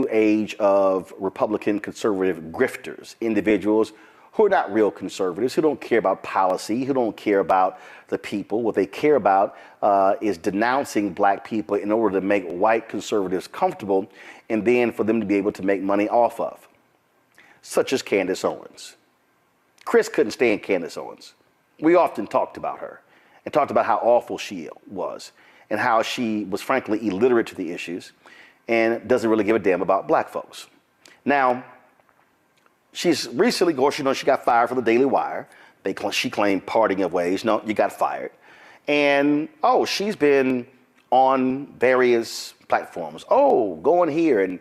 new age of Republican conservative grifters, individuals who are not real conservatives, who don't care about policy, who don't care about the people. What they care about is denouncing black people in order to make white conservatives comfortable and then for them to be able to make money off of, such as Candace Owens. Chris couldn't stand Candace Owens. We often talked about her and talked about how awful she was and how she was frankly illiterate to the issues and doesn't really give a damn about black folks. Now, she's recently, of course, you know, she got fired from the Daily Wire. She claimed parting of ways. No, you got fired. And, oh, she's been on various platforms. Oh, going here. And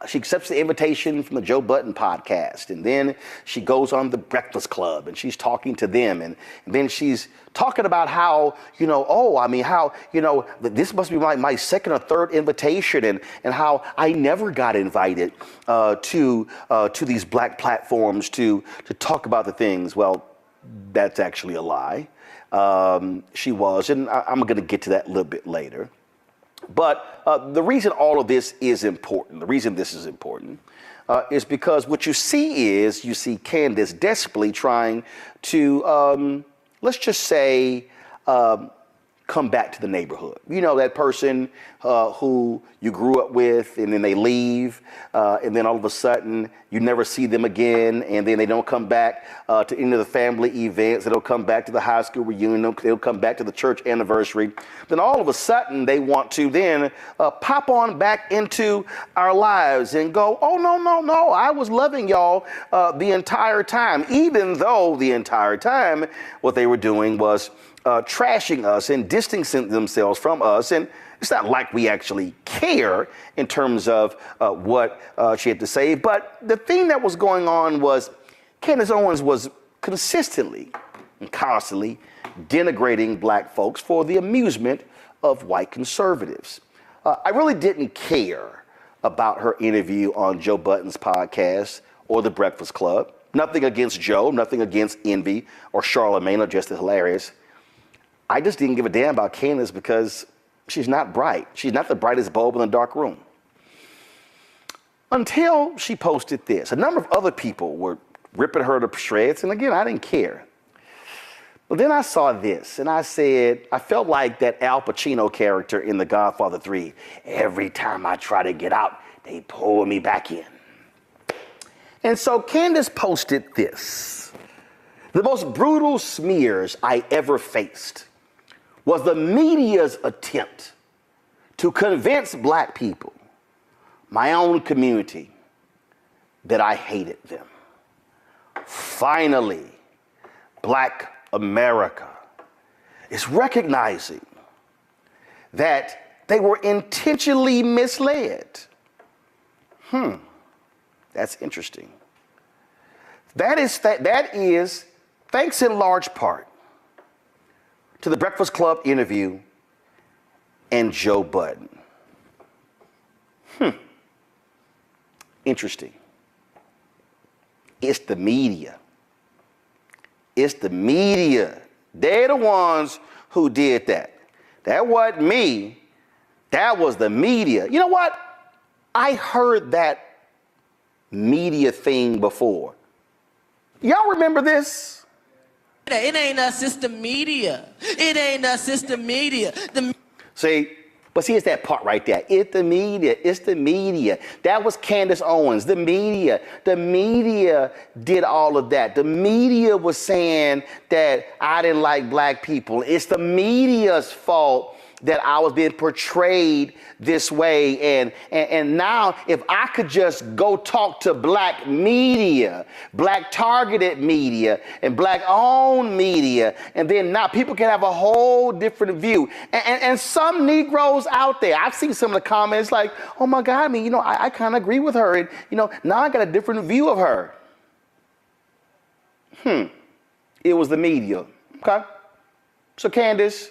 she accepts the invitation from the Joe Budden podcast. And then she goes on the Breakfast Club and she's talking to them. And then she's talking about how, you know, oh, I mean, how, you know, this must be my second or third invitation and how I never got invited to these black platforms to talk about the things. Well, that's actually a lie. She was, and I'm going to get to that a little bit later. But the reason all of this is important, the reason this is important, is because what you see Candace desperately trying to, let's just say, come back to the neighborhood. You know, that person who you grew up with and then they leave and then all of a sudden you never see them again and then they don't come back to any of the family events. They don't come back to the high school reunion. They'll come back to the church anniversary. Then all of a sudden they want to then pop on back into our lives and go, oh, no, I was loving y'all the entire time, even though the entire time what they were doing was trashing us and distancing themselves from us. And it's not like we actually care in terms of what she had to say. But the thing that was going on was Candace Owens was consistently and constantly denigrating black folks for the amusement of white conservatives. I really didn't care about her interview on Joe Budden's podcast or The Breakfast Club. Nothing against Joe, nothing against Envy or Charlamagne, or just as hilarious. I just didn't give a damn about Candace because she's not bright. She's not the brightest bulb in the dark room. Until she posted this. A number of other people were ripping her to shreds, and again, I didn't care. But then I saw this, and I said, I felt like that Al Pacino character in The Godfather 3. Every time I try to get out, they pull me back in. And so Candace posted this. The most brutal smears I ever faced was the media's attempt to convince black people, my own community, that I hated them. Finally, black America is recognizing that they were intentionally misled. That's interesting. That is thanks in large part to the Breakfast Club interview and Joe Budden. Interesting. It's the media. It's the media. They're the ones who did that. That wasn't me. That was the media. You know what? I heard that media thing before. Y'all remember this? It ain't us, it's the media. It ain't us, it's the media. See, it's that part right there. It's the media. It's the media. That was Candace Owens, the media. The media did all of that. The media was saying that I didn't like black people. It's the media's fault that I was being portrayed this way. And now if I could just go talk to black media, black targeted media and black owned media, and then now people can have a whole different view. And some Negroes out there, I've seen some of the comments like, oh my God, I mean, you know, I kind of agree with her. And, you know, now I got a different view of her. It was the media, okay? So Candace,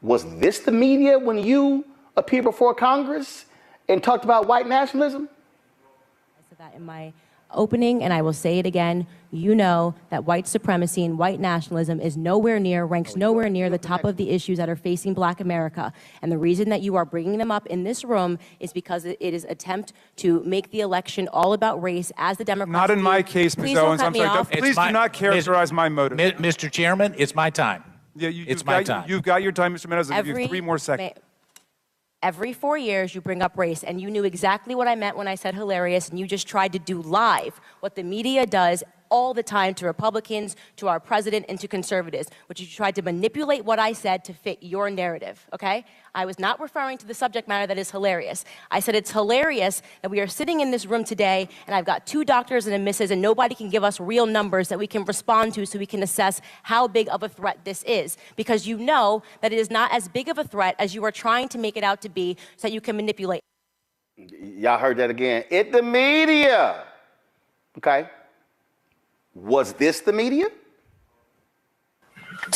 was this the media when you appeared before Congress and talked about white nationalism? I said that in my opening, and I will say it again, you know that white supremacy and white nationalism is ranks nowhere near the top of the issues that are facing Black America. And the reason that you are bringing them up in this room is because it is attempt to make the election all about race, as the Democrats Not in do. my case, Ms. Please don't Owens. cut I'm me sorry. off. Please do not characterize my motive. Mr. Chairman, it's my time. Yeah, it's my time. You've got your time, Mr. Menendez. I'll give you 3 more seconds. Every 4 years, you bring up race, and you knew exactly what I meant when I said hilarious, and you just tried to do live what the media does all the time to Republicans, to our president, and to conservatives, which you tried to manipulate what I said to fit your narrative, okay? I was not referring to the subject matter that is hilarious. I said it's hilarious that we are sitting in this room today, and I've got 2 doctors and a missus, and nobody can give us real numbers that we can respond to so we can assess how big of a threat this is, because you know that it is not as big of a threat as you are trying to make it out to be so that you can manipulate. Y'all heard that again. It the media, okay? Was this the media?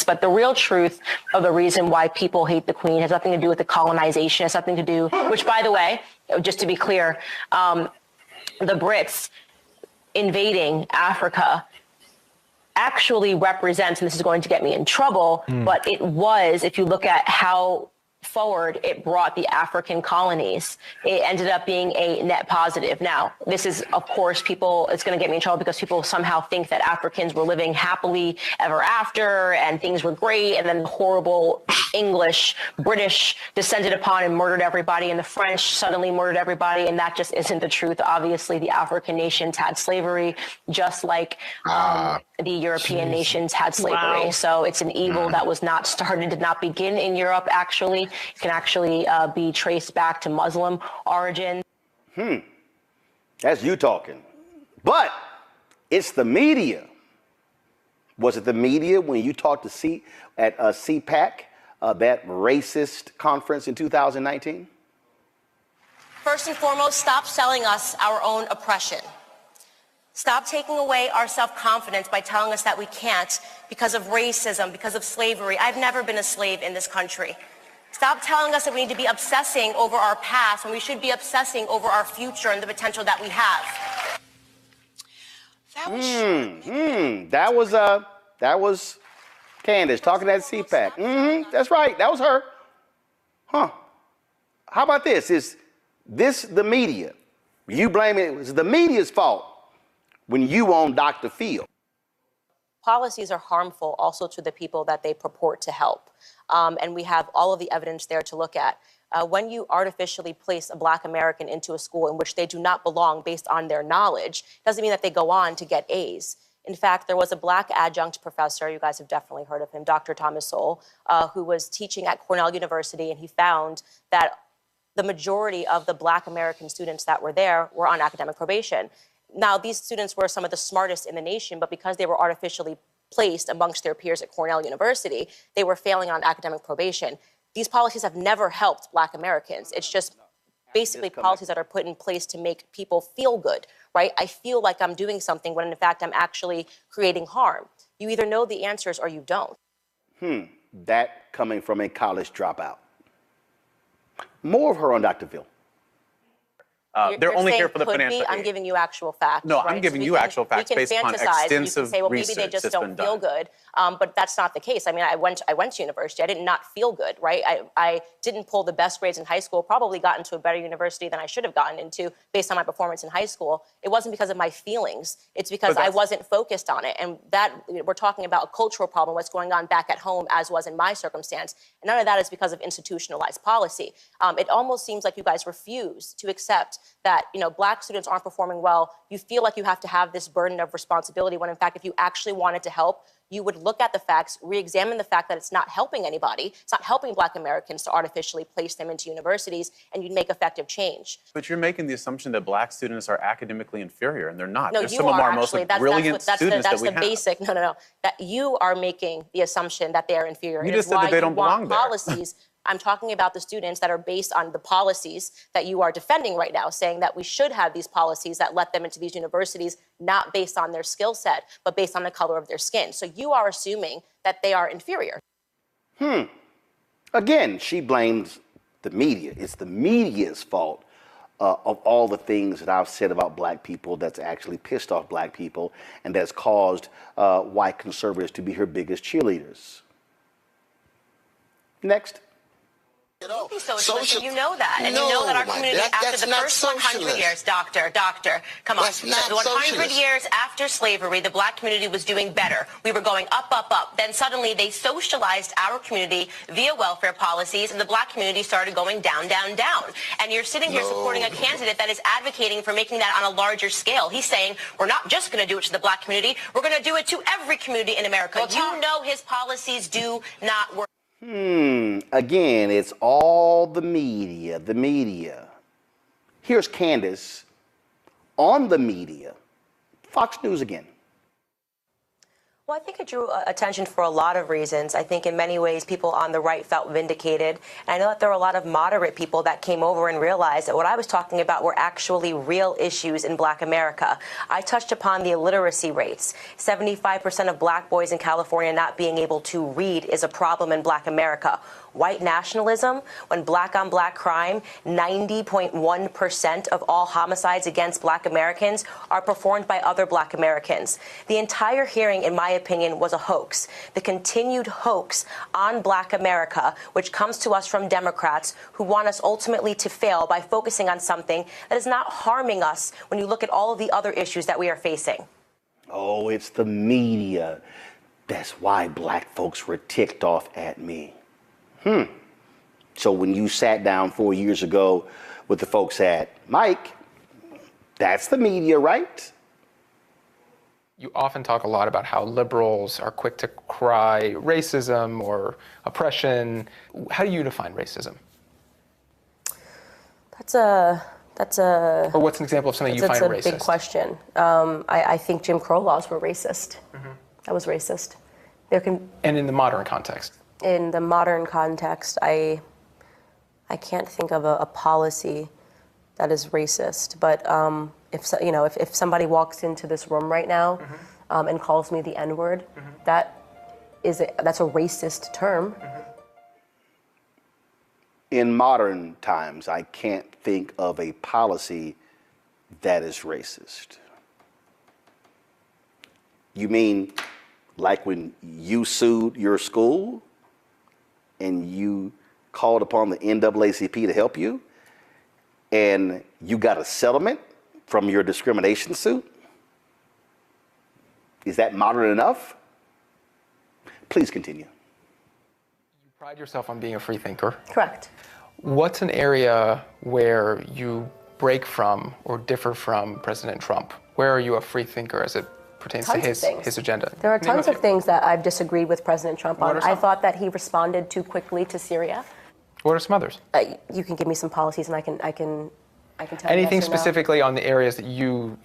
But the real truth of the reason why people hate the Queen has nothing to do with the colonization. It has something to do, which, by the way, just to be clear, the Brits invading Africa actually represents, and this is going to get me in trouble, but it was, if you look at how forward it brought the African colonies, it ended up being a net positive. Now, this is, of course, it's going to get me in trouble because people somehow think that Africans were living happily ever after and things were great, and then the horrible English, British descended upon and murdered everybody, and the French suddenly murdered everybody, and that just isn't the truth. Obviously, the African nations had slavery, just like the European nations had slavery. Wow. So it's an evil that was not started, did not begin in Europe, actually. It can actually be traced back to Muslim origin. That's you talking. But it's the media. Was it the media when you talked to at CPAC, that racist conference in 2019? First and foremost, stop selling us our own oppression. Stop taking away our self-confidence by telling us that we can't because of racism, because of slavery. I've never been a slave in this country. Stop telling us that we need to be obsessing over our past when we should be obsessing over our future and the potential that we have. That was Candace talking at CPAC. That's right. That was her. Huh. How about this? Is this the media? You blame it was the media's fault when you own Dr. Phil. Policies are harmful also to the people that they purport to help. And we have all of the evidence there to look at. When you artificially place a Black American into a school in which they do not belong based on their knowledge, doesn't mean that they go on to get A's. In fact, there was a Black adjunct professor, you guys have definitely heard of him, Dr. Thomas Sowell, who was teaching at Cornell University, and he found that the majority of the Black American students that were there were on academic probation. Now, these students were some of the smartest in the nation, but because they were artificially placed amongst their peers at Cornell University, they were failing on academic probation. These policies have never helped Black Americans. It's just basically policies that are put in place to make people feel good, right? I feel like I'm doing something when in fact I'm actually creating harm. You either know the answers or you don't. That coming from a college dropout. More of her on Dr. Phil. They're only here for the financial aid. I'm giving you actual facts. No, right? I'm giving you actual facts based upon extensive say, well, maybe they just don't feel good. But that's not the case. I mean, I went to university. I did not feel good, right? I didn't pull the best grades in high school, probably got into a better university than I should have gotten into based on my performance in high school. It wasn't because of my feelings. It's because I wasn't focused on it. And that, we're talking about a cultural problem, what's going on back at home, as was in my circumstance. And none of that is because of institutionalized policy. It almost seems like you guys refuse to accept that, Black students aren't performing well. You feel like you have to have this burden of responsibility when, in fact, if you actually wanted to help, you would look at the facts, re-examine the fact that it's not helping anybody. It's not helping Black Americans to artificially place them into universities, and you'd make effective change. But you're making the assumption that Black students are academically inferior, and they're not. No, they're some of our most brilliant students that we have. Basic. No. That you are making the assumption that they are inferior. You just said that they don't belong there. Policies. I'm talking about the students that are based on the policies that you are defending right now, saying that we should have these policies that let them into these universities, not based on their skill set, but based on the color of their skin. So you are assuming that they are inferior. Again, she blames the media. It's the media's fault of all the things that I've said about black people that's actually pissed off black people and that's caused white conservatives to be her biggest cheerleaders. Next. Be socialist, and you know that. And you know that our community, after the first 100 years, doctor, come on. The 100 years after slavery, the black community was doing better. We were going up, up, up. Then suddenly they socialized our community via welfare policies, and the black community started going down, down, down. And you're sitting here supporting a candidate that is advocating for making that on a larger scale. He's saying, we're not just going to do it to the black community, we're going to do it to every community in America. Well, you know his policies do not work. Again, it's all the media, the media. Here's Candace on the media. Fox News again. Well, I think it drew attention for a lot of reasons. I think in many ways people on the right felt vindicated. And I know that there were a lot of moderate people that came over and realized that what I was talking about were actually real issues in black America. I touched upon the illiteracy rates. 75% of black boys in California not being able to read is a problem in black America. White nationalism, when black on black crime, 90.1% of all homicides against black Americans are performed by other black Americans. The entire hearing, in my opinion, was a hoax. The continued hoax on black America, which comes to us from Democrats who want us ultimately to fail by focusing on something that is not harming us when you look at all of the other issues that we are facing. Oh, it's the media. That's why black folks were ticked off at me. So when you sat down 4 years ago with the folks at Mike, that's the media, right? You often talk a lot about how liberals are quick to cry racism or oppression. How do you define racism? Or what's an example of something you find racist? That's a big question. I think Jim Crow laws were racist. That was racist. And in the modern context? In the modern context, I can't think of a policy that is racist. But if somebody walks into this room right now and calls me the N-word, that's a racist term. In modern times, I can't think of a policy that is racist. You mean like when you sued your school and you called upon the NAACP to help you and you got a settlement from your discrimination suit? Is that modern enough? Please continue. You pride yourself on being a free thinker. Correct. What's an area where you break from or differ from President Trump? Where are you a free thinker as it pertains to his agenda? There are tons of things that I've disagreed with President Trump on. I thought that he responded too quickly to Syria. What are some others? You can give me some policies and I can tell anything you yes or no. specifically on the areas that you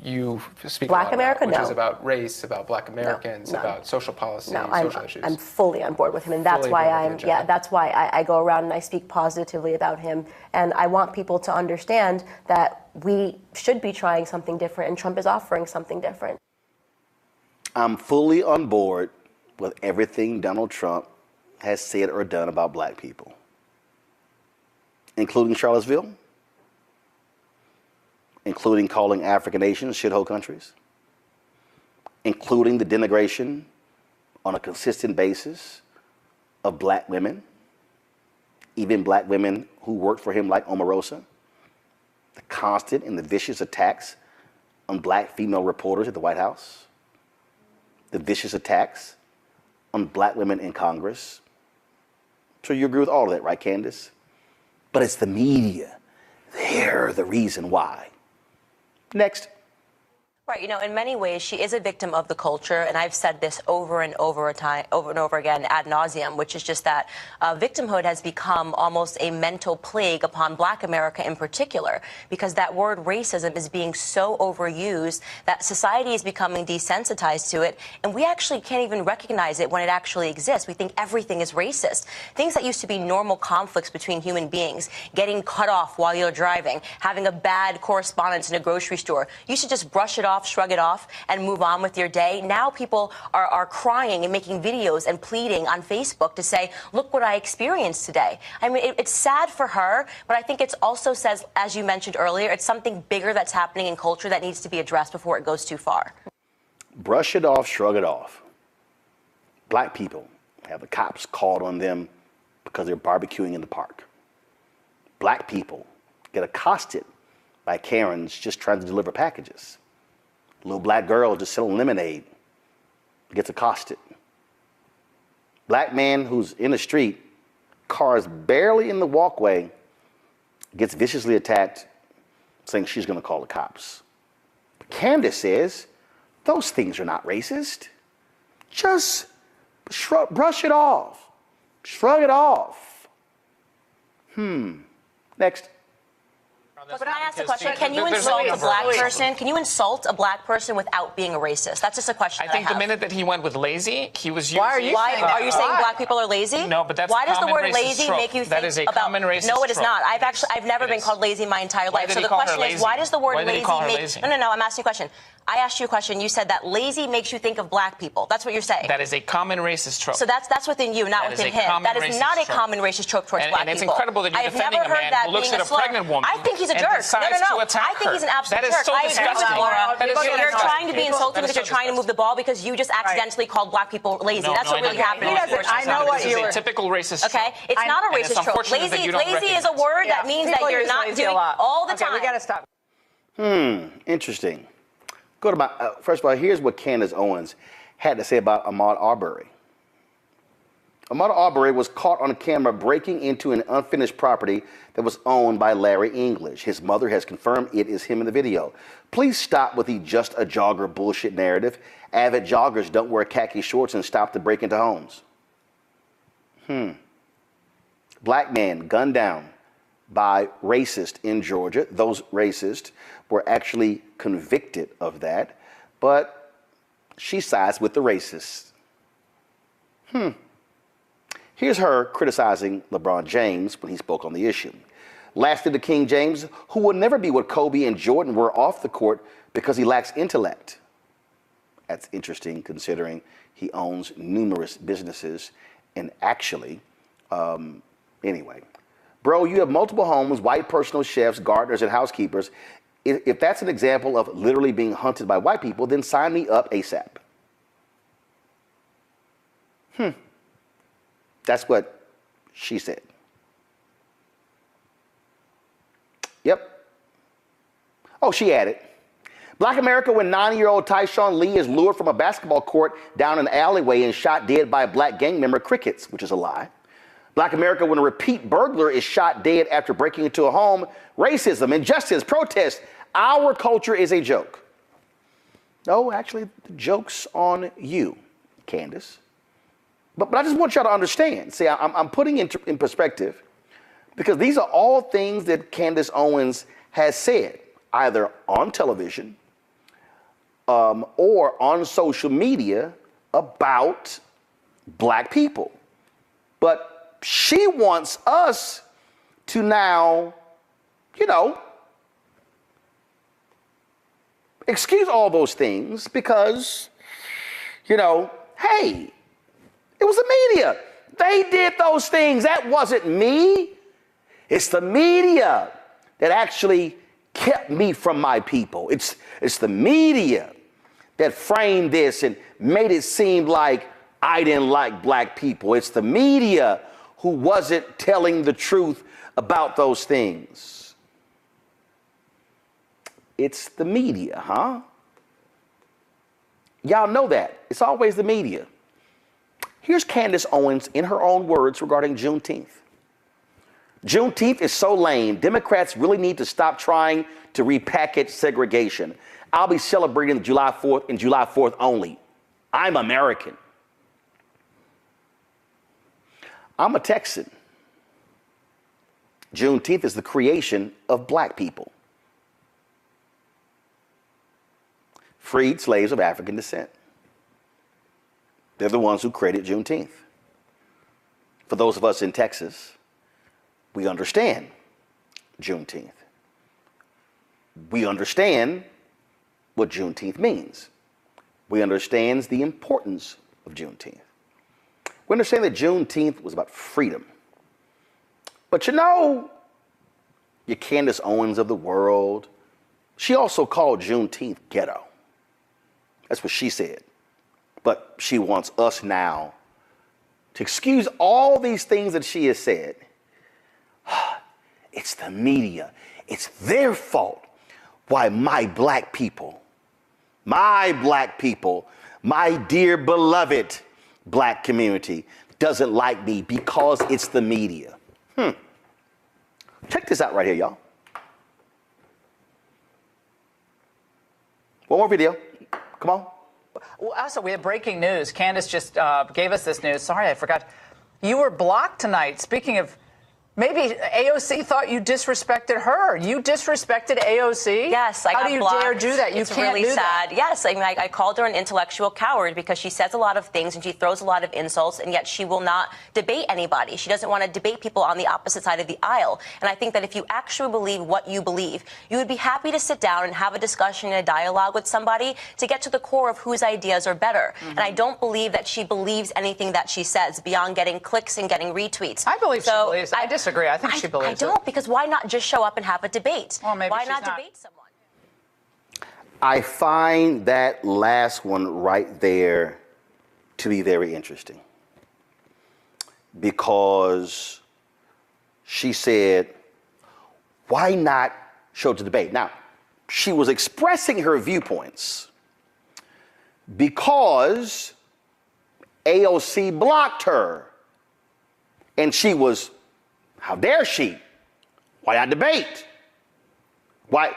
speak Black about, America, which no. is about race, about black Americans, No. about social policy, No, social issues. I'm fully on board with him, and that's Fully why on board with the agenda. that's why I go around and I speak positively about him. And I want people to understand that we should be trying something different, and Trump is offering something different. I'm fully on board with everything Donald Trump has said or done about black people, including Charlottesville, including calling African nations shithole countries, including the denigration on a consistent basis of black women, even black women who worked for him like Omarosa, the constant and the vicious attacks on black female reporters at the White House, the vicious attacks on black women in Congress. So you agree with all of that, right, Candace? But it's the media. They're the reason why. Next. Right, in many ways, she is a victim of the culture, and I've said this over and over again ad nauseum, which is just that victimhood has become almost a mental plague upon black America in particular, because that word racism is being so overused that society is becoming desensitized to it, and we actually can't even recognize it when it actually exists. We think everything is racist. Things that used to be normal conflicts between human beings, getting cut off while you're driving, having a bad correspondence in a grocery store, you should just brush it off off, shrug it off, and move on with your day. Now people are crying and making videos and pleading on Facebook to say, look what I experienced today. I mean, it's sad for her, but I think it also says, as you mentioned earlier, it's something bigger that's happening in culture that needs to be addressed before it goes too far. Brush it off, shrug it off. Black people have the cops called on them because they're barbecuing in the park. Black people get accosted by Karens just trying to deliver packages. A little black girl just selling lemonade gets accosted. Black man who's in the street, car is barely in the walkway, gets viciously attacked, saying she's going to call the cops. But Candace says those things are not racist. Just brush it off. Shrug it off. Next. But I ask a question. Can you insult a black person? Can you insult a black person without being a racist? That's just a question I think the minute that he went with lazy, he was using... Why are you saying black people are lazy? No, but that's why does the common word racist lazy trope. make you think That is a about... common racist No, it is trope. not. I've never been called lazy my entire life. So the question is, why does the word lazy make... No, I'm asking you a question. I asked you a question. You said that lazy makes you think of black people. That's what you're saying. That is a common racist trope. So that's within you, not within him. That is not a common racist trope towards black people. And it's incredible that you're defending a man who looks at a pregnant woman. I think he's a jerk. No. I think he's an absolute jerk. So disgusting. Laura. You're trying to be insulting because you're trying to move the ball because you just accidentally called black people lazy. That's what really happened. I know what you were. This is a typical racist trope. Okay, it's not a racist trope. Lazy is a word that means that you're not doing all the time. We got to stop. Interesting. Go to my, first of all, here's what Candace Owens had to say about Ahmaud Arbery. Ahmaud Arbery was caught on camera breaking into an unfinished property that was owned by Larry English. His mother has confirmed it is him in the video. Please stop with the just a jogger bullshit narrative. Avid joggers don't wear khaki shorts and stop to break into homes. Black man gunned down by racist in Georgia. Those racists were actually convicted of that, but she sides with the racists. Here's her criticizing LeBron James when he spoke on the issue. Lastly, to King James, who will never be what Kobe and Jordan were off the court because he lacks intellect. That's interesting considering he owns numerous businesses and actually, anyway. Bro, you have multiple homes, white personal chefs, gardeners, and housekeepers. If that's an example of literally being hunted by white people, then sign me up ASAP. That's what she said. Yep. Oh, she added. Black America when 9-year-old Tyshawn Lee is lured from a basketball court down an alleyway and shot dead by a black gang member, crickets, which is a lie. Black America when a repeat burglar is shot dead after breaking into a home, racism, injustice, protest. Our culture is a joke. No, actually, the joke's on you, Candace. But I just want y'all to understand. See, I'm putting it in perspective because these are all things that Candace Owens has said, either on television or on social media about black people. But she wants us to now, excuse all those things because, hey, it was the media. They did those things. That wasn't me. It's the media that actually kept me from my people. It's the media that framed this and made it seem like I didn't like black people. It's the media who wasn't telling the truth about those things. It's the media, huh? Y'all know that. It's always the media. Here's Candace Owens in her own words regarding Juneteenth. Juneteenth is so lame. Democrats really need to stop trying to repackage segregation. I'll be celebrating July 4th and July 4th only. I'm American. I'm a Texan. Juneteenth is the creation of black people. Freed slaves of African descent. They're the ones who created Juneteenth. For those of us in Texas, we understand Juneteenth. We understand what Juneteenth means. We understand the importance of Juneteenth. We understand that Juneteenth was about freedom. But you know, your Candace Owens of the world, she also called Juneteenth ghetto. That's what she said. But she wants us now to excuse all these things that she has said. It's the media. It's their fault why my black people, my dear beloved black community doesn't like me because it's the media. Check this out right here, y'all. One more video. Come on. Well, also, we have breaking news. Candace just gave us this news. Sorry, I forgot. You were blocked tonight. Speaking of, maybe AOC thought you disrespected her. You disrespected AOC? Yes, I got blocked. How do you dare do that? You it's can't really do sad. that. Yes, I mean, I called her an intellectual coward because she says a lot of things and she throws a lot of insults, and yet she will not debate anybody. She doesn't want to debate people on the opposite side of the aisle. And I think that if you actually believe what you believe, you would be happy to sit down and have a discussion and a dialogue with somebody to get to the core of whose ideas are better. And I don't believe that she believes anything that she says beyond getting clicks and getting retweets. I believe she believes. I disagree. I think she believes. I don't, because why not just show up and have a debate? Well, maybe why she's not debate someone? I find that last one right there to be very interesting, because she said, why not show the debate? Now, she was expressing her viewpoints because AOC blocked her, and she was, how dare she? Why not debate? Why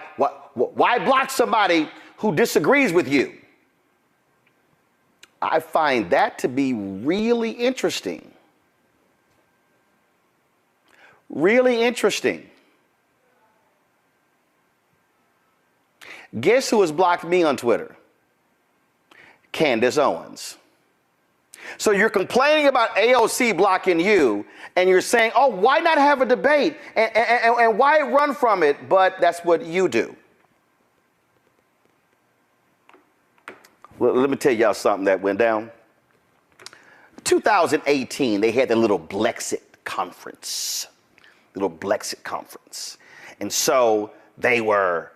block somebody who disagrees with you? I find that to be really interesting. Really interesting. Guess who has blocked me on Twitter? Candace Owens. So you're complaining about AOC blocking you, and you're saying, oh, why not have a debate? And why run from it? But that's what you do. Well, let me tell y'all something that went down. 2018, they had the little Blexit conference. And so they were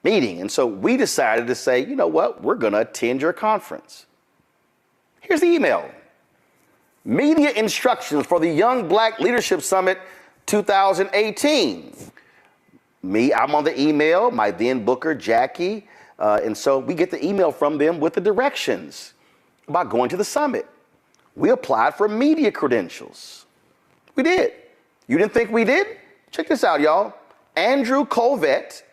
meeting. And so we decided to say, you know what? We're going to attend your conference. Here's the email. Media instructions for the Young Black Leadership Summit 2018. I'm on the email, my then booker, Jackie. And so we get the email from them with the directions about going to the summit. We applied for media credentials. We did. You didn't think we did? Check this out, y'all. Andrew Colvett,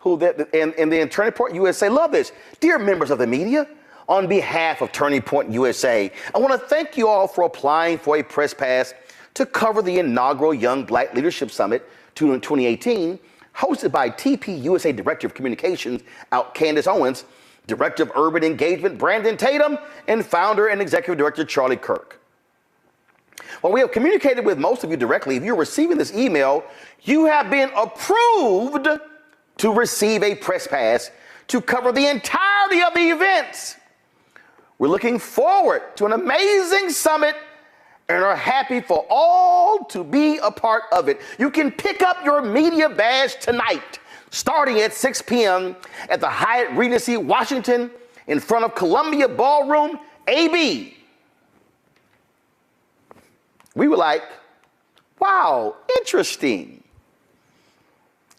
and the Turning Point USA, love this. Dear members of the media, on behalf of Turning Point USA, I want to thank you all for applying for a press pass to cover the inaugural Young Black Leadership Summit 2018, hosted by TP USA Director of Communications, Candace Owens, Director of Urban Engagement, Brandon Tatum, and Founder and Executive Director, Charlie Kirk. Well, we have communicated with most of you directly. If you're receiving this email, you have been approved to receive a press pass to cover the entirety of the event. We're looking forward to an amazing summit and are happy for all to be a part of it. You can pick up your media badge tonight, starting at 6 p.m. at the Hyatt Regency Washington in front of Columbia Ballroom, AB. We were like, wow, interesting.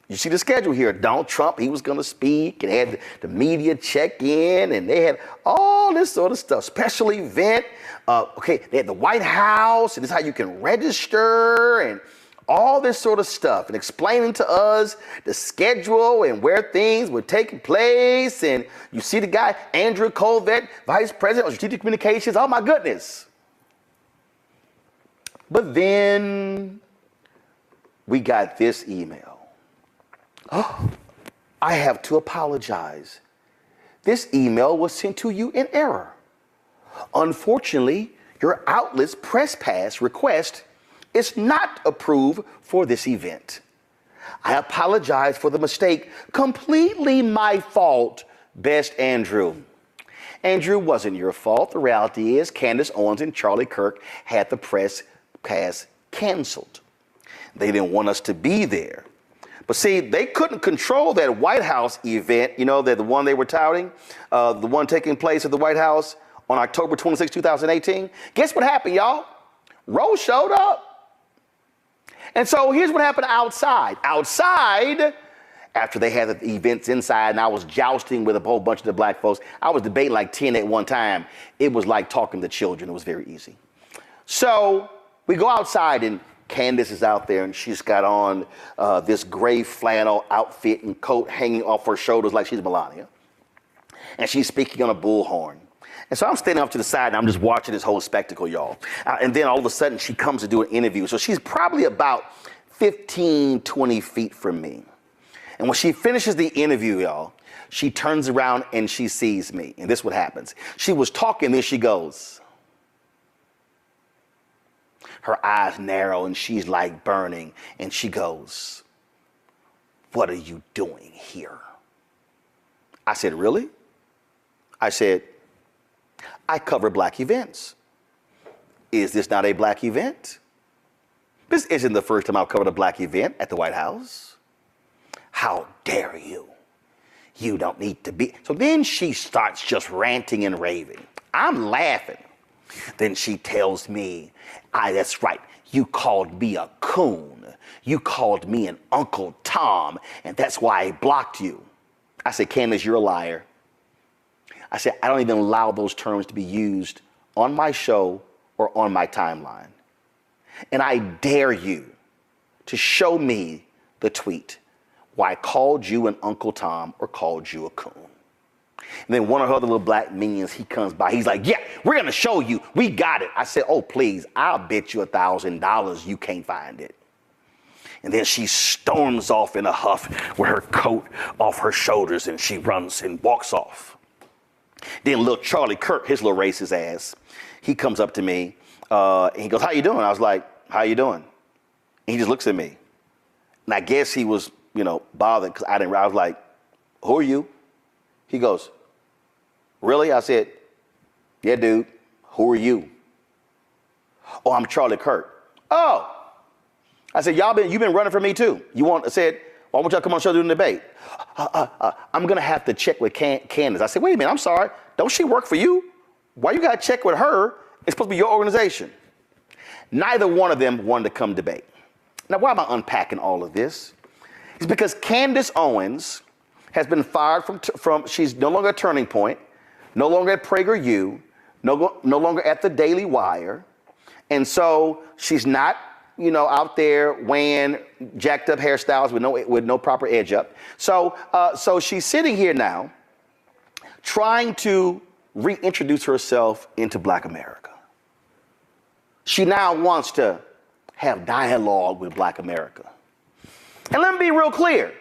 You see the schedule here. Donald Trump, he was going to speak, and had the media check in, and they had all this sort of stuff. Special event. They had the White House, and this is how you can register, and all this sort of stuff, and explaining to us the schedule and where things were taking place. And you see the guy, Andrew Colvett, Vice President of Strategic Communications. Oh, my goodness. But then we got this email. Oh, I have to apologize. This email was sent to you in error. Unfortunately, your outlet's press pass request is not approved for this event. I apologize for the mistake. Completely my fault, best Andrew. Andrew, wasn't your fault. The reality is Candace Owens and Charlie Kirk had the press pass canceled. They didn't want us to be there. But see, they couldn't control that White House event, you know, the one they were touting, the one taking place at the White House on October 26, 2018. Guess what happened, y'all? Roe showed up. And so here's what happened outside. Outside, after they had the events inside and I was jousting with a whole bunch of the black folks, I was debating like 10 at one time. It was like talking to children. It was very easy. So we go outside and Candace is out there and she's got on this gray flannel outfit and coat hanging off her shoulders like she's Melania. And she's speaking on a bullhorn. And so I'm standing off to the side and I'm just watching this whole spectacle, y'all. And then all of a sudden she comes to do an interview. So she's probably about 15, 20 feet from me. And when she finishes the interview, y'all, she turns around and she sees me. And this is what happens. She was talking, then she goes. Her eyes narrow and she's like burning. And she goes, "What are you doing here?" I said, "Really?" I said, "I cover black events. Is this not a black event? This isn't the first time I've covered a black event at the White House. How dare you? You don't need to be." So then she starts just ranting and raving. I'm laughing. Then she tells me, "That's right. You called me a coon. You called me an Uncle Tom, and that's why I blocked you." I said, "Candace, you're a liar." I said, "I don't even allow those terms to be used on my show or on my timeline. And I dare you to show me the tweet why I called you an Uncle Tom or called you a coon." And then one of her other little black minions, he comes by. He's like, "Yeah, we're going to show you. We got it." I said, "Oh, please, I'll bet you $1,000 you can't find it." And then she storms off in a huff with her coat off her shoulders and she runs and walks off. Then little Charlie Kirk, his little racist ass, he comes up to me and he goes, "How you doing?" I was like, "How you doing?" And he just looks at me. And I guess he was, bothered because I was like, "Who are you?" He goes, "Really?" I said, "Yeah, dude. Who are you?" "Oh, I'm Charlie Kirk." "Oh." I said, "You've been running for me too. I said, why won't y'all come on the show to do a debate?" "I'm going to have to check with Candace." I said, "Wait a minute, I'm sorry. Don't she work for you? Why you got to check with her? It's supposed to be your organization." Neither one of them wanted to come debate. Now, why am I unpacking all of this? It's because Candace Owens has been fired from she's no longer at Turning Point, no longer at PragerU, no longer at the Daily Wire. And so she's not, out there wearing jacked up hairstyles with no proper edge up. So she's sitting here now trying to reintroduce herself into Black America. She now wants to have dialogue with Black America. And let me be real clear.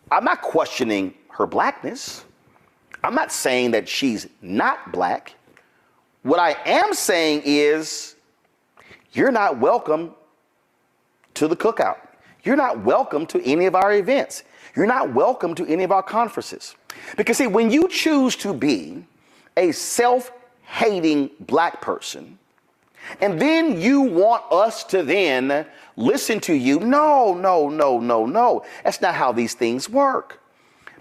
I'm not questioning her blackness. I'm not saying that she's not black. What I am saying is you're not welcome to the cookout. You're not welcome to any of our events. You're not welcome to any of our conferences. Because see, when you choose to be a self-hating black person, and then you want us to then listen to you, no. That's not how these things work.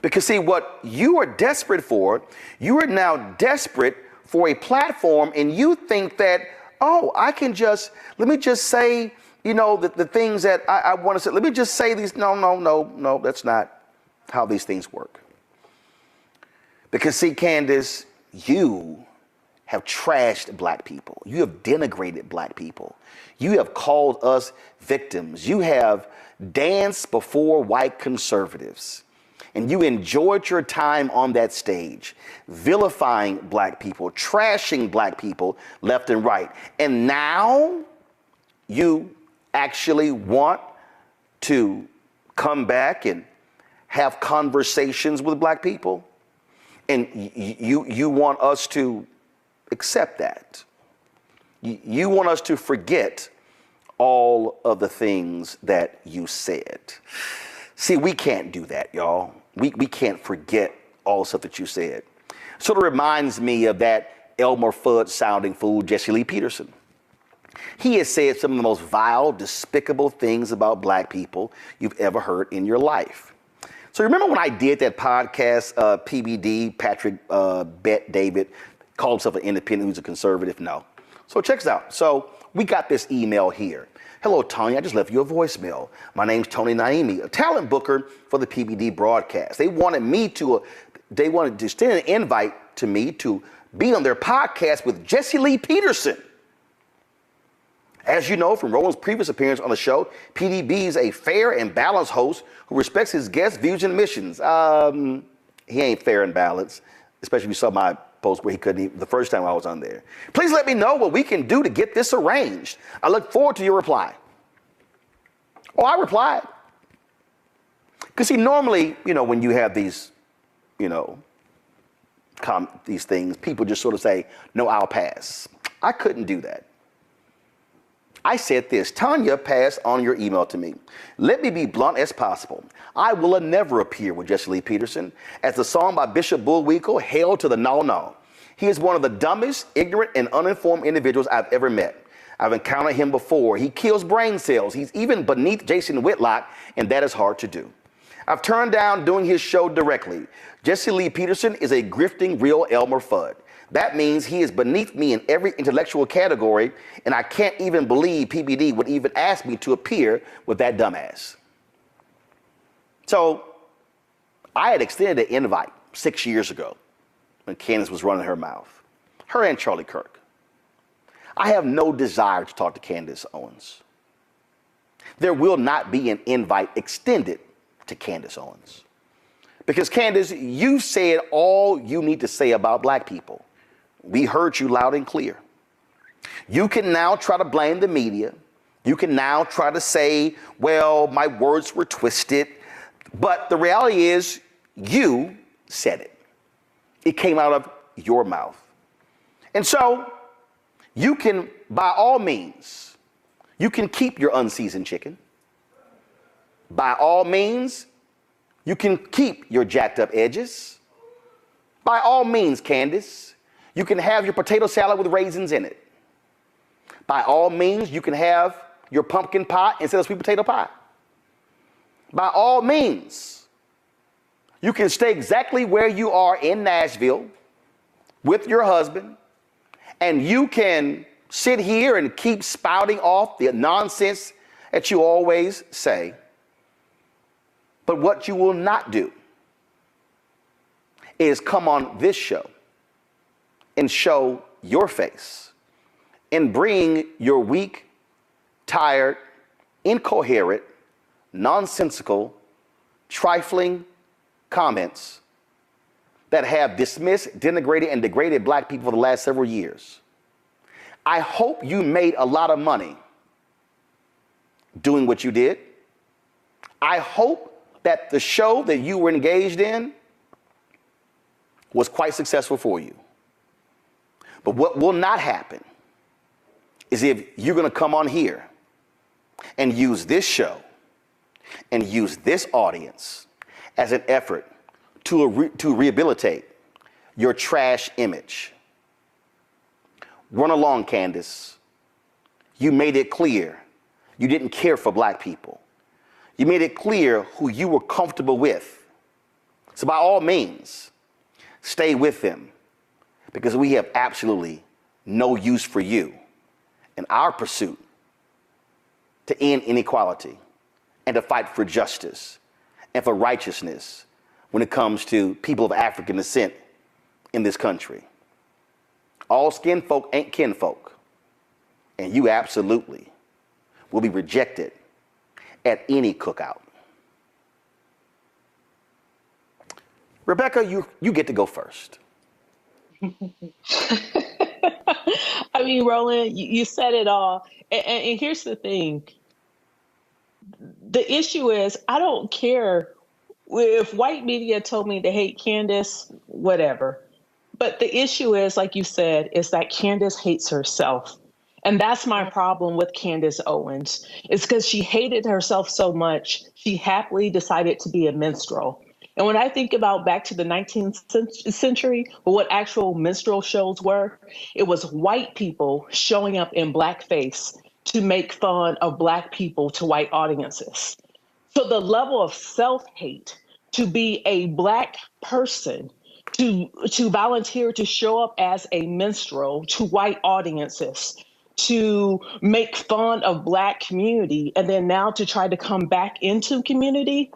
Because see, what you are desperate for, you are now desperate for a platform, and you think that, let me just say, the things that I want to say. Let me just say these. No, that's not how these things work. Because see, Candace, you have trashed black people. You have denigrated black people. You have called us victims. You have danced before white conservatives. And you enjoyed your time on that stage, vilifying black people, trashing black people left and right. And now you actually want to come back and have conversations with black people. And you want us to accept that. You want us to forget all of the things that you said. See, we can't do that, y'all. We can't forget all the stuff that you said. Sort of reminds me of that Elmer Fudd sounding fool, Jesse Lee Peterson. He has said some of the most vile, despicable things about black people you've ever heard in your life. So remember when I did that podcast, PBD, Patrick Bet David, called himself an independent who's a conservative? No. So check this out. So we got this email here. Hello, Tanya. I just left you a voicemail. My name's Tony Naimi, a talent booker for the PBD broadcast. They wanted to extend an invite to me to be on their podcast with Jesse Lee Peterson. As you know from Roland's previous appearance on the show, PDB is a fair and balanced host who respects his guests' views and missions. He ain't fair and balanced, especially if you saw my post where he couldn't even, the first time I was on there. Please let me know what we can do to get this arranged. I look forward to your reply. Oh, I replied. Because see, normally, when you have these, these things, people just sort of say, no, I'll pass. I couldn't do that. I said this, Tanya, pass on your email to me. Let me be blunt as possible. I will never appear with Jesse Lee Peterson. As the song by Bishop Bullwinkle, Hail to the No. He is one of the dumbest, ignorant, and uninformed individuals I've ever met. I've encountered him before. He kills brain cells. He's even beneath Jason Whitlock, and that is hard to do. I've turned down doing his show directly. Jesse Lee Peterson is a grifting real Elmer Fudd. That means he is beneath me in every intellectual category, and I can't even believe PBD would even ask me to appear with that dumbass. So I had extended an invite 6 years ago when Candace was running her mouth, her and Charlie Kirk. I have no desire to talk to Candace Owens. There will not be an invite extended to Candace Owens. Because Candace, you said all you need to say about black people. We heard you loud and clear. You can now try to blame the media. You can now try to say, well, my words were twisted. But the reality is you said it. It came out of your mouth. And so you can, by all means, you can keep your unseasoned chicken. By all means, you can keep your jacked up edges. By all means, Candace, you can have your potato salad with raisins in it. By all means, you can have your pumpkin pie instead of sweet potato pie. By all means, you can stay exactly where you are in Nashville with your husband, and you can sit here and keep spouting off the nonsense that you always say. But what you will not do is come on this show and show your face and bring your weak, tired, incoherent, nonsensical, trifling comments that have dismissed, denigrated, and degraded black people for the last several years. I hope you made a lot of money doing what you did. I hope that the show that you were engaged in was quite successful for you. But what will not happen is if you're going to come on here and use this show and use this audience as an effort to rehabilitate your trash image. Run along, Candace. You made it clear you didn't care for black people. You made it clear who you were comfortable with. So by all means, stay with them, because we have absolutely no use for you in our pursuit to end inequality and to fight for justice and for righteousness when it comes to people of African descent in this country. All skin folk ain't kinfolk, and you absolutely will be rejected at any cookout. Rebecca, you get to go first. I mean, Roland, you said it all. And here's the thing. The issue is, I don't care if white media told me to hate Candace, whatever. But the issue is, like you said, is that Candace hates herself. And that's my problem with Candace Owens. It's because she hated herself so much, she happily decided to be a minstrel. And when I think about back to the 19th century, what actual minstrel shows were, it was white people showing up in blackface to make fun of Black people to white audiences. So the level of self-hate to be a Black person, to volunteer to show up as a minstrel to white audiences, to make fun of Black community, and then now to try to come back into community,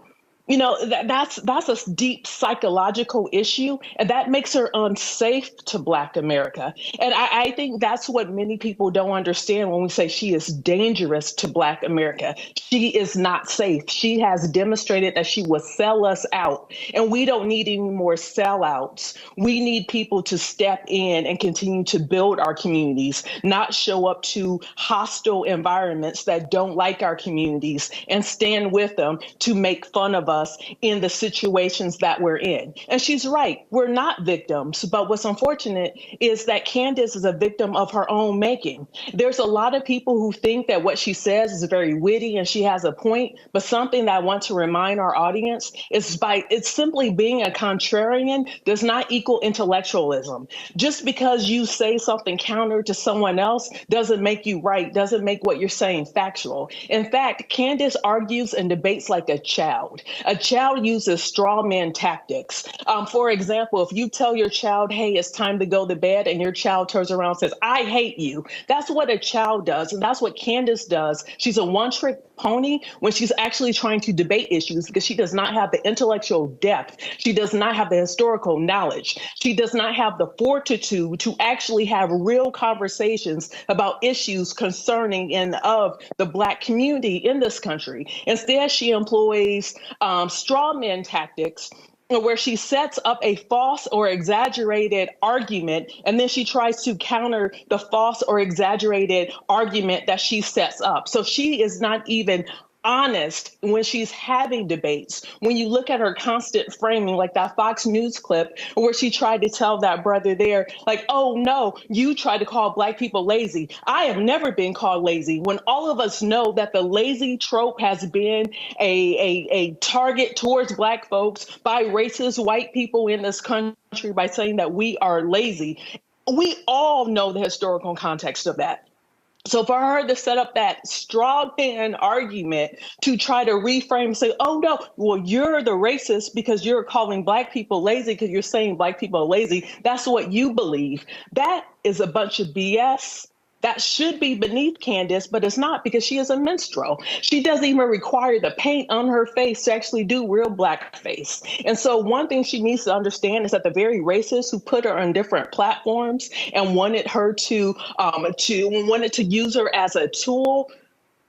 you know, that's a deep psychological issue, and that makes her unsafe to Black America. And I think that's what many people don't understand when we say she is dangerous to Black America. She is not safe. She has demonstrated that she will sell us out, and we don't need any more sellouts. We need people to step in and continue to build our communities, not show up to hostile environments that don't like our communities and stand with them to make fun of us in the situations that we're in. And she's right, we're not victims, but what's unfortunate is that Candace is a victim of her own making. There's a lot of people who think that what she says is very witty and she has a point, but something that I want to remind our audience is it's simply being a contrarian does not equal intellectualism. Just because you say something counter to someone else doesn't make you right, doesn't make what you're saying factual. In fact, Candace argues and debates like a child. A child uses straw man tactics. For example, if you tell your child, hey, it's time to go to bed, and your child turns around and says, I hate you. That's what a child does. And that's what Candace does. She's a one-trick pony when she's actually trying to debate issues because she does not have the intellectual depth. She does not have the historical knowledge. She does not have the fortitude to actually have real conversations about issues concerning and of the Black community in this country. Instead, she employs straw man tactics where she sets up a false or exaggerated argument, and then she tries to counter the false or exaggerated argument that she sets up. So she is not even honest when she's having debates. When you look at her constant framing, like that Fox News clip where she tried to tell that brother there, like, oh no, you tried to call Black people lazy. I have never been called lazy, when all of us know that the lazy trope has been a target towards Black folks by racist white people in this country by saying that we are lazy. We all know the historical context of that. So for her to set up that straw man argument to try to reframe and say, oh no, well, you're the racist because you're calling Black people lazy because you're saying Black people are lazy. That's what you believe. That is a bunch of BS. That should be beneath Candace, but it's not, because she is a minstrel. She doesn't even require the paint on her face to actually do real blackface. And so one thing she needs to understand is that the very racists who put her on different platforms and wanted her to use her as a tool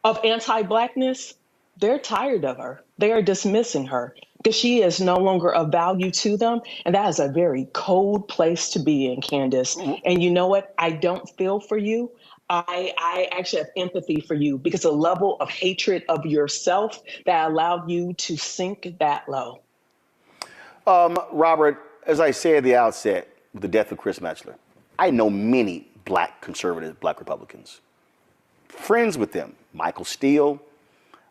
of anti-Blackness, they're tired of her. They are dismissing her because she is no longer of value to them. And that is a very cold place to be in, Candace. And you know what? I don't feel for you. I actually have empathy for you because the level of hatred of yourself that allowed you to sink that low. Robert, as I said at the outset, with the death of Chris Metchler, I know many Black conservatives, Black Republicans. Friends with them, Michael Steele,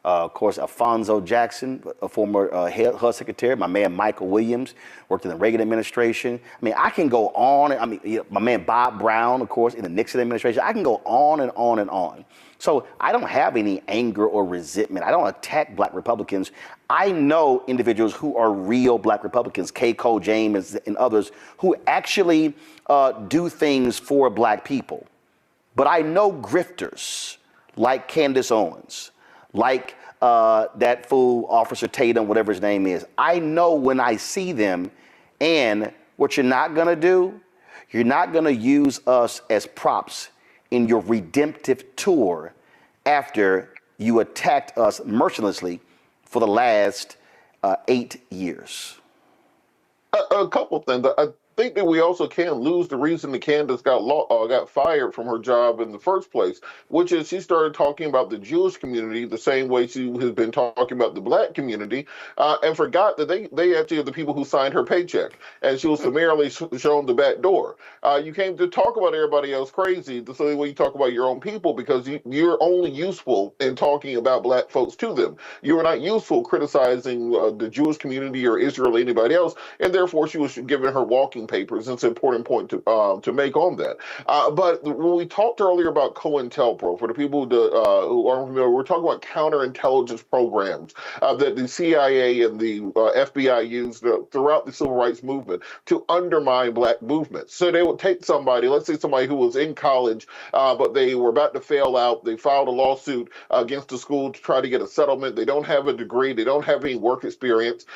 of course, Alphonso Jackson, a former HUD secretary. My man Michael Williams worked in the Reagan administration. I mean, I can go on. I mean, my man Bob Brown, of course, in the Nixon administration. I can go on and on and on. So I don't have any anger or resentment. I don't attack Black Republicans. I know individuals who are real Black Republicans, K. Cole James and others, who actually do things for Black people. But I know grifters like Candace Owens, like that fool, Officer Tatum, whatever his name is. I know when I see them, and what you're not gonna do, you're not gonna use us as props in your redemptive tour after you attacked us mercilessly for the last 8 years. A couple things. think that we also can't lose the reason that Candace got fired from her job in the first place, which is she started talking about the Jewish community the same way she has been talking about the black community, and forgot that they actually are the people who signed her paycheck, and she was summarily shown the back door. You came to talk about everybody else crazy the same way you talk about your own people, because you're only useful in talking about black folks to them. You are not useful criticizing the Jewish community or Israel or anybody else, and therefore she was given her walking papers. It's an important point to make on that. But when we talked earlier about COINTELPRO, for the people who aren't familiar, we're talking about counterintelligence programs that the CIA and the FBI used throughout the civil rights movement to undermine black movements. So they would take somebody, let's say somebody who was in college, but they were about to fail out. They filed a lawsuit against the school to try to get a settlement. They don't have a degree. They don't have any work experience.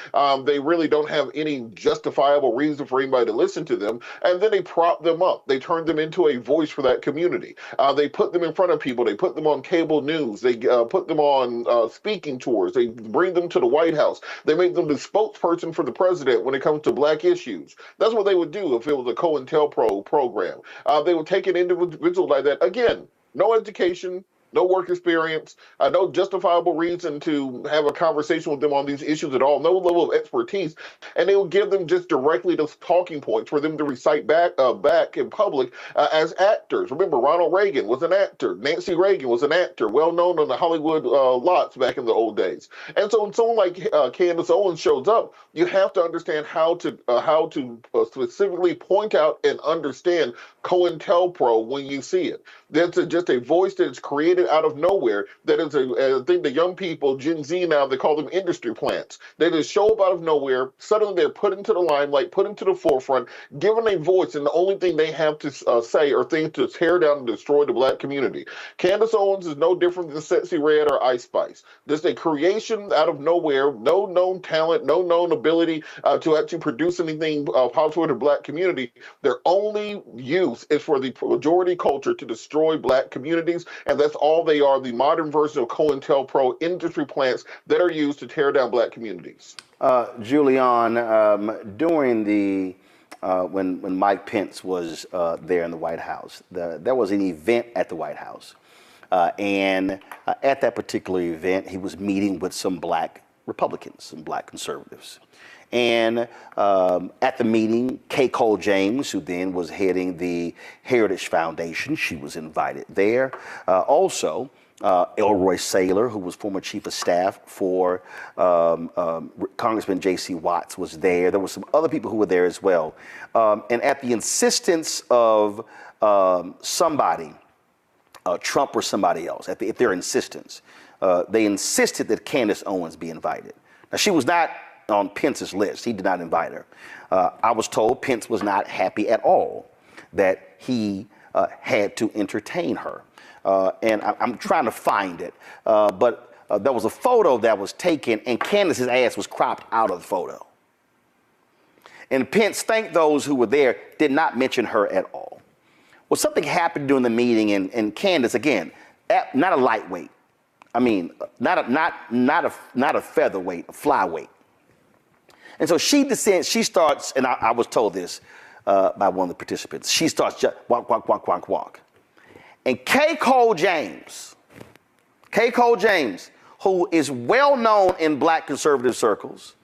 They really don't have any justifiable reason for anybody to listen to them. And then they prop them up. They turn them into a voice for that community. They put them in front of people. They put them on cable news. They put them on speaking tours. They bring them to the White House. They make them the spokesperson for the president when it comes to black issues. That's what they would do if it was a COINTELPRO program. They would take an individual like that. Again, no education, no work experience, no justifiable reason to have a conversation with them on these issues at all, no level of expertise, and they will give them just directly those talking points for them to recite back in public as actors. Remember, Ronald Reagan was an actor. Nancy Reagan was an actor, well known on the Hollywood lots back in the old days. And so when someone like Candace Owens shows up, you have to understand how to specifically point out and understand COINTELPRO when you see it. That's just a voice that's created out of nowhere. That is a thing that young people, Gen Z now, they call them industry plants. They just show up out of nowhere. Suddenly they're put into the limelight, put into the forefront, given a voice, and the only thing they have to say are things to tear down and destroy the black community. Candace Owens is no different than Sexy Red or Ice Spice. Just a creation out of nowhere, no known talent, no known ability to actually produce anything positive for the black community. Their only use is for the majority culture to destroy black communities, and that's all they are, the modern version of COINTELPRO industry plants that are used to tear down black communities. Julian, during the when Mike Pence was there in the White House, there was an event at the White House, and at that particular event, he was meeting with some black Republicans, some black conservatives. And at the meeting, Kay Cole James, who then was heading the Heritage Foundation, she was invited there. Also, Elroy Saylor, who was former chief of staff for Congressman J.C. Watts, was there. There were some other people who were there as well. And at the insistence of somebody, Trump or somebody else, at their insistence, they insisted that Candace Owens be invited. Now, she was not on Pence's list. He did not invite her. I was told Pence was not happy at all that he had to entertain her. And I'm trying to find it. But there was a photo that was taken, and Candace's ass was cropped out of the photo. And Pence thanked those who were there, did not mention her at all. Well, something happened during the meeting, and Candace, again, not a lightweight. I mean, not a featherweight, a flyweight. And so she descends, she starts, and I was told this by one of the participants, she starts just walk, walk, walk, walk, walk. And Kay Cole James, who is well known in black conservative circles,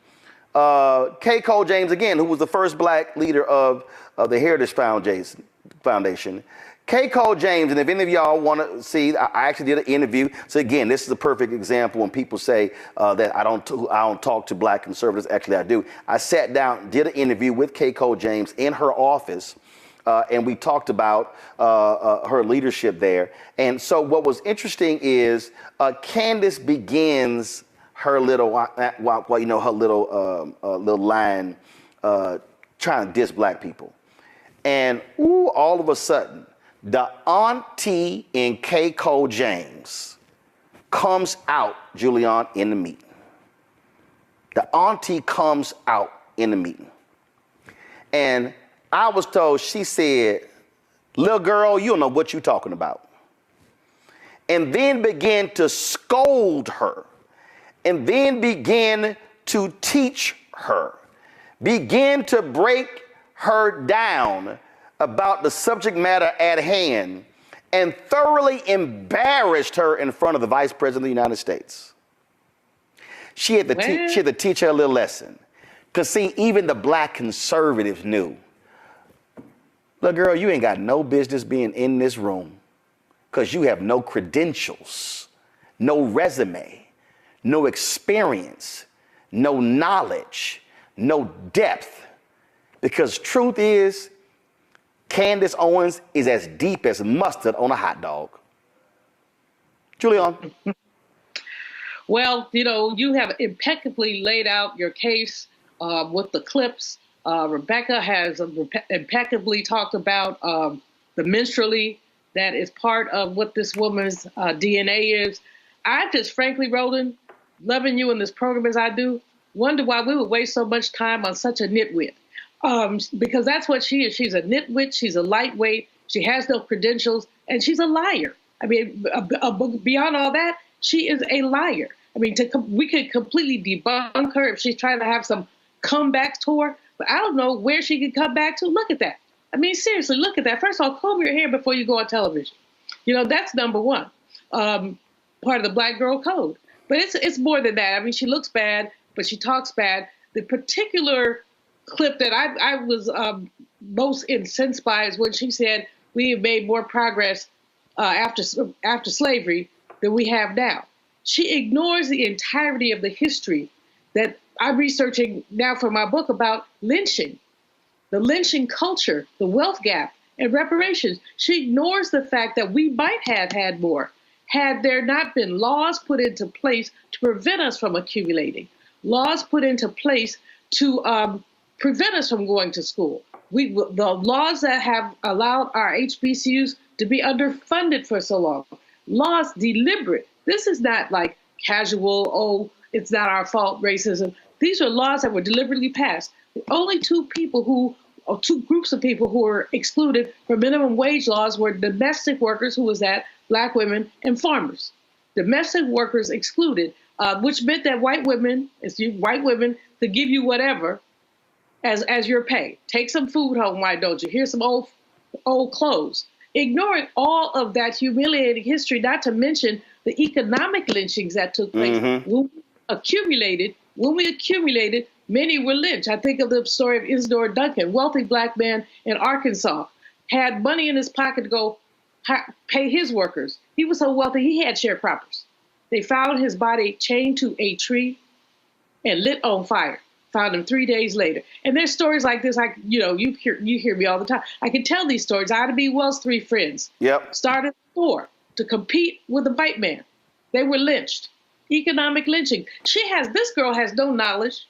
Kay Cole James, again, who was the first black leader of the Heritage Foundation, Kay Cole James, and if any of y'all want to see, I actually did an interview. So again, this is a perfect example when people say that I don't talk to black conservatives. Actually, I do. I sat down, did an interview with Kay Cole James in her office, and we talked about her leadership there. And so what was interesting is Candace begins her little, her little line trying to diss black people. And all of a sudden, the auntie in Kay Cole James comes out, Julian, in the meeting. The auntie comes out in the meeting. And I was told, she said, little girl, you don't know what you're talking about. And then began to scold her. And then began to teach her. Began to break her down about the subject matter at hand and thoroughly embarrassed her in front of the Vice President of the United States. She had to teach her a little lesson. Because, see, even the black conservatives knew, look, girl, you ain't got no business being in this room because you have no credentials, no resume, no experience, no knowledge, no depth. Because truth is, Candace Owens is as deep as mustard on a hot dog. Julian. Well, you know, you have impeccably laid out your case with the clips. Rebecca has impeccably talked about the menstrually that is part of what this woman's DNA is. I just, frankly, Roland, loving you in this program as I do, wonder why we would waste so much time on such a nitwit. Because that's what she is. She's a nitwit. She's a lightweight. She has no credentials, and she's a liar. I mean, beyond all that, she is a liar. I mean, we could completely debunk her if she's trying to have some comeback tour, but I don't know where she could come back to. Look at that. I mean, seriously, look at that. First of all, comb your hair before you go on television. You know, that's number one, part of the Black girl code. But it's more than that. I mean, she looks bad, but she talks bad. The particular clip that I was most incensed by is when she said we have made more progress after slavery than we have now. She ignores the entirety of the history that I'm researching now for my book about lynching, the lynching culture, the wealth gap, and reparations. She ignores the fact that we might have had more had there not been laws put into place to prevent us from accumulating, laws put into place to prevent us from going to school. The laws that have allowed our HBCUs to be underfunded for so long, laws deliberate. This is not like casual, oh, it's not our fault racism. These are laws that were deliberately passed. The only two groups of people who were excluded from minimum wage laws were domestic workers, who was that, Black women, and farmers. Domestic workers excluded, which meant that white women could give you whatever as your pay. Take some food home, why don't you? Here's some old clothes. Ignoring all of that humiliating history, not to mention the economic lynchings that took place. When we accumulated, many were lynched. I think of the story of Isidore Duncan, wealthy Black man in Arkansas, had money in his pocket to go pay his workers. He was so wealthy, he had sharecroppers. They found his body chained to a tree and lit on fire. Found him 3 days later. And there's stories like this. You hear me all the time. I can tell these stories. Ida B. Wells' three friends started a store to compete with a white man. They were lynched. Economic lynching. This girl has no knowledge.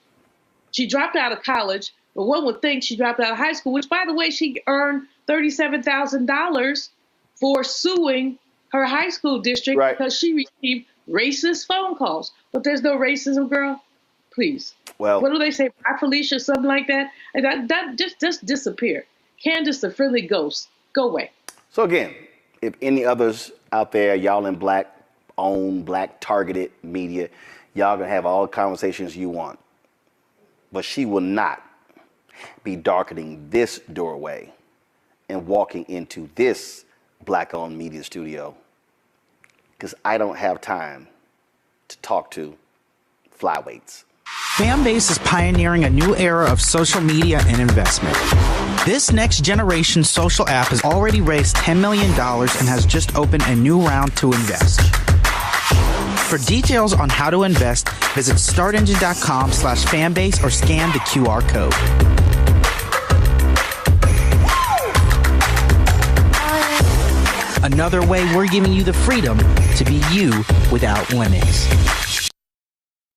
She dropped out of college, but one would think she dropped out of high school, which, by the way, she earned $37,000 for suing her high school district because she received racist phone calls. But there's no racism, girl. Please. Well, what do they say? Bye, Felicia, something like that? And that just disappear. Candace, the friendly ghost, go away. So again, if any others out there, y'all in Black-owned, Black-targeted media, y'all gonna have all the conversations you want. But she will not be darkening this doorway and walking into this Black-owned media studio, because I don't have time to talk to flyweights. Fanbase is pioneering a new era of social media and investment. This next generation social app has already raised $10 million and has just opened a new round to invest. For details on how to invest, visit startengine.com/fanbase or scan the QR code. Another way we're giving you the freedom to be you without limits.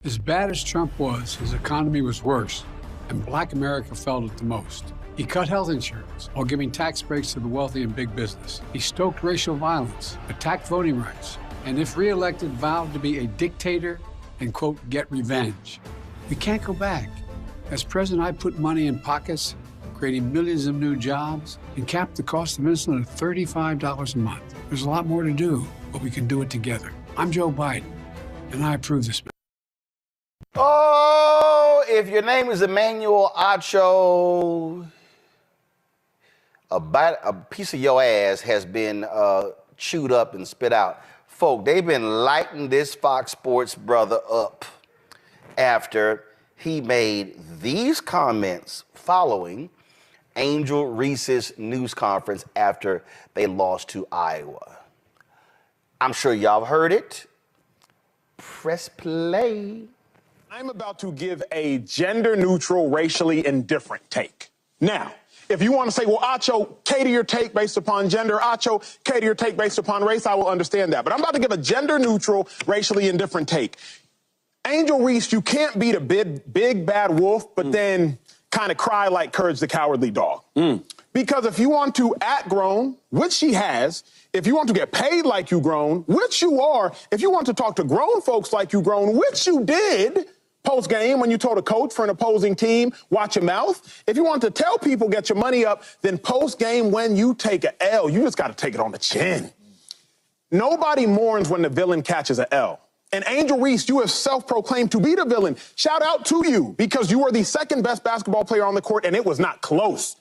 As bad as Trump was, his economy was worse, and Black America felt it the most. He cut health insurance while giving tax breaks to the wealthy and big business. He stoked racial violence, attacked voting rights, and if reelected, vowed to be a dictator and, quote, get revenge. We can't go back. As president, I put money in pockets, creating millions of new jobs, and capped the cost of insulin at $35 a month. There's a lot more to do, but we can do it together. I'm Joe Biden, and I approve this. Oh, if your name is Emmanuel Acho, a piece of your ass has been chewed up and spit out. Folk, they've been lighting this Fox Sports brother up after he made these comments following Angel Reese's news conference after they lost to Iowa. I'm sure y'all heard it. Press play. I'm about to give a gender-neutral, racially indifferent take. Now, if you want to say, well, Acho, cater your take based upon gender, Acho, cater your take based upon race, I will understand that. But I'm about to give a gender-neutral, racially indifferent take. Angel Reese, you can't beat a big bad wolf, but then kind of cry like Courage the Cowardly Dog. Because if you want to act grown, which she has, if you want to get paid like you grown, which you are, if you want to talk to grown folks like you grown, which you did post-game when you told a coach for an opposing team, watch your mouth. If you want to tell people, get your money up, then post-game when you take an L, you just got to take it on the chin. Nobody mourns when the villain catches an L. And Angel Reese, you have self-proclaimed to be the villain. Shout out to you, because you were the second best basketball player on the court, and it was not close.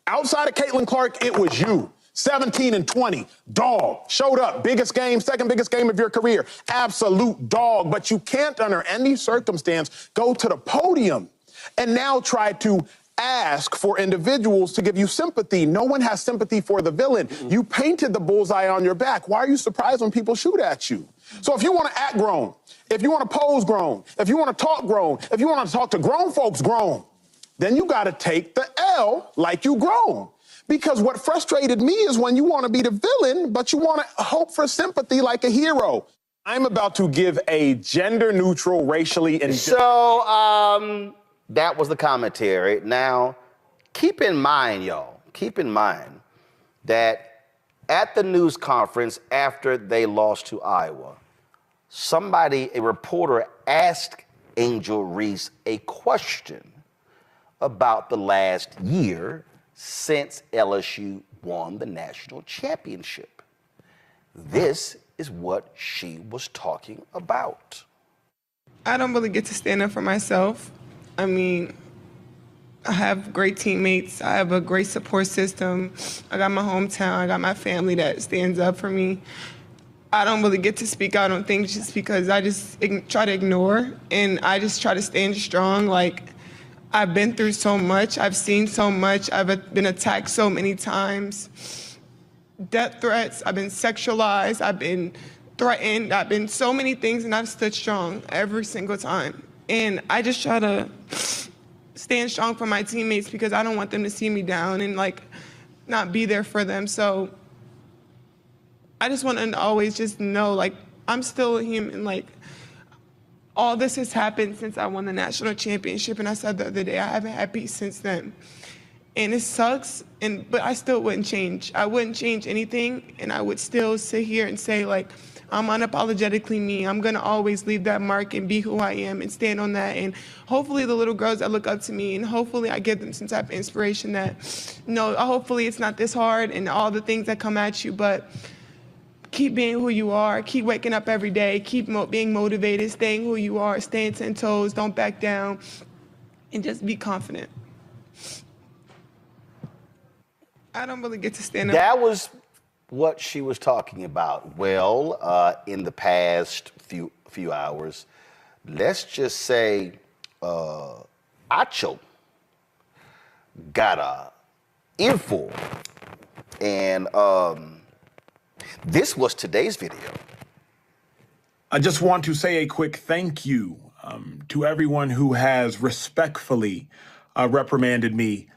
Outside of Caitlin Clark, it was you. 17 and 20, dog. Showed up, biggest game, second biggest game of your career. Absolute dog, but you can't, under any circumstance, go to the podium and now try to ask for individuals to give you sympathy. No one has sympathy for the villain. You painted the bullseye on your back. Why are you surprised when people shoot at you? So if you want to act grown, if you want to pose grown, if you want to talk grown, if you want to talk to grown folks grown, then you got to take the L like you grown. Because what frustrated me is when you want to be the villain, but you want to hope for sympathy like a hero. I'm about to give a gender-neutral, racially indifferent... So, that was the commentary. Now, keep in mind, y'all, keep in mind that at the news conference after they lost to Iowa, a reporter asked Angel Reese a question about the last year since LSU won the national championship. This is what she was talking about. I don't really get to stand up for myself. I mean, I have great teammates. I have a great support system. I got my hometown. I got my family that stands up for me. I don't really get to speak out on things just because I just try to ignore, and I just try to stand strong. Like, I've been through so much. I've seen so much. I've been attacked so many times. Death threats. I've been sexualized. I've been threatened. I've been so many things, and I've stood strong every single time. And I just try to stand strong for my teammates because I don't want them to see me down and, like, not be there for them. So I just want them to always just know, like, I'm still a human. Like, all this has happened since I won the national championship, and I said the other day, I haven't had peace since then. And it sucks, but I still wouldn't change. I wouldn't change anything, and I would still sit here and say, like, I'm unapologetically me. I'm gonna always leave that mark and be who I am and stand on that. And hopefully the little girls that look up to me, and hopefully I give them some type of inspiration that, no, hopefully it's not this hard and all the things that come at you, but keep being who you are, keep waking up every day, keep being motivated, staying who you are, staying 10 toes, don't back down, and just be confident. I don't really get to stand up. That was what she was talking about. Well, in the past few hours, let's just say Acho got a earful, and this was today's video. I just want to say a quick thank you to everyone who has respectfully reprimanded me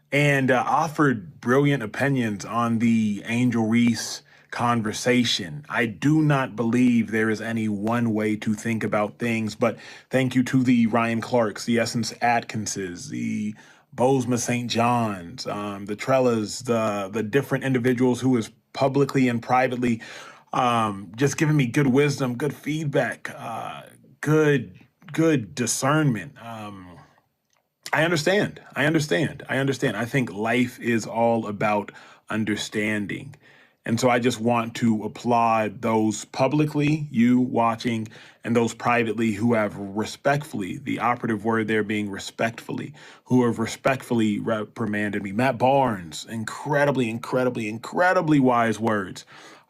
and offered brilliant opinions on the Angel Reese conversation. I do not believe there is any one way to think about things, but thank you to the Ryan Clarks, the Essence Atkinses, the Bozema St. John's, the Trellas, the different individuals who is publicly and privately just giving me good wisdom, good feedback, good discernment. I understand. I think life is all about understanding. And so I just want to applaud those publicly, you watching, and those privately who have respectfully, the operative word there being respectfully, who have respectfully reprimanded me. Matt Barnes, incredibly wise words.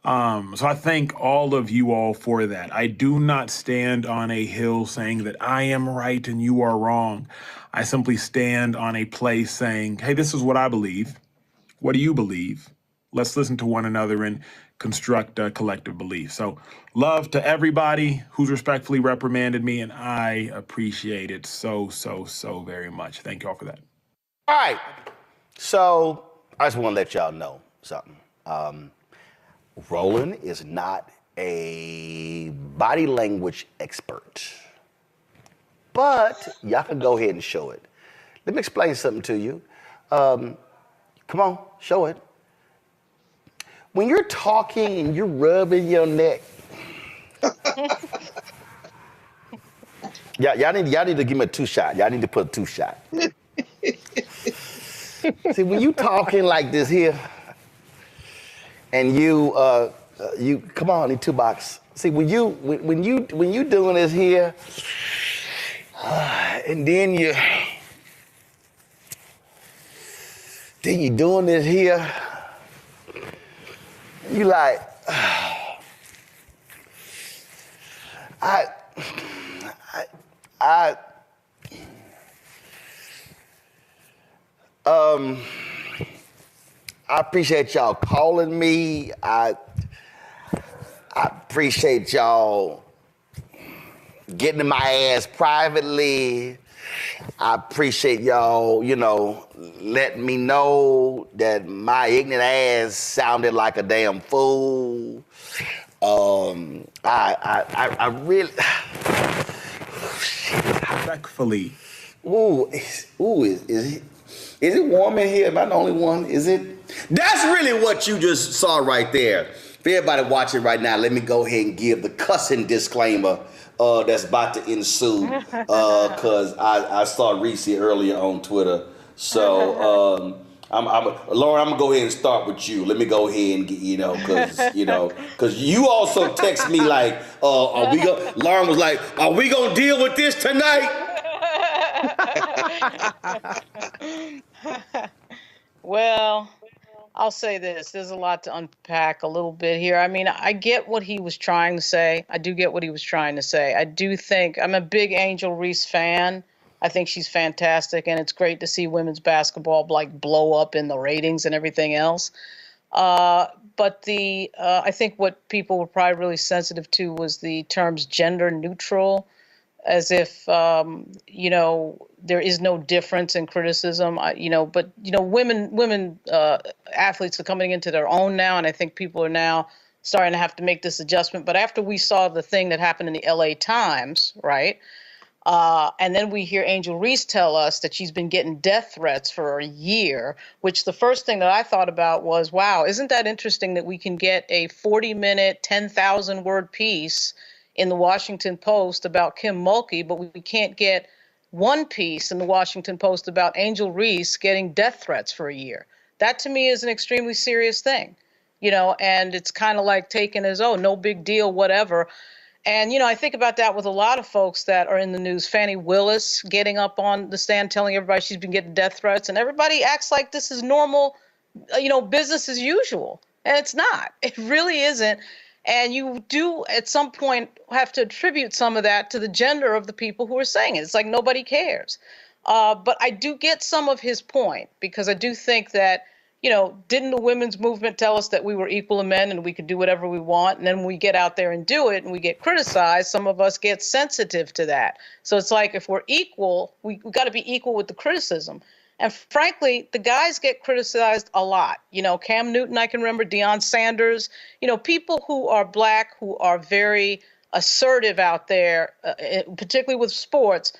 So I thank all of you all for that. I do not stand on a hill saying that I am right and you are wrong. I simply stand on a place saying, hey, this is what I believe. What do you believe? Let's listen to one another and construct a collective belief. So love to everybody who's respectfully reprimanded me, and I appreciate it so very much. Thank you all for that. All right. So I just want to let y'all know something. Roland is not a body language expert, but y'all can go ahead and show it. Let me explain something to you. Come on, show it. When you're talking and you're rubbing your neck, y'all need to give me a 2-shot. Y'all need to put a 2-shot. See, when you talking like this here, and you come on, in 2 box. See, when you doing this here, and then you doing this here, you like, I appreciate y'all calling me. I appreciate y'all getting in my ass privately. I appreciate y'all, letting me know that my ignorant ass sounded like a damn fool. I really respectfully. Is it warm in here? Am I the only one? Is it? That's really what you just saw right there. For everybody watching right now, let me go ahead and give the cussing disclaimer that's about to ensue, because I saw Reese earlier on Twitter. So, Lauren, I'm gonna go ahead and start with you. Let me go ahead and because you also text me like, Lauren was like, are we gonna deal with this tonight? Well, I'll say this. There's a lot to unpack a little bit here. I mean, I get what he was trying to say. I do get what he was trying to say. I do think I'm a big Angel Reese fan. I think she's fantastic, and it's great to see women's basketball blow up in the ratings and everything else. But I think what people were probably really sensitive to was the terms gender neutral, as if, there is no difference in criticism, but women athletes are coming into their own now. And I think people are now starting to have to make this adjustment. But after we saw the thing that happened in the LA Times, right? And then we hear Angel Reese tell us that she's been getting death threats for a year, which the first thing that I thought about was, wow, isn't that interesting that we can get a 40-minute, 10,000-word piece in the Washington Post about Kim Mulkey, but we can't get one piece in the Washington Post about Angel Reese getting death threats for a year. That to me is an extremely serious thing, and it's kind of like taken as, oh, no big deal, whatever. And, I think about that with a lot of folks that are in the news. Fannie Willis getting up on the stand telling everybody she's been getting death threats, and everybody acts like this is normal, business as usual. And it's not. It really isn't. And you do, at some point, have to attribute some of that to the gender of the people who are saying it. It's like nobody cares. But I do get some of his point, because I do think that, didn't the women's movement tell us that we were equal to men and we could do whatever we want? And then when we get out there and do it and we get criticized, some of us get sensitive to that. So it's like, if we're equal, we got to be equal with the criticism. And frankly, the guys get criticized a lot. Cam Newton, I can remember, Deion Sanders, people who are black, who are very assertive out there, particularly with sports.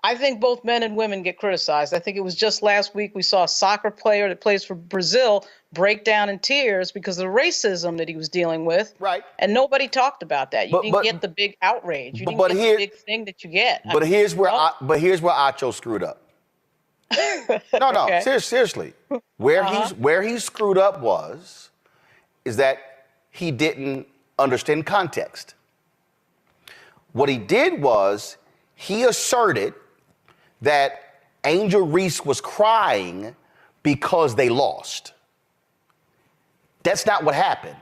I think both men and women get criticized. I think it was just last week we saw a soccer player that plays for Brazil break down in tears because of the racism that he was dealing with. Right. And nobody talked about that. You didn't get the big outrage. You didn't get the big thing that you get. Here's where Acho screwed up. No, Okay. seriously. Where he screwed up was, is that he didn't understand context. What he did was he asserted that Angel Reese was crying because they lost. That's not what happened.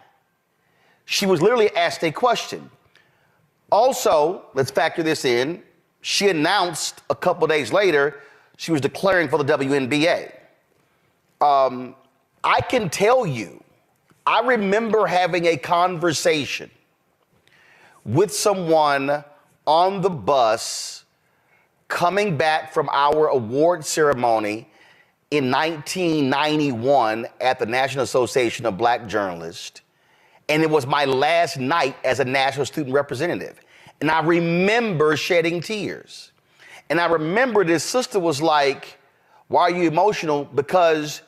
She was literally asked a question. Also, let's factor this in. She announced a couple days later she was declaring for the WNBA. I can tell you, I remember having a conversation with someone on the bus coming back from our award ceremony in 1991 at the National Association of Black Journalists. And it was my last night as a national student representative. And I remember shedding tears. And I remember this sister was like, why are you emotional? Because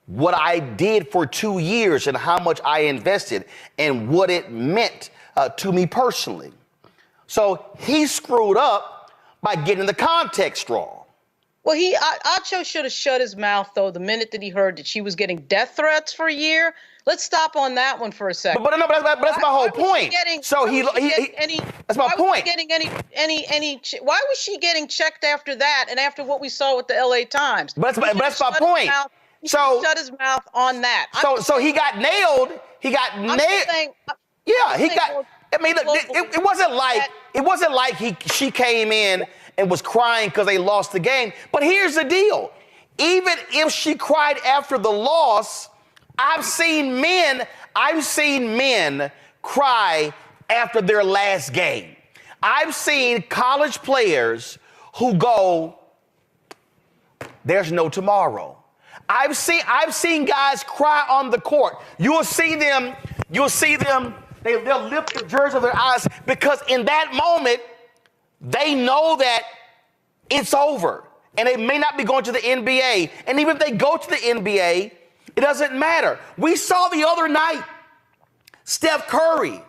what I did for 2 years and how much I invested and what it meant to me personally. So he screwed up by getting the context wrong. Well, Acho should have shut his mouth, though, the minute that he heard that she was getting death threats for a year. Let's stop on that one for a second. But that's my whole point. That's my point. Why was she getting checked after that and after what we saw with the LA Times? But that's my point. So shut his mouth on that. So he got nailed. He got nailed. Yeah, he got. I mean, look, it wasn't like she came in and was crying because they lost the game. But here's the deal: even if she cried after the loss, I've seen men cry after their last game. I've seen college players who go, "There's no tomorrow." I've seen guys cry on the court. You'll see them. They'll lift the jersey of their eyes because in that moment, they know that it's over and they may not be going to the NBA. And even if they go to the NBA, it doesn't matter. We saw the other night Steph Curry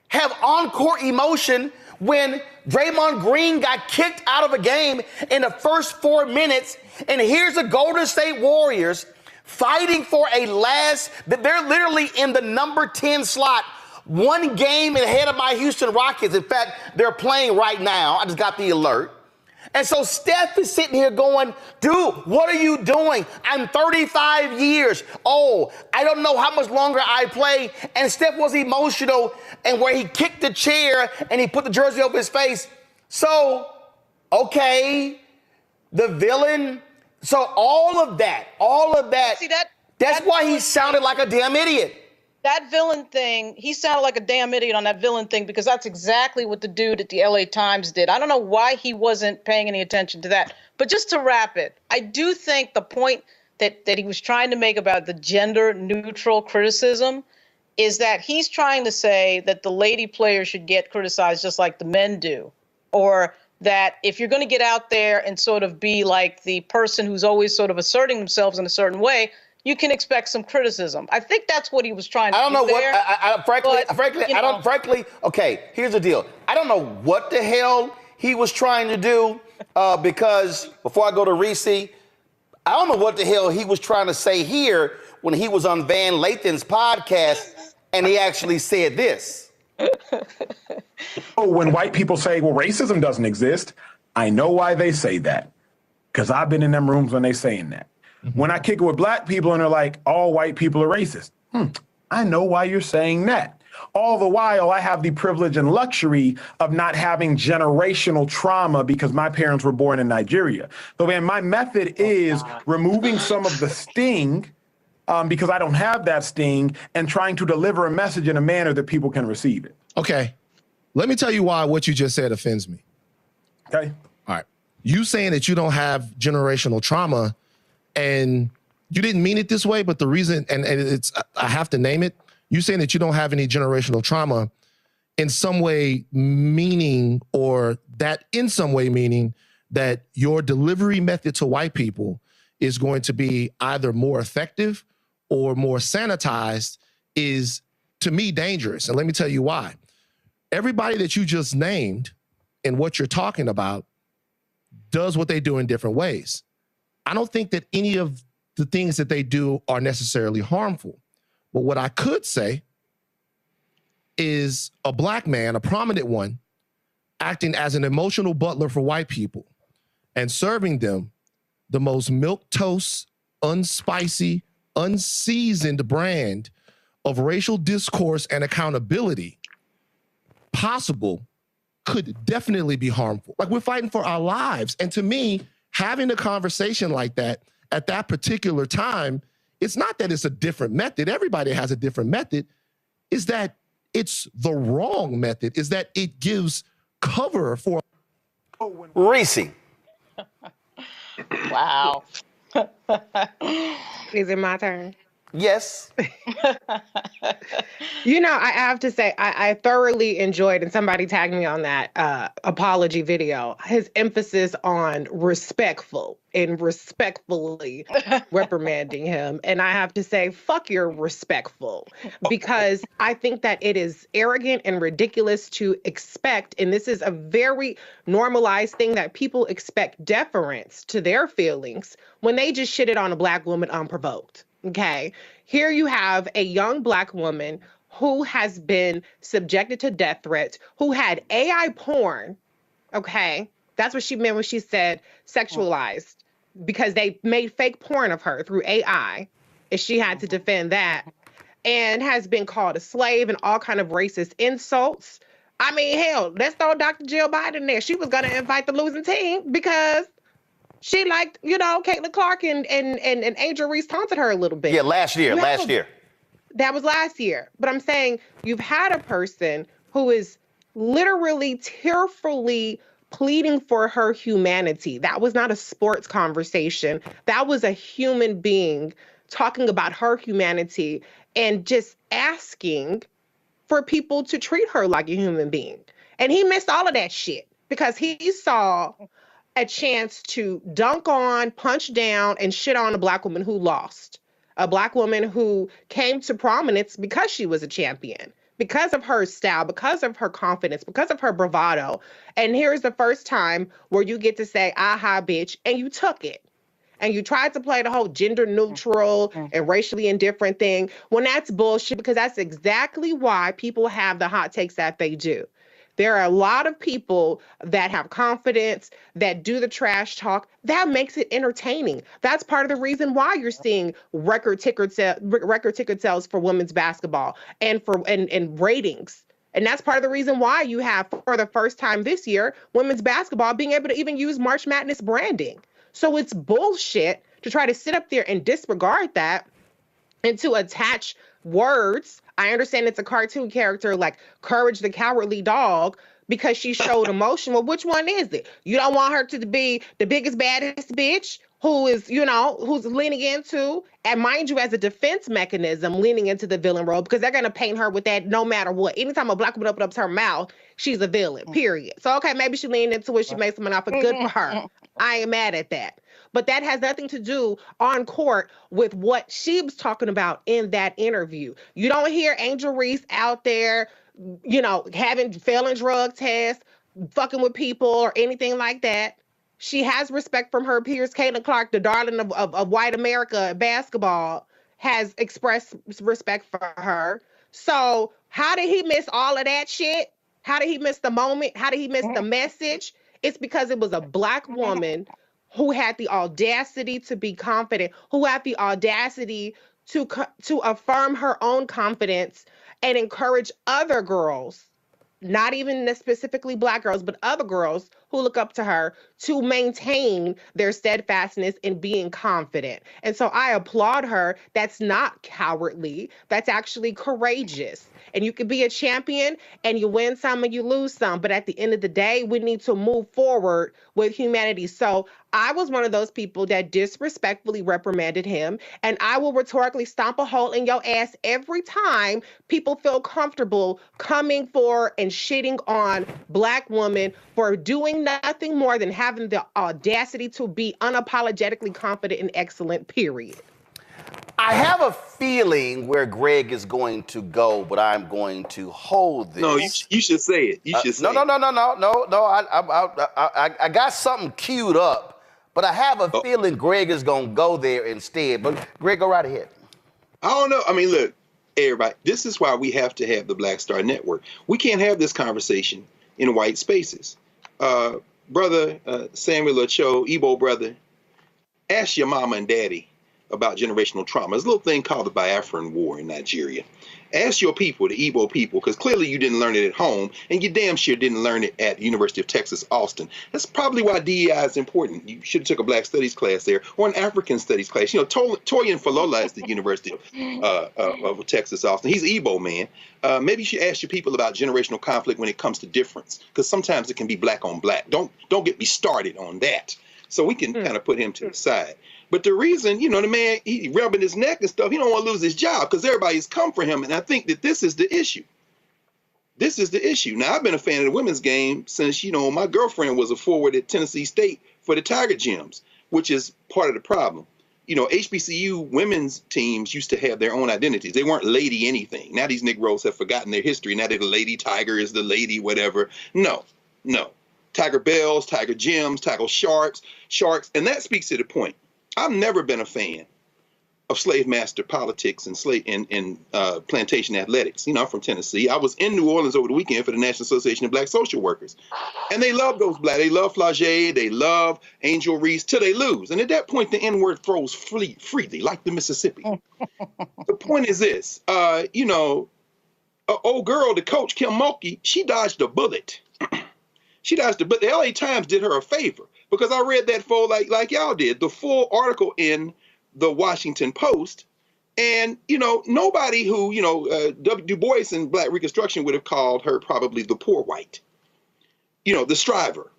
have on-court emotion when Draymond Green got kicked out of a game in the first 4 minutes. And here's the Golden State Warriors fighting for they're literally in the number 10 slot, one game ahead of my Houston Rockets. In fact, they're playing right now. I just got the alert. And so Steph is sitting here going, dude, what are you doing? I'm 35 years old. I don't know how much longer I play. And Steph was emotional and where he kicked the chair and he put the jersey over his face. So, okay, the villain. So all of that, See, that's why he sounded like a damn idiot. That villain thing, he sounded like a damn idiot on that villain thing because that's exactly what the dude at the LA Times did. I don't know why he wasn't paying any attention to that. But just to wrap it, I do think the point that he was trying to make about the gender neutral criticism is that he's trying to say that the lady players should get criticized just like the men do, or that if you're going to get out there and sort of be like the person who's always sort of asserting themselves in a certain way, you can expect some criticism. I think that's what he was trying to do. I don't know what, frankly, okay, here's the deal. I don't know what the hell he was trying to do because before I go to Reese, I don't know what the hell he was trying to say here when he was on Van Lathan's podcast and he actually said this. When white people say, well, racism doesn't exist, I know why they say that. Because I've been in them rooms when they saying that. Mm-hmm. When I kick it with black people and they're like, all white people are racist. I know why you're saying that. All the while, I have the privilege and luxury of not having generational trauma because my parents were born in Nigeria. So man, my method is removing some of the sting because I don't have that sting and trying to deliver a message in a manner that people can receive it. Okay. Let me tell you why what you just said offends me. Okay. All right. You saying that you don't have generational trauma and you didn't mean it this way, but the reason, and it's, I have to name it, you saying that you don't have any generational trauma in some way meaning, or that in some way meaning that your delivery method to white people is going to be either more effective or more sanitized is, to me, dangerous. And let me tell you why. Everybody that you just named and what you're talking about does what they do in different ways. I don't think that any of the things that they do are necessarily harmful, But what I could say is a black man, a prominent one, acting as an emotional butler for white people and serving them the most milquetoast, unspicy, unseasoned brand of racial discourse and accountability possible could definitely be harmful. Like, we're fighting for our lives. And to me, having a conversation like that at that particular time, it's not that it's a different method. Everybody has a different method. Is that it's the wrong method, is that it gives cover for. Reese. Wow. Is it my turn? Yes. You know, I have to say, I thoroughly enjoyed, and somebody tagged me on that apology video, his emphasis on respectful and respectfully reprimanding him. And I have to say, fuck your respectful, because I think that it is arrogant and ridiculous to expect, and this is a very normalized thing, that people expect deference to their feelings when they just shitted on a black woman unprovoked. Okay, here you have a young black woman who has been subjected to death threats, who had AI porn. Okay, that's what she meant when she said sexualized, because they made fake porn of her through AI, and she had to defend that, and has been called a slave and all kind of racist insults. I mean, hell, let's throw Dr. Jill Biden in there. She was gonna invite the losing team because she liked, you know, Caitlin Clark and Angel Reese taunted her a little bit. Yeah, last year. That was last year. But I'm saying you've had a person who is literally tearfully pleading for her humanity. That was not a sports conversation. That was a human being talking about her humanity and just asking for people to treat her like a human being. And he missed all of that shit because he saw a chance to dunk on, punch down, and shit on a black woman who lost. A black woman who came to prominence because she was a champion, because of her style, because of her confidence, because of her bravado. And here's the first time where you get to say, aha, bitch, and you took it. And you tried to play the whole gender neutral and racially indifferent thing, when that's bullshit, because that's exactly why people have the hot takes that they do. There are a lot of people that have confidence, that do the trash talk. That makes it entertaining. That's part of the reason why you're seeing record ticket sales for women's basketball and ratings. And that's part of the reason why you have, for the first time this year, women's basketball being able to even use March Madness branding. So it's bullshit to try to sit up there and disregard that and to attach words. I understand it's a cartoon character like Courage the Cowardly Dog because she showed emotion. Well, which one is it? You don't want her to be the biggest, baddest bitch who is, you know, who's leaning into, and mind you, as a defense mechanism, leaning into the villain role, because they're going to paint her with that no matter what. Anytime a black woman opens up her mouth, she's a villain, period. So, okay, maybe she leaned into it. She made some enough, but good for her. I ain't mad at that. But that has nothing to do on court with what she was talking about in that interview. You don't hear Angel Reese out there, you know, failing drug tests, fucking with people or anything like that. She has respect from her peers. Caitlin Clark, the darling of white America basketball, has expressed respect for her. So how did he miss all of that shit? How did he miss the moment? How did he miss the message? It's because it was a black woman who had the audacity to be confident, who had the audacity to affirm her own confidence and encourage other girls, not even specifically black girls, but other girls who look up to her, to maintain their steadfastness in being confident. And so I applaud her. That's not cowardly. That's actually courageous. And you can be a champion and you win some and you lose some. But at the end of the day, we need to move forward with humanity. So I was one of those people that disrespectfully reprimanded him. And I will rhetorically stomp a hole in your ass every time people feel comfortable coming for and shitting on black women for doing nothing more than having the audacity to be unapologetically confident and excellent, period. I have a feeling where Greg is going to go, but I'm going to hold this. No, you should say it. You should say it. No. I got something queued up, but I have a feeling Greg is going to go there instead. But Greg, go right ahead. I don't know. I mean, look, everybody. This is why we have to have the Black Star Network. We can't have this conversation in white spaces. Brother Samuel Acho, Igbo brother, ask your mama and daddy about generational trauma. There's a little thing called the Biafran War in Nigeria. Ask your people, the Igbo people, because clearly you didn't learn it at home, and you damn sure didn't learn it at University of Texas, Austin. That's probably why DEI is important. You should have took a Black Studies class there, or an African Studies class. You know, Toyin Falola is the University of Texas, Austin. He's an Igbo man. Maybe you should ask your people about generational conflict when it comes to difference, because sometimes it can be black on black. Don't get me started on that. So we can kind of put him to the side. But the reason, you know, the man, he rubbing his neck and stuff, he don't want to lose his job because everybody's come for him. And I think that this is the issue. This is the issue. Now, I've been a fan of the women's game since, you know, my girlfriend was a forward at Tennessee State for the Tiger Gems, which is part of the problem. You know, HBCU women's teams used to have their own identities. They weren't lady anything. Now these Negroes have forgotten their history. Now they're the Lady Tiger is the lady, whatever. No. Tiger Bells, Tiger Gems, Tiger Sharks. And that speaks to the point. I've never been a fan of slave master politics and plantation athletics. You know, I'm from Tennessee. I was in New Orleans over the weekend for the National Association of Black Social Workers. And they love those black. They love Flagey. They love Angel Reese till they lose. And at that point, the N-word throws freely, like the Mississippi. The point is this, you know, an old girl, the coach, Kim Mulkey, she dodged a bullet. She dodged a bullet. The LA Times did her a favor because I read that full, like y'all did, the full article in the Washington Post. And, you know, nobody who, you know, Du Bois and Black Reconstruction would have called her probably the poor white, you know, the striver.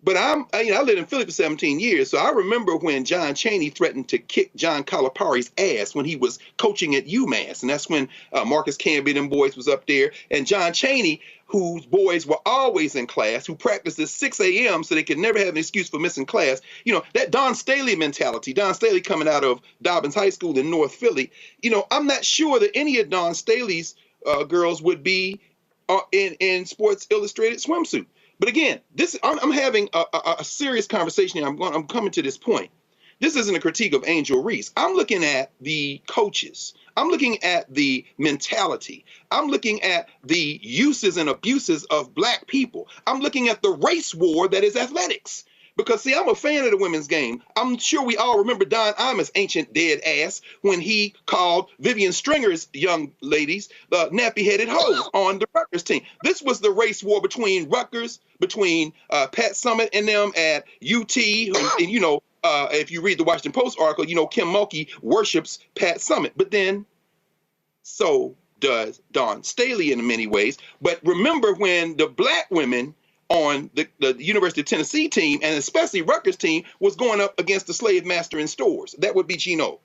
But I lived in Philly for 17 years, so I remember when John Chaney threatened to kick John Calipari's ass when he was coaching at UMass. And that's when Marcus Camby and boys was up there. And John Chaney, whose boys were always in class, who practiced at 6 a.m. so they could never have an excuse for missing class. You know, that Don Staley mentality, Don Staley coming out of Dobbins High School in North Philly, you know, I'm not sure that any of Don Staley's girls would be in Sports Illustrated swimsuit. But again, I'm having a serious conversation here. I'm coming to this point. This isn't a critique of Angel Reese. I'm looking at the coaches. I'm looking at the mentality. I'm looking at the uses and abuses of black people. I'm looking at the race war that is athletics. Because, see, I'm a fan of the women's game. I'm sure we all remember Don Imus' ancient dead ass when he called Vivian Stringer's young ladies the nappy-headed hoes on the Rutgers team. This was the race war between Rutgers, between Pat Summitt and them at UT. And you know, if you read the Washington Post article, you know, Kim Mulkey worships Pat Summitt. But then so does Don Staley in many ways. But remember when the black women on the University of Tennessee team, and especially Rutgers team, was going up against the slave master in stores. That would be Gino,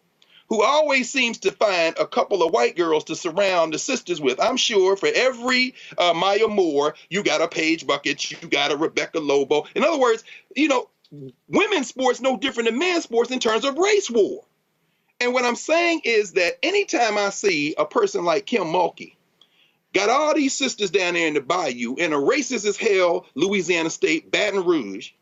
who always seems to find a couple of white girls to surround the sisters with. I'm sure for every Maya Moore, you got a Paige Bucket, you got a Rebecca Lobo. In other words, you know, women's sports no different than men's sports in terms of race war. And what I'm saying is that anytime I see a person like Kim Mulkey, got all these sisters down there in the bayou in a racist as hell Louisiana State, Baton Rouge,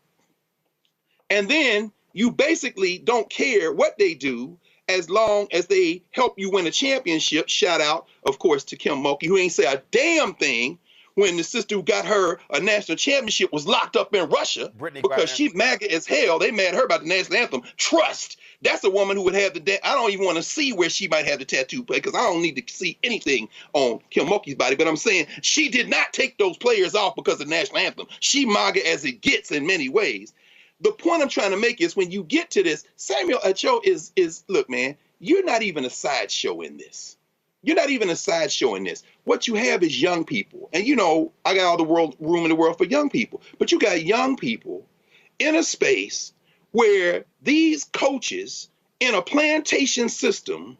and then you basically don't care what they do as long as they help you win a championship. Shout out, of course, to Kim Mulkey, who ain't say a damn thing when the sister who got her a national championship was locked up in Russia because she MAGA as hell. They mad at her about the national anthem. Trust. That's a woman who would have I don't even want to see where she might have the tattoo play because I don't need to see anything on Kim Mulkey's body. But I'm saying she did not take those players off because of the national anthem. She MAGA as it gets in many ways. The point I'm trying to make is when you get to this, Samuel Acho is look, man, you're not even a sideshow in this. You're not even a sideshow in this. What you have is young people. And, you know, I got all the room in the world for young people. But you got young people in a space where these coaches in a plantation system,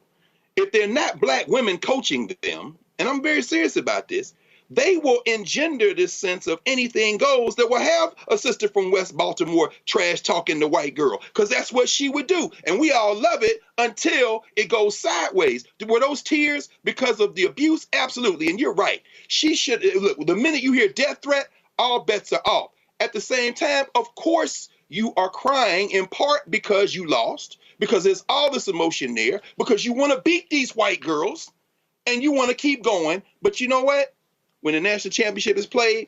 if they're not black women coaching them, and I'm very serious about this, they will engender this sense of anything goes that will have a sister from West Baltimore trash talking the white girl, because that's what she would do. And we all love it until it goes sideways. Were those tears because of the abuse? Absolutely. And you're right. She should, look, the minute you hear death threat, all bets are off. At the same time, of course, you are crying in part because you lost, because there's all this emotion there, because you want to beat these white girls. and you want to keep going. But you know what? When the national championship is played,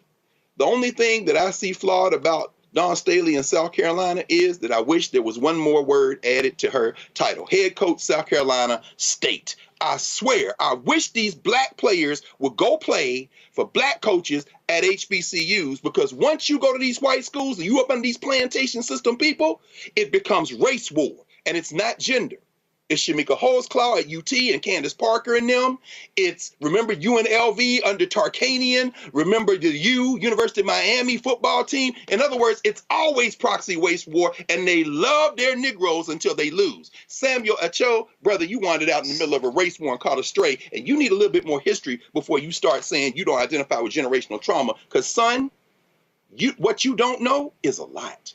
the only thing that I see flawed about Dawn Staley in South Carolina is that I wish there was one more word added to her title. Head coach, South Carolina State. I swear, I wish these black players would go play for black coaches at HBCUs, because once you go to these white schools and you up under these plantation system people, it becomes race war, and it's not gender. It's Shamika Holtzclaw at UT and Candace Parker and them. It's, remember, UNLV under Tarkanian. Remember the University of Miami football team. In other words, it's always proxy waste war, and they love their Negroes until they lose. Samuel Acho, brother, you wandered out in the middle of a race war and caught a stray, and you need a little bit more history before you start saying you don't identify with generational trauma. Because, son, what you don't know is a lot.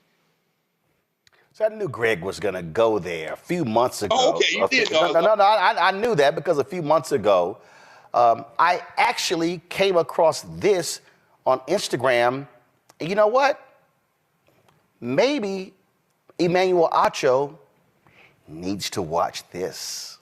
So I knew Greg was going to go there a few months ago. Oh, okay, you did. No, I knew that because a few months ago, I actually came across this on Instagram. And you know what? Maybe Emmanuel Acho needs to watch this.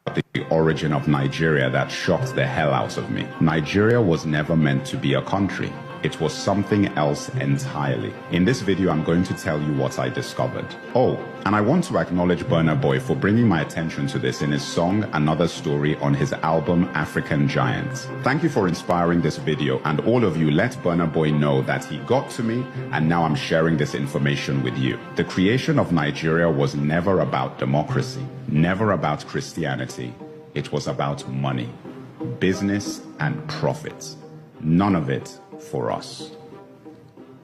The origin of Nigeria that shocked the hell out of me. Nigeria was never meant to be a country. It was something else entirely. In this video, I'm going to tell you what I discovered. Oh, and I want to acknowledge Burna Boy for bringing my attention to this in his song, Another Story, on his album, African Giants. Thank you for inspiring this video, and all of you let Burna Boy know that he got to me, and now I'm sharing this information with you. The creation of Nigeria was never about democracy, never about Christianity. It was about money, business, and profits. None of it for us.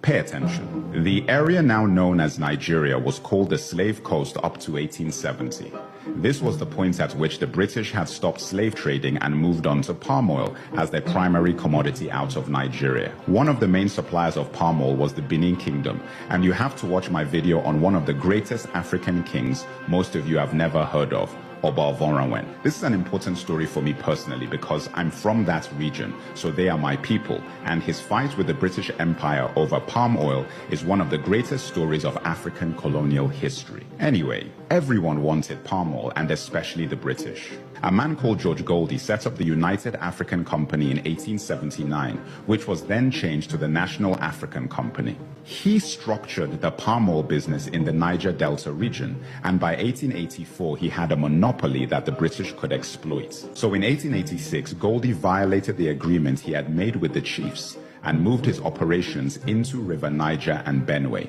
Pay attention. The area now known as Nigeria was called the Slave Coast up to 1870. This was the point at which the British had stopped slave trading and moved on to palm oil as their primary commodity out of Nigeria. One of the main suppliers of palm oil was the Benin Kingdom, and you have to watch my video on one of the greatest African kings most of you have never heard of, Oba Vonrawen. This is an important story for me personally because I'm from that region, so they are my people, and his fight with the British Empire over palm oil is one of the greatest stories of African colonial history. Anyway, everyone wanted palm oil, and especially the British. A man called George Goldie set up the United African Company in 1879, which was then changed to the National African Company. He structured the palm oil business in the Niger Delta region, and by 1884 he had a monopoly that the British could exploit. So in 1886, Goldie violated the agreement he had made with the chiefs and moved his operations into River Niger and Benue.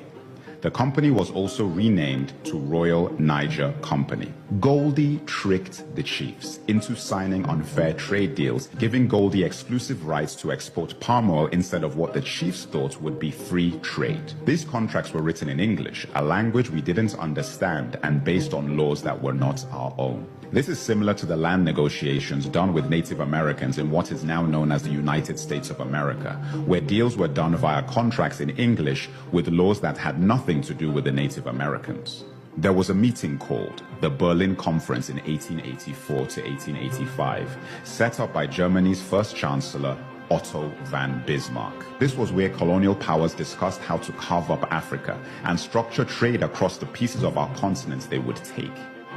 The company was also renamed to Royal Niger Company. Goldie tricked the chiefs into signing unfair trade deals, giving Goldie exclusive rights to export palm oil instead of what the chiefs thought would be free trade. These contracts were written in English, a language we didn't understand, and based on laws that were not our own. This is similar to the land negotiations done with Native Americans in what is now known as the United States of America, where deals were done via contracts in English with laws that had nothing to do with the Native Americans. There was a meeting called the Berlin Conference in 1884 to 1885, set up by Germany's first chancellor, Otto von Bismarck. This was where colonial powers discussed how to carve up Africa and structure trade across the pieces of our continent they would take.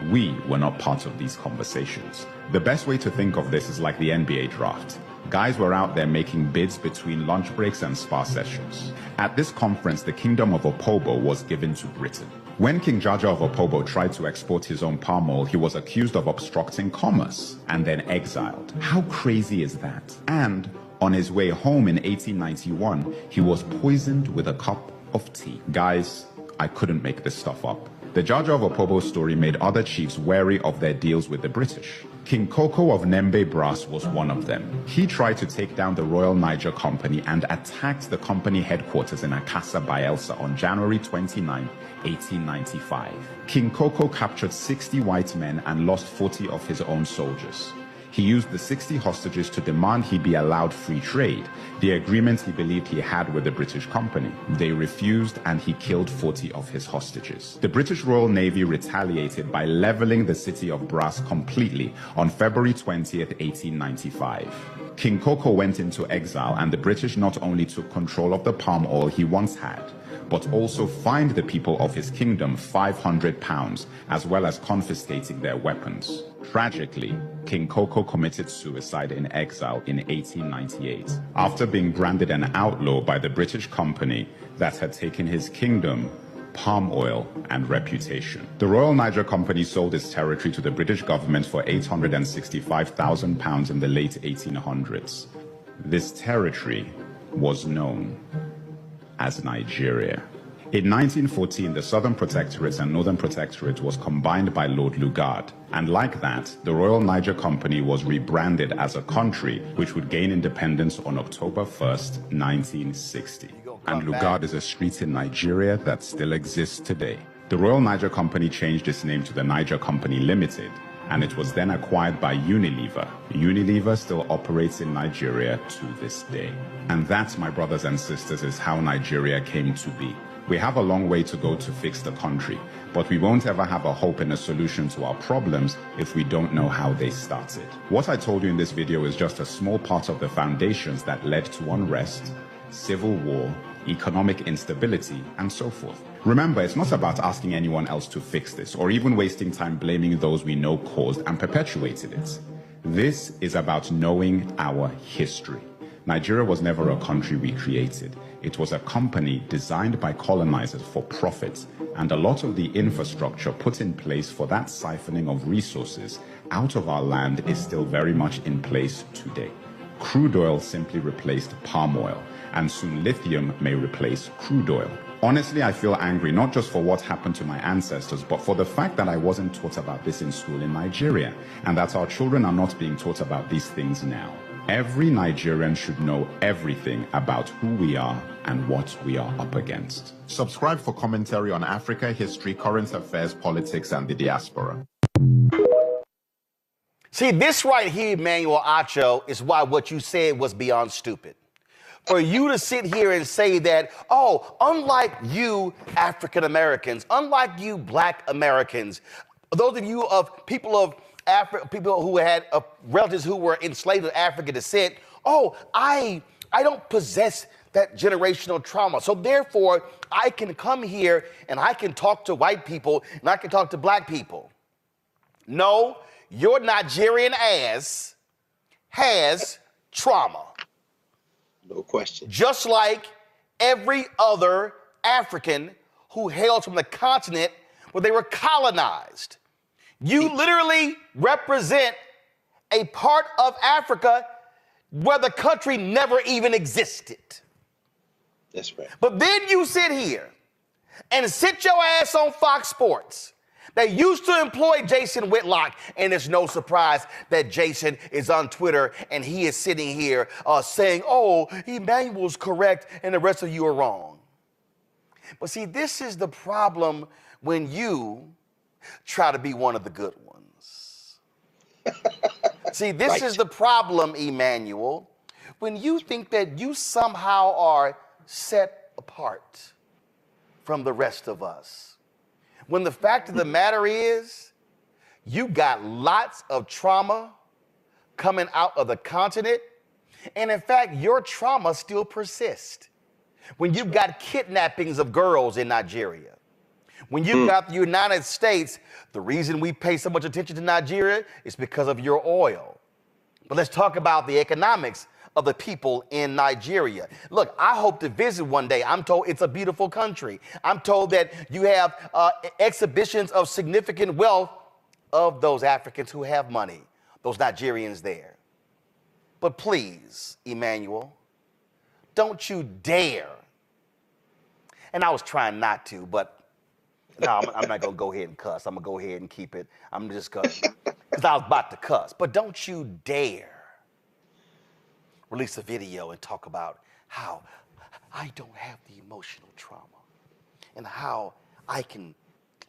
We were not part of these conversations. The best way to think of this is like the NBA draft. Guys were out there making bids between lunch breaks and spa sessions. At this conference, the kingdom of Opobo was given to Britain. When King Jaja of Opobo tried to export his own palm oil, he was accused of obstructing commerce and then exiled. How crazy is that? And on his way home in 1891, he was poisoned with a cup of tea. Guys, I couldn't make this stuff up. The Jaja of Opobo story made other chiefs wary of their deals with the British. King Koko of Nembe Brass was one of them. He tried to take down the Royal Niger Company and attacked the company headquarters in Akassa, Bayelsa on January 29, 1895. King Koko captured 60 white men and lost 40 of his own soldiers. He used the 60 hostages to demand he be allowed free trade, the agreement he believed he had with the British company. They refused, and he killed 40 of his hostages. The British Royal Navy retaliated by leveling the city of Brass completely on February 20th, 1895. King Koko went into exile, and the British not only took control of the palm oil he once had, but also fined the people of his kingdom £500, as well as confiscating their weapons. Tragically, King Koko committed suicide in exile in 1898, after being branded an outlaw by the British company that had taken his kingdom, palm oil, and reputation. The Royal Niger Company sold its territory to the British government for £865,000 in the late 1800s. This territory was known as Nigeria. In 1914, the Southern Protectorate and Northern Protectorate was combined by Lord Lugard, and like that, the Royal Niger Company was rebranded as a country which would gain independence on October 1st, 1960. And Lugard is a street in Nigeria that still exists today. The Royal Niger Company changed its name to the Niger Company Limited, and it was then acquired by Unilever. Unilever still operates in Nigeria to this day. And that, my brothers and sisters, is how Nigeria came to be. We have a long way to go to fix the country, but we won't ever have a hope and a solution to our problems if we don't know how they started. What I told you in this video is just a small part of the foundations that led to unrest, civil war, economic instability, and so forth. Remember, it's not about asking anyone else to fix this, or even wasting time blaming those we know caused and perpetuated it. This is about knowing our history. Nigeria was never a country we created. It was a company designed by colonizers for profit, and a lot of the infrastructure put in place for that siphoning of resources out of our land is still very much in place today. Crude oil simply replaced palm oil, and soon lithium may replace crude oil. Honestly, I feel angry not just for what happened to my ancestors, but for the fact that I wasn't taught about this in school in Nigeria, and that our children are not being taught about these things now. Every Nigerian should know everything about who we are and what we are up against. Subscribe for commentary on Africa, history, current affairs, politics, and the diaspora. See, this right here, Emmanuel Acho, is why what you said was beyond stupid. For you to sit here and say that, oh, unlike you African Americans, unlike you Black Americans, those of you of people of Africa, people who had relatives who were enslaved of African descent, oh, I don't possess that generational trauma. So therefore, I can come here and I can talk to white people and I can talk to Black people. No, your Nigerian ass has trauma. No question. Just like every other African who hails from the continent where they were colonized. You literally represent a part of Africa where the country never even existed. That's right. But then you sit here and sit your ass on Fox Sports. They used to employ Jason Whitlock, and it's no surprise that Jason is on Twitter and he is sitting here saying, oh, Emmanuel's correct and the rest of you are wrong. But see, this is the problem when you try to be one of the good ones. See, this is the problem, Emmanuel, when you think that you somehow are set apart from the rest of us. When the fact of the matter is, you got lots of trauma coming out of the continent, and in fact, your trauma still persists. When you've got kidnappings of girls in Nigeria, when you've got the United States, the reason we pay so much attention to Nigeria is because of your oil. But let's talk about the economics of the people in Nigeria. Look, I hope to visit one day. I'm told it's a beautiful country. I'm told that you have exhibitions of significant wealth of those Africans who have money, those Nigerians there. But please, Emmanuel, don't you dare. And I was trying not to, but no, I'm not going to go ahead and cuss. I'm going to go ahead and keep it. I'm just going to, because I was about to cuss. But don't you dare release a video and talk about how I don't have the emotional trauma and how I can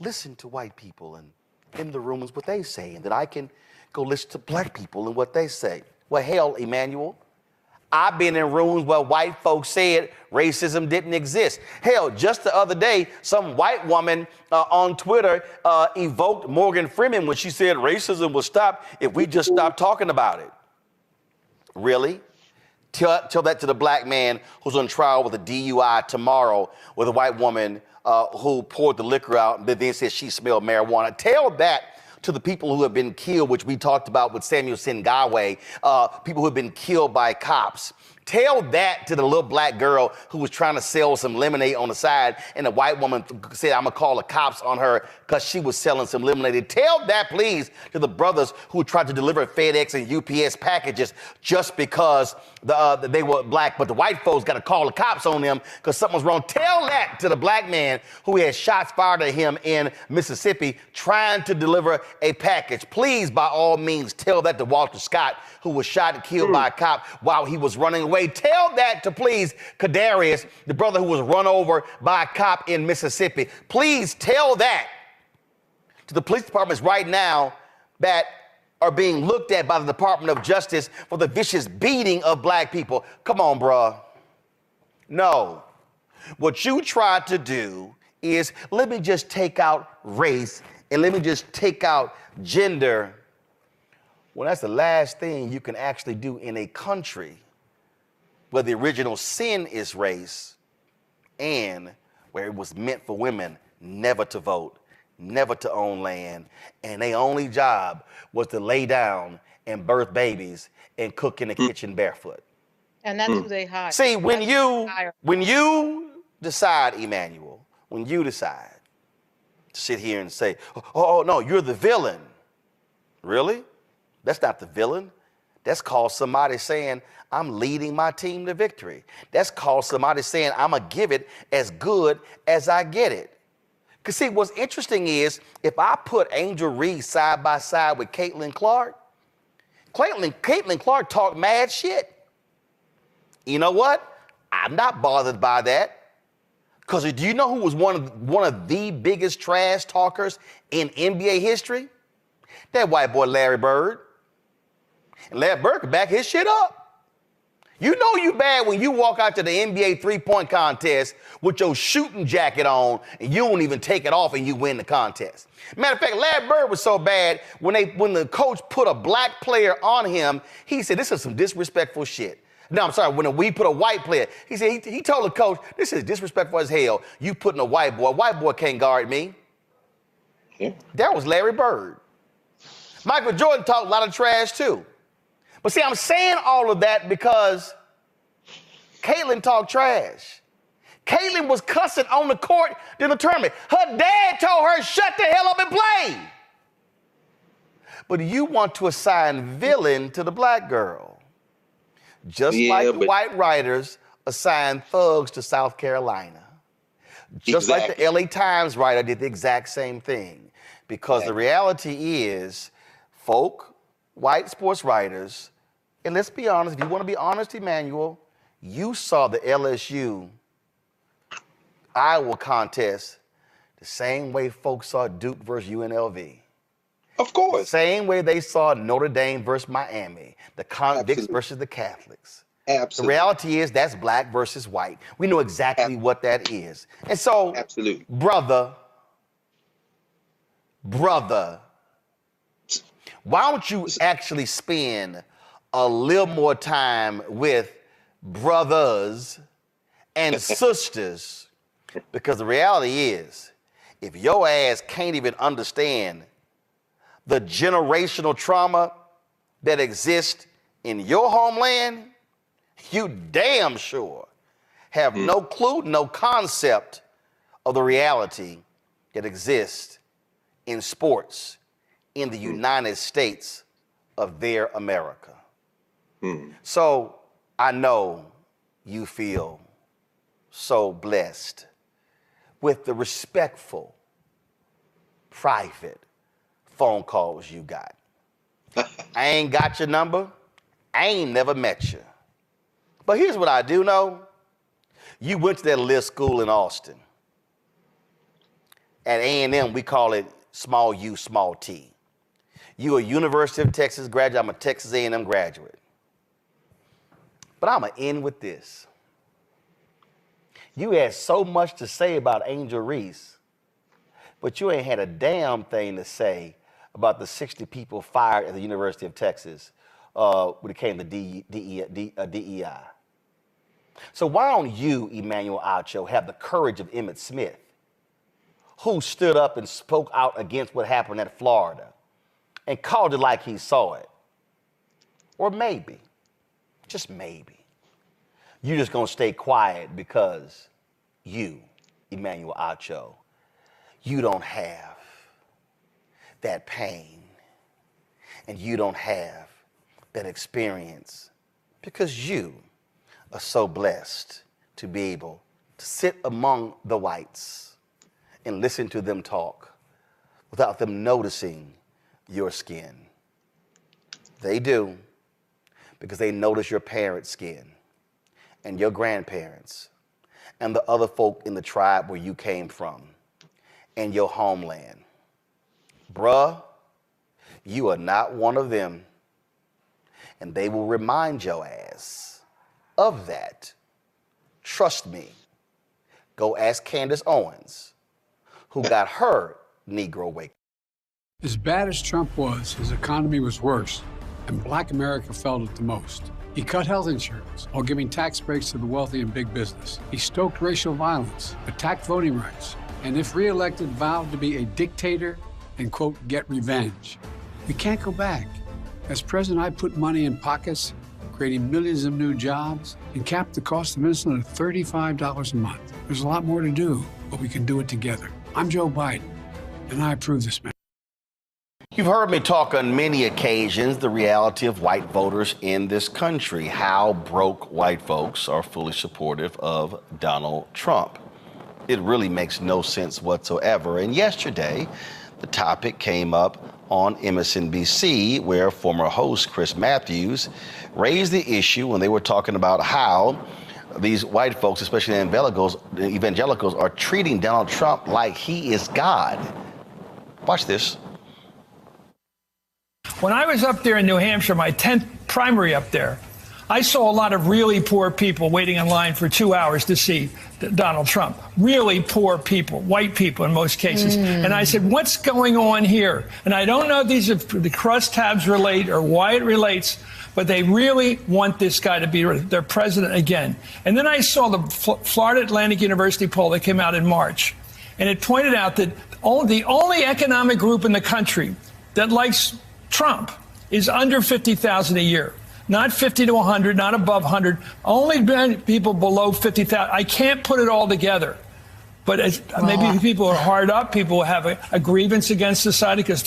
listen to white people and in the rooms what they say, and that I can go listen to Black people and what they say. Well, hell, Emmanuel, I've been in rooms where white folks said racism didn't exist. Hell, just the other day, some white woman on Twitter evoked Morgan Freeman when she said racism will stop if we just stop talking about it. Really? Tell that to the black man who's on trial with a DUI tomorrow with a white woman who poured the liquor out and then said she smelled marijuana. Tell that to the people who have been killed, which we talked about with Samuel Singawe, people who have been killed by cops. Tell that to the little black girl who was trying to sell some lemonade on the side, and the white woman said, I'm gonna call the cops on her because she was selling some lemonade. Tell that, please, to the brothers who tried to deliver FedEx and UPS packages just because they were black, but the white folks got to call the cops on them because something was wrong. Tell that to the black man who had shots fired at him in Mississippi trying to deliver a package. Please, by all means, tell that to Walter Scott, who was shot and killed by a cop while he was running away. Tell that to, please, Kadarius, the brother who was run over by a cop in Mississippi. Please tell that to the police departments right now that are being looked at by the Department of Justice for the vicious beating of black people. Come on, bruh. No. What you tried to do is, let me just take out race and let me just take out gender. Well, that's the last thing you can actually do in a country where the original sin is race and where it was meant for women never to vote, never to own land, and their only job was to lay down and birth babies and cook in the kitchen barefoot. And that's who they hire. See, when you decide, Emmanuel, when you decide to sit here and say, oh, no, you're the villain. Really? That's not the villain. That's called somebody saying, I'm leading my team to victory. That's called somebody saying, I'm going to give it as good as I get it. Because see, what's interesting is, if I put Angel Reese side by side with Caitlin Clark, Caitlin Clark talked mad shit. You know what? I'm not bothered by that. Because do you know who was one of the biggest trash talkers in NBA history? That white boy Larry Bird. And Larry Bird could back his shit up. You know you bad when you walk out to the NBA three-point contest with your shooting jacket on and you don't even take it off and you win the contest. Matter of fact, Larry Bird was so bad, when the coach put a black player on him, he said, this is some disrespectful shit. No, I'm sorry, when we put a white player, he said, he told the coach, this is disrespectful as hell. You putting a white boy can't guard me. Yeah. That was Larry Bird. Michael Jordan talked a lot of trash too. But see, I'm saying all of that because Caitlin talked trash. Caitlin was cussing on the court during the tournament. Her dad told her, shut the hell up and play. But you want to assign villain to the black girl. Just like the white writers assigned thugs to South Carolina. Just like the LA Times writer did the exact same thing. Because the reality is, white sports writers, and let's be honest, if you want to be honest, Emmanuel, you saw the LSU Iowa contest the same way folks saw Duke versus UNLV. Of course. The same way they saw Notre Dame versus Miami, the convicts versus the Catholics. Absolutely. The reality is that's black versus white. We know exactly what that is. And so, brother, why don't you actually spend a little more time with brothers and sisters? Because the reality is, if your ass can't even understand the generational trauma that exists in your homeland, you damn sure have no clue, no concept of the reality that exists in sports in the United States of their America. So I know you feel so blessed with the respectful, private phone calls you got. I ain't got your number. I ain't never met you. But here's what I do know. You went to that little school in Austin. At A&M, we call it small U, small T. You a University of Texas graduate. I'm a Texas A&M graduate. But I'm going to end with this. You had so much to say about Angel Reese, but you ain't had a damn thing to say about the 60 people fired at the University of Texas when it came to DEI. So why don't you, Emmanuel Acho, have the courage of Emmett Smith, who stood up and spoke out against what happened at Florida and called it like he saw it? Or maybe, just maybe, you're just gonna stay quiet because you, Emmanuel Acho, you don't have that pain and you don't have that experience because you are so blessed to be able to sit among the whites and listen to them talk without them noticing your skin. They do, because they notice your parents' skin and your grandparents and the other folk in the tribe where you came from and your homeland. Bruh, you are not one of them, and they will remind your ass of that. Trust me. Go ask Candace Owens, who got her Negro wake. As bad as Trump was, his economy was worse, and Black America felt it the most. He cut health insurance while giving tax breaks to the wealthy and big business. He stoked racial violence, attacked voting rights, and if reelected, vowed to be a dictator and, quote, get revenge. We can't go back. As president, I put money in pockets, creating millions of new jobs, and capped the cost of insulin at $35 a month. There's a lot more to do, but we can do it together. I'm Joe Biden, and I approve this man. You've heard me talk on many occasions the reality of white voters in this country, how broke white folks are fully supportive of Donald Trump. It really makes no sense whatsoever. And yesterday, the topic came up on MSNBC, where former host Chris Matthews raised the issue when they were talking about how these white folks, especially the evangelicals, are treating Donald Trump like he is God. Watch this. When I was up there in New Hampshire, my 10th primary up there, I saw a lot of really poor people waiting in line for 2 hours to see Donald Trump. Really poor people, white people in most cases. And I said, what's going on here? And I don't know if these are the crosstabs relate or why it relates, but they really want this guy to be their president again. And then I saw the Florida Atlantic University poll that came out in March. And it pointed out that the only economic group in the country that likes Trump is under 50,000 a year. Not 50 to 100, not above 100, only people below 50,000. I can't put it all together. But maybe people are hard up, people have a grievance against society because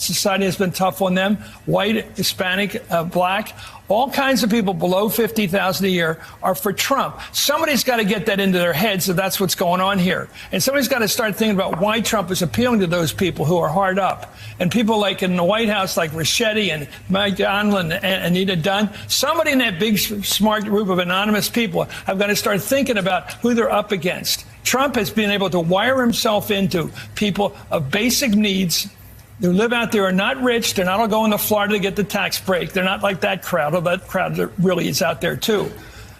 society has been tough on them. White, Hispanic, Black, all kinds of people below 50,000 a year are for Trump. Somebody's got to get that into their heads that that's what's going on here. And somebody's got to start thinking about why Trump is appealing to those people who are hard up. And people like in the White House, like Ricchetti and Mike Donlin and Anita Dunn, somebody in that big, smart group of anonymous people have got to start thinking about who they're up against. Trump has been able to wire himself into people of basic needs who live out there are not rich. They're not all going to Florida to get the tax break. They're not like that crowd, or that crowd that really is out there, too.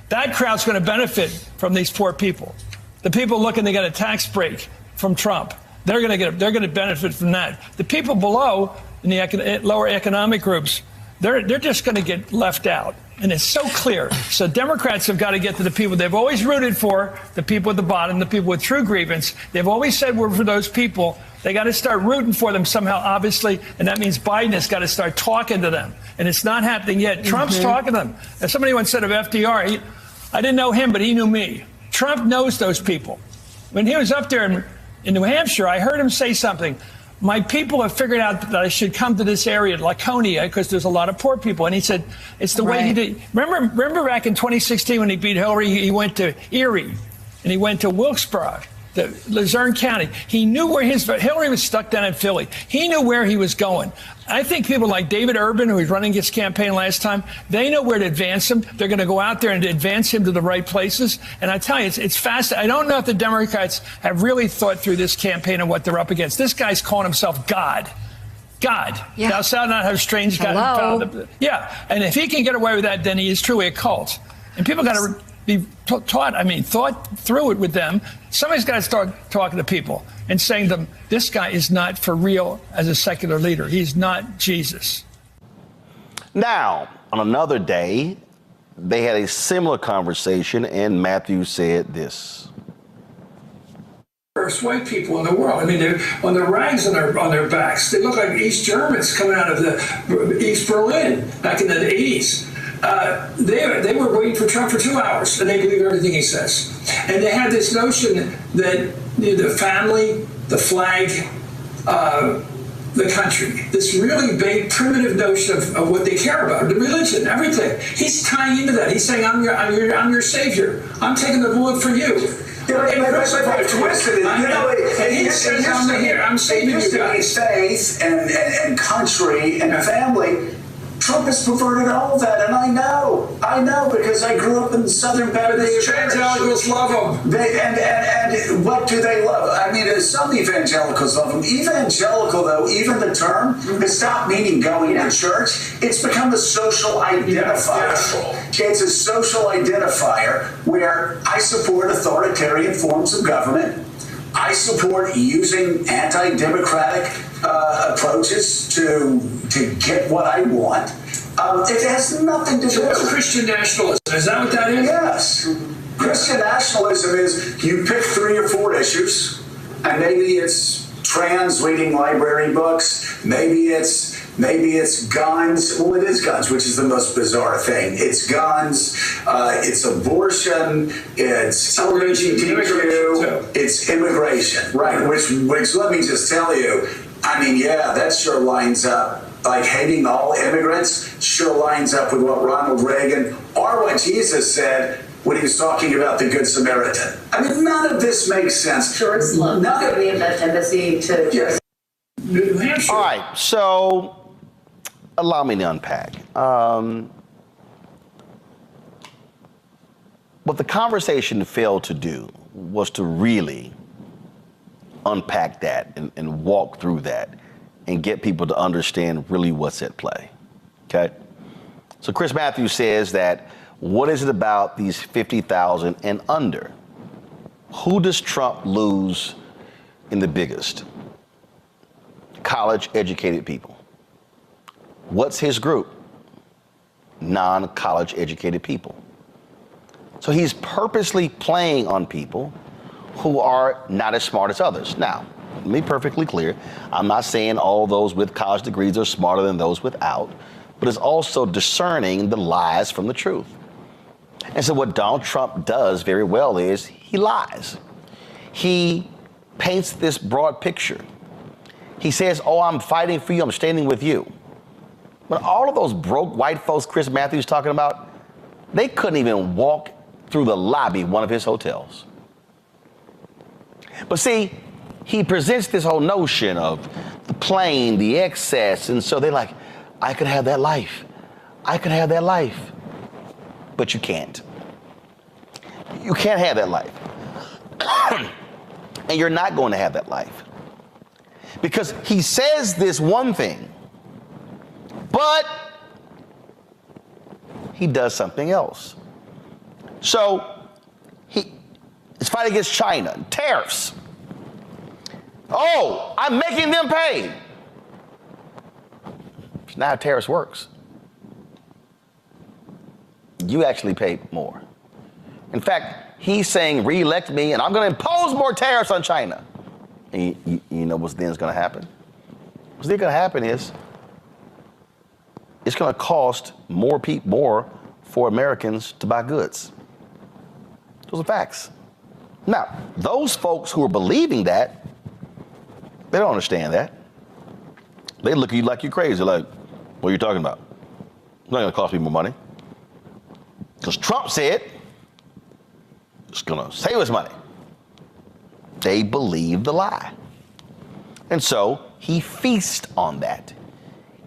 That crowd's going to benefit from these poor people. The people looking to get a tax break from Trump, they're going to benefit from that. The people below in the lower economic groups, they're just going to get left out. And it's so clear. So Democrats have got to get to the people they've always rooted for, the people at the bottom, the people with true grievance. They've always said we're for those people. They got to start rooting for them somehow, obviously. And that means Biden has got to start talking to them. And it's not happening yet. Trump's talking to them. As somebody once said of FDR, I didn't know him, but he knew me. Trump knows those people. When he was up there in New Hampshire, I heard him say something. My people have figured out that I should come to this area, Laconia, because there's a lot of poor people. And he said, it's the way he did. Remember back in 2016 when he beat Hillary, he went to Erie and he went to Wilkesboro, Luzerne County. He knew where Hillary was stuck down in Philly. He knew where he was going. I think people like David Urban, who was running his campaign last time, they know where to advance him. They're going to go out there and advance him to the right places. And I tell you, it's fast. I don't know if the Democrats have really thought through this campaign and what they're up against. This guy's calling himself God. God. Yeah. Now, sound not how strange God. Yeah. And if he can get away with that, then he is truly a cult. And people got to be thought through it with them. Somebody's got to start talking to people and saying to them, this guy is not for real as a secular leader. He's not Jesus. Now, on another day, they had a similar conversation, and Matthews said this. First white people in the world. I mean, they're on their rags on their backs. They look like East Germans coming out of the East Berlin back in the 80s. They were waiting for Trump for 2 hours, and they believe everything he says. And they had this notion that the family, the flag, the country, this really big primitive notion of what they care about, the religion, everything. He's tying into that. He's saying, I'm your savior. I'm taking the bullet for you. Twisted it. And he says, I'm saving you guys. Faith and country and family. Trump has perverted all of that, and I know because I grew up in the Southern Baptist Church. Evangelicals love them. And what do they love? I mean, some evangelicals love them. Evangelical, though, even the term, has stopped meaning going to church. It's become a social identifier. It's a social identifier where I support authoritarian forms of government. I support using anti-democratic approaches to get what I want. It has nothing to do with Christian nationalism. Is that what that is? Yes. Christian nationalism is you pick 3 or 4 issues, and maybe it's trans reading library books, maybe it's guns. Well, it is guns, which is the most bizarre thing. It's guns, it's abortion, it's LGBTQ, it's immigration, right? Which let me just tell you, I mean, yeah, that sure lines up. Like hating all immigrants sure lines up with what Ronald Reagan or what Jesus said when he was talking about the Good Samaritan. I mean, none of this makes sense. Sure, it's none of the embassy to. Yes. New Hampshire. All right, so allow me to unpack. What the conversation failed to do was to really unpack that and walk through that and get people to understand really what's at play, okay? So Chris Matthews says that what is it about these 50,000 and under? Who does Trump lose in the biggest? College-educated people. What's his group? Non-college educated people. So he's purposely playing on people who are not as smart as others. Now, let me be perfectly clear. I'm not saying all those with college degrees are smarter than those without, but it's also discerning the lies from the truth. And so what Donald Trump does very well is he lies. He paints this broad picture. He says, oh, I'm fighting for you, I'm standing with you. But all of those broke white folks Chris Matthews talking about, they couldn't even walk through the lobby of one of his hotels. But see, he presents this whole notion of the plane, the excess, and so they're like, I could have that life. I could have that life. But you can't. You can't have that life. And you're not going to have that life. Because he says this one thing, but he does something else. So it's fighting against China, tariffs. Oh, I'm making them pay. It's not how tariffs works. You actually pay more. In fact, he's saying, re-elect me, and I'm going to impose more tariffs on China. And you know what's then going to happen? What's then going to happen is it's going to cost more for Americans to buy goods. Those are facts. Now, those folks who are believing that, they don't understand that. They look at you like you're crazy, like, what are you talking about? It's not going to cost me more money. Because Trump said it's going to save us money. They believe the lie. And so he feasts on that.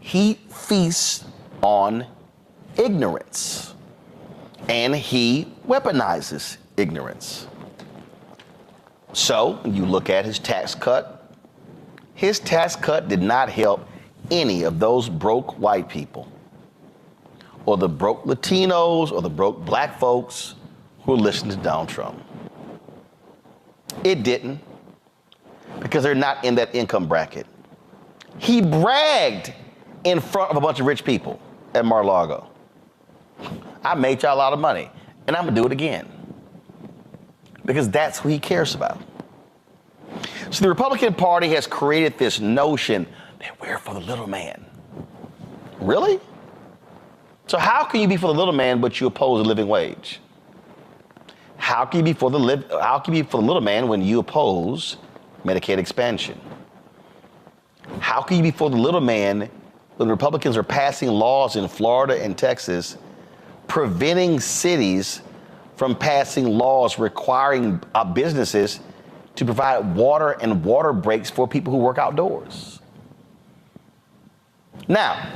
He feasts on ignorance. And he weaponizes ignorance. So you look at his tax cut. His tax cut did not help any of those broke white people or the broke Latinos or the broke black folks who are listening to Donald Trump. It didn't, because they're not in that income bracket. He bragged in front of a bunch of rich people at Mar-a-Lago. I made y'all a lot of money, and I'm gonna do it again. Because that's who he cares about. So the Republican Party has created this notion that we're for the little man. Really? So how can you be for the little man but you oppose a living wage? How can you be for the little man when you oppose Medicaid expansion? How can you be for the little man when Republicans are passing laws in Florida and Texas preventing cities from passing laws requiring businesses to provide water and water breaks for people who work outdoors? Now,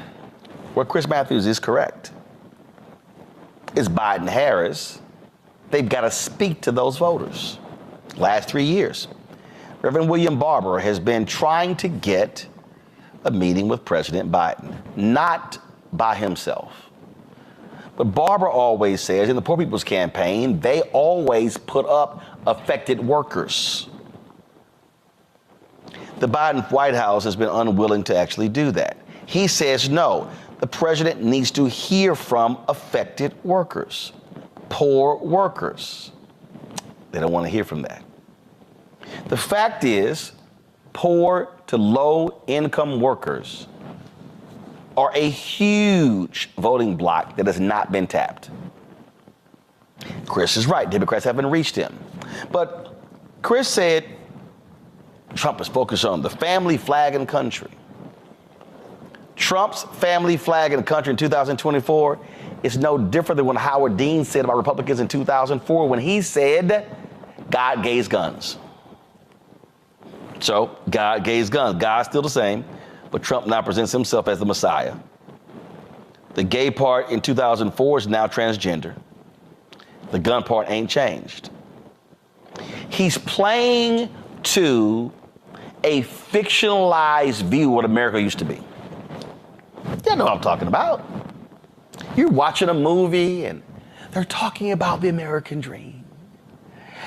where Chris Matthews is correct is Biden-Harris. They've got to speak to those voters. Last 3 years, Reverend William Barber has been trying to get a meeting with President Biden, not by himself. But Barber always says in the Poor People's Campaign, they always put up affected workers. The Biden White House has been unwilling to actually do that. He says, no, the president needs to hear from affected workers, poor workers. They don't want to hear from that. The fact is, poor to low income workers are a huge voting bloc that has not been tapped. Chris is right. Democrats haven't reached him. But Chris said Trump is focused on the family, flag, and country. Trump's family, flag, and country in 2024 is no different than what Howard Dean said about Republicans in 2004 when he said God gave guns. So God gave guns. God's still the same, but Trump now presents himself as the Messiah. The gay part in 2004 is now transgender. The gun part ain't changed. He's playing to a fictionalized view of what America used to be. You know what I'm talking about. You're watching a movie and they're talking about the American dream.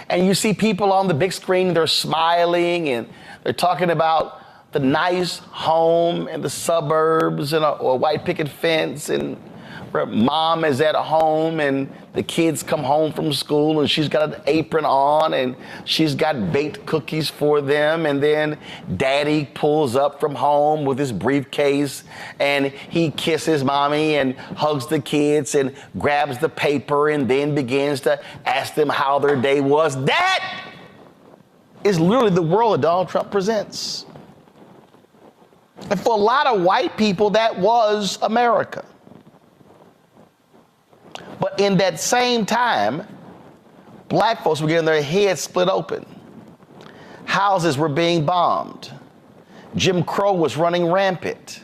And you see people on the big screen, they're smiling and they're talking about the nice home in the suburbs and a white picket fence and where mom is at home and the kids come home from school and she's got an apron on and she's got baked cookies for them, and then daddy pulls up from home with his briefcase and he kisses mommy and hugs the kids and grabs the paper and then begins to ask them how their day was. That is literally the world that Donald Trump presents. And for a lot of white people, that was America. But in that same time, black folks were getting their heads split open. Houses were being bombed. Jim Crow was running rampant.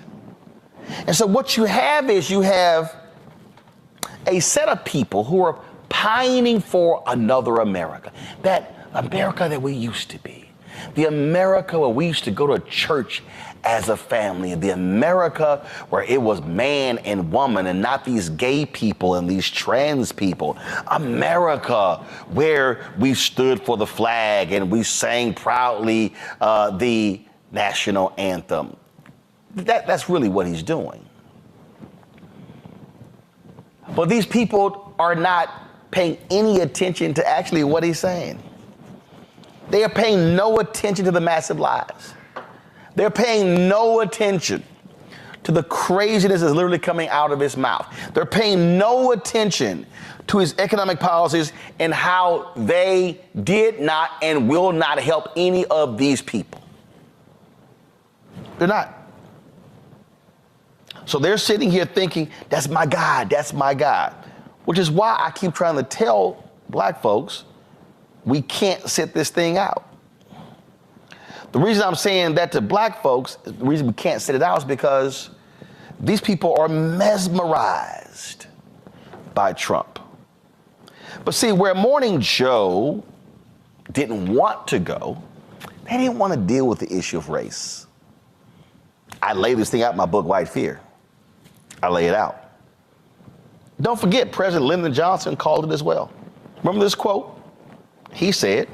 And so what you have is you have a set of people who are pining for another America. That America that we used to be. The America where we used to go to church as a family, the America where it was man and woman and not these gay people and these trans people. America where we stood for the flag and we sang proudly the national anthem. That's really what he's doing. But these people are not paying any attention to actually what he's saying. They are paying no attention to the massive lies. They're paying no attention to the craziness that's literally coming out of his mouth. They're paying no attention to his economic policies and how they did not and will not help any of these people. They're not. So they're sitting here thinking, that's my God, that's my God. Which is why I keep trying to tell black folks, we can't sit this thing out. The reason I'm saying that to black folks, the reason we can't sit it out is because these people are mesmerized by Trump. But see, where Morning Joe didn't want to go, they didn't want to deal with the issue of race. I lay this thing out in my book, White Fear. I lay it out. Don't forget, President Lyndon Johnson called it as well. Remember this quote? He said,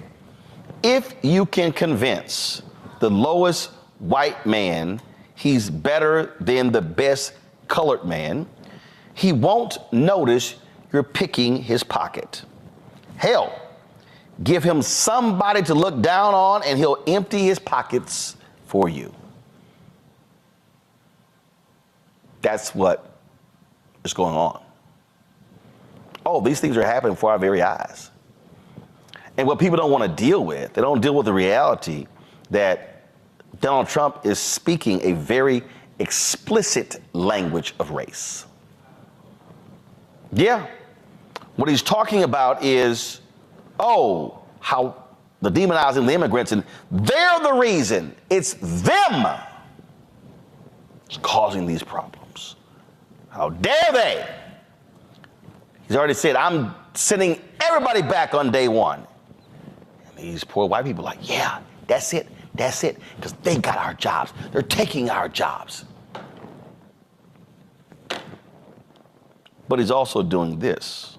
if you can convince the lowest white man he's better than the best colored man, he won't notice you're picking his pocket. Hell, give him somebody to look down on and he'll empty his pockets for you. That's what is going on. Oh, these things are happening before our very eyes. And what people don't want to deal with, they don't deal with the reality that Donald Trump is speaking a very explicit language of race. Yeah. What he's talking about is, oh, how the demonizing the immigrants, and they're the reason. It's them that's causing these problems. How dare they? He's already said, I'm sending everybody back on day one. And these poor white people are like, yeah, that's it. That's it. Because they got our jobs. They're taking our jobs. But he's also doing this.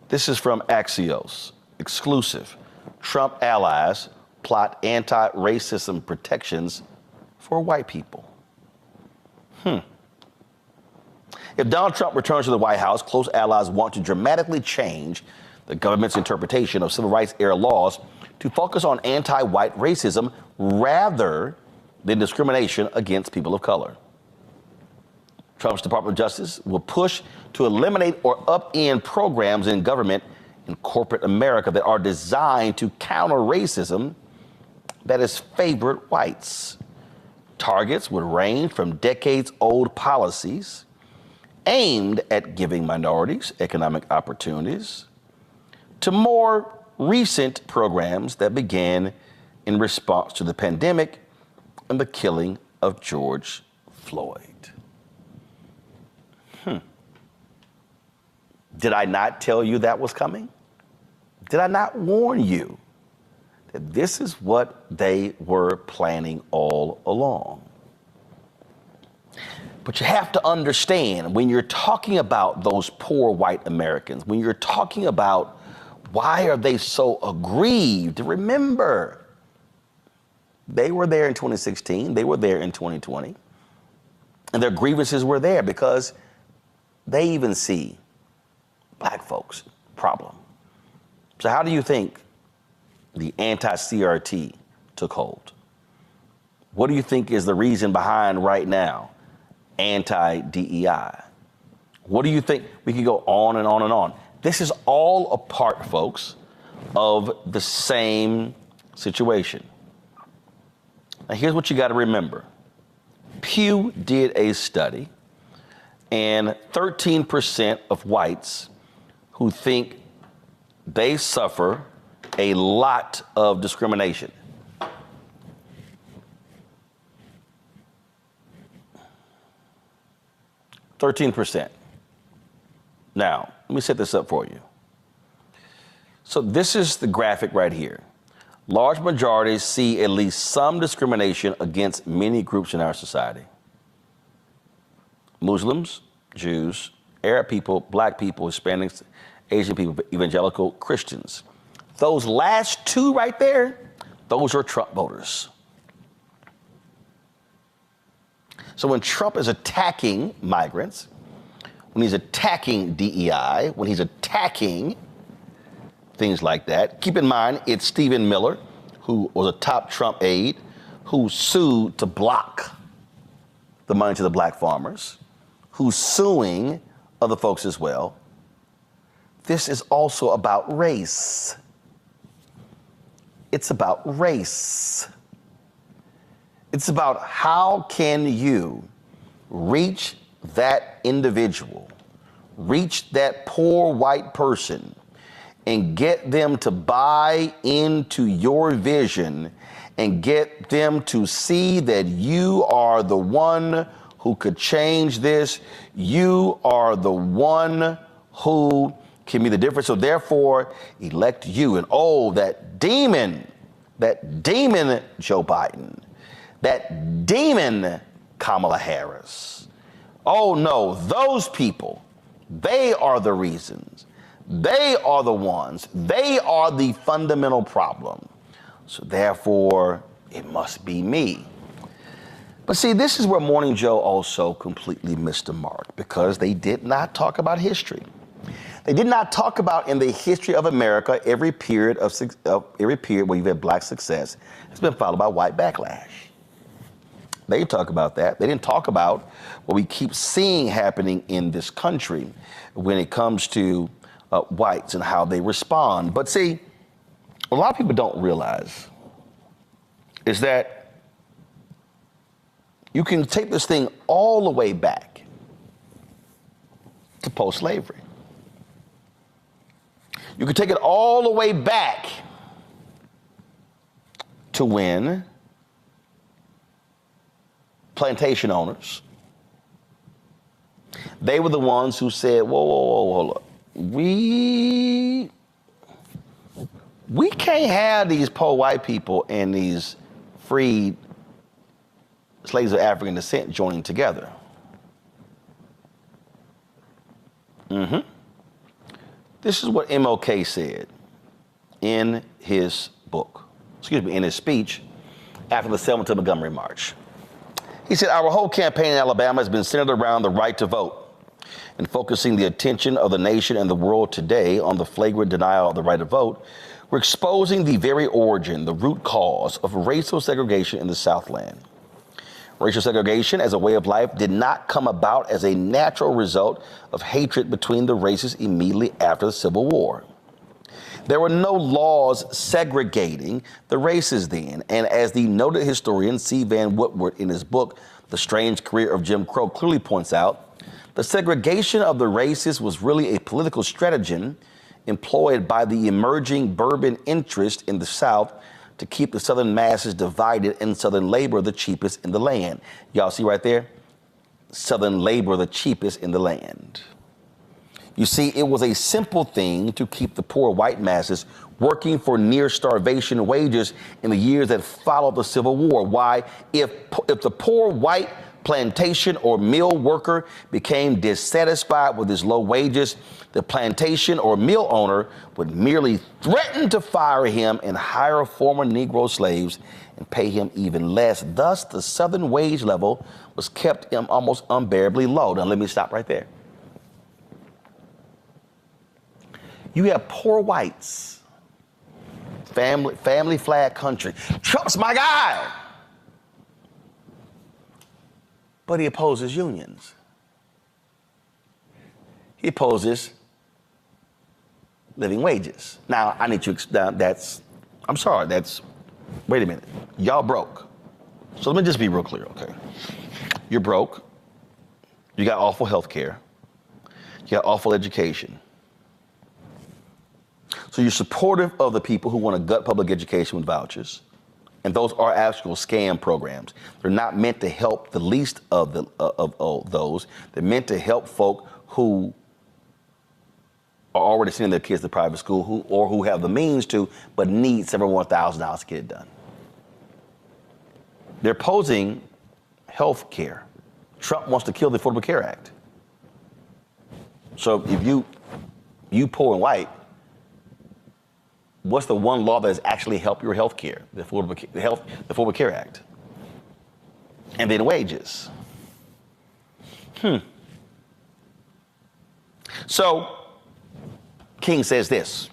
This is from Axios, exclusive. Trump allies plot anti-racism protections for white people. If Donald Trump returns to the White House, close allies want to dramatically change the government's interpretation of civil rights era laws to focus on anti-white racism rather than discrimination against people of color. Trump's Department of Justice will push to eliminate or upend programs in government and corporate America that are designed to counter racism that has favored whites. Targets would range from decades-old policies aimed at giving minorities economic opportunities to more recent programs that began in response to the pandemic and the killing of George Floyd. Did I not tell you that was coming? Did I not warn you that this is what they were planning all along? But you have to understand, when you're talking about those poor white Americans, when you're talking about why are they so aggrieved, remember, they were there in 2016, they were there in 2020, and their grievances were there because they even see black folks' problem. So how do you think the anti-CRT took hold? What do you think is the reason behind right now anti-DEI? What do you think? We could go on and on and on. This is all a part, folks, of the same situation. Now, here's what you got to remember. Pew did a study, and 13% of whites who think they suffer a lot of discrimination. %. Now, let me set this up for you. So this is the graphic right here. Large majorities see at least some discrimination against many groups in our society. Muslims, Jews, Arab people, black people, Hispanics, Asian people, evangelical Christians. Those last two right there, those are Trump voters. So when Trump is attacking migrants, when he's attacking DEI, when he's attacking things like that, keep in mind it's Stephen Miller, who was a top Trump aide, who sued to block the money to the black farmers, who's suing other folks as well. This is also about race. It's about race. It's about how can you reach that individual, reach that poor white person, and get them to buy into your vision and get them to see that you are the one who could change this. You are the one who can be the difference. So therefore, elect you. And oh, that demon Joe Biden, that demon Kamala Harris. Oh no, those people, they are the reasons. They are the ones. They are the fundamental problem. So therefore, it must be me. But see, this is where Morning Joe also completely missed the mark, because they did not talk about history. They did not talk about in the history of America every period where you've had black success has been followed by white backlash. They didn't talk about that. They didn't talk about what we keep seeing happening in this country when it comes to whites and how they respond. But see, what a lot of people don't realize is that you can take this thing all the way back to post-slavery. You can take it all the way back to when plantation owners, they were the ones who said, whoa, hold up. We can't have these poor white people and these freed slaves of African descent joining together. This is what MLK said in his book, in his speech after the Selma to Montgomery March. He said, our whole campaign in Alabama has been centered around the right to vote and focusing the attention of the nation and the world today on the flagrant denial of the right to vote. We're exposing the very origin, the root cause of racial segregation in the Southland. Racial segregation as a way of life did not come about as a natural result of hatred between the races immediately after the Civil War. There were no laws segregating the races then, and as the noted historian C. Van Woodward in his book, The Strange Career of Jim Crow, clearly points out, the segregation of the races was really a political stratagem employed by the emerging bourbon interest in the South to keep the Southern masses divided and Southern labor the cheapest in the land. Y'all see right there? Southern labor the cheapest in the land. You see, it was a simple thing to keep the poor white masses working for near starvation wages in the years that followed the Civil War. Why? If the poor white plantation or mill worker became dissatisfied with his low wages, the plantation or mill owner would merely threaten to fire him and hire former Negro slaves and pay him even less. Thus, the Southern wage level was kept almost unbearably low. Now, let me stop right there. You have poor whites, family flag country. Trump's my guy. But he opposes unions. He opposes living wages. Now, I need to, wait a minute. Y'all broke. So let me just be real clear, okay? You're broke. You got awful health care. You got awful education. So you're supportive of the people who want to gut public education with vouchers. And those are actual scam programs. They're not meant to help the least of those. They're meant to help folk who are already sending their kids to private school who have the means to, but need several $1,000 to get it done. They're opposing health care. Trump wants to kill the Affordable Care Act. So if you poor and white, what's the one law that has actually helped your health care? The Affordable Care Act. And then wages. So King says this.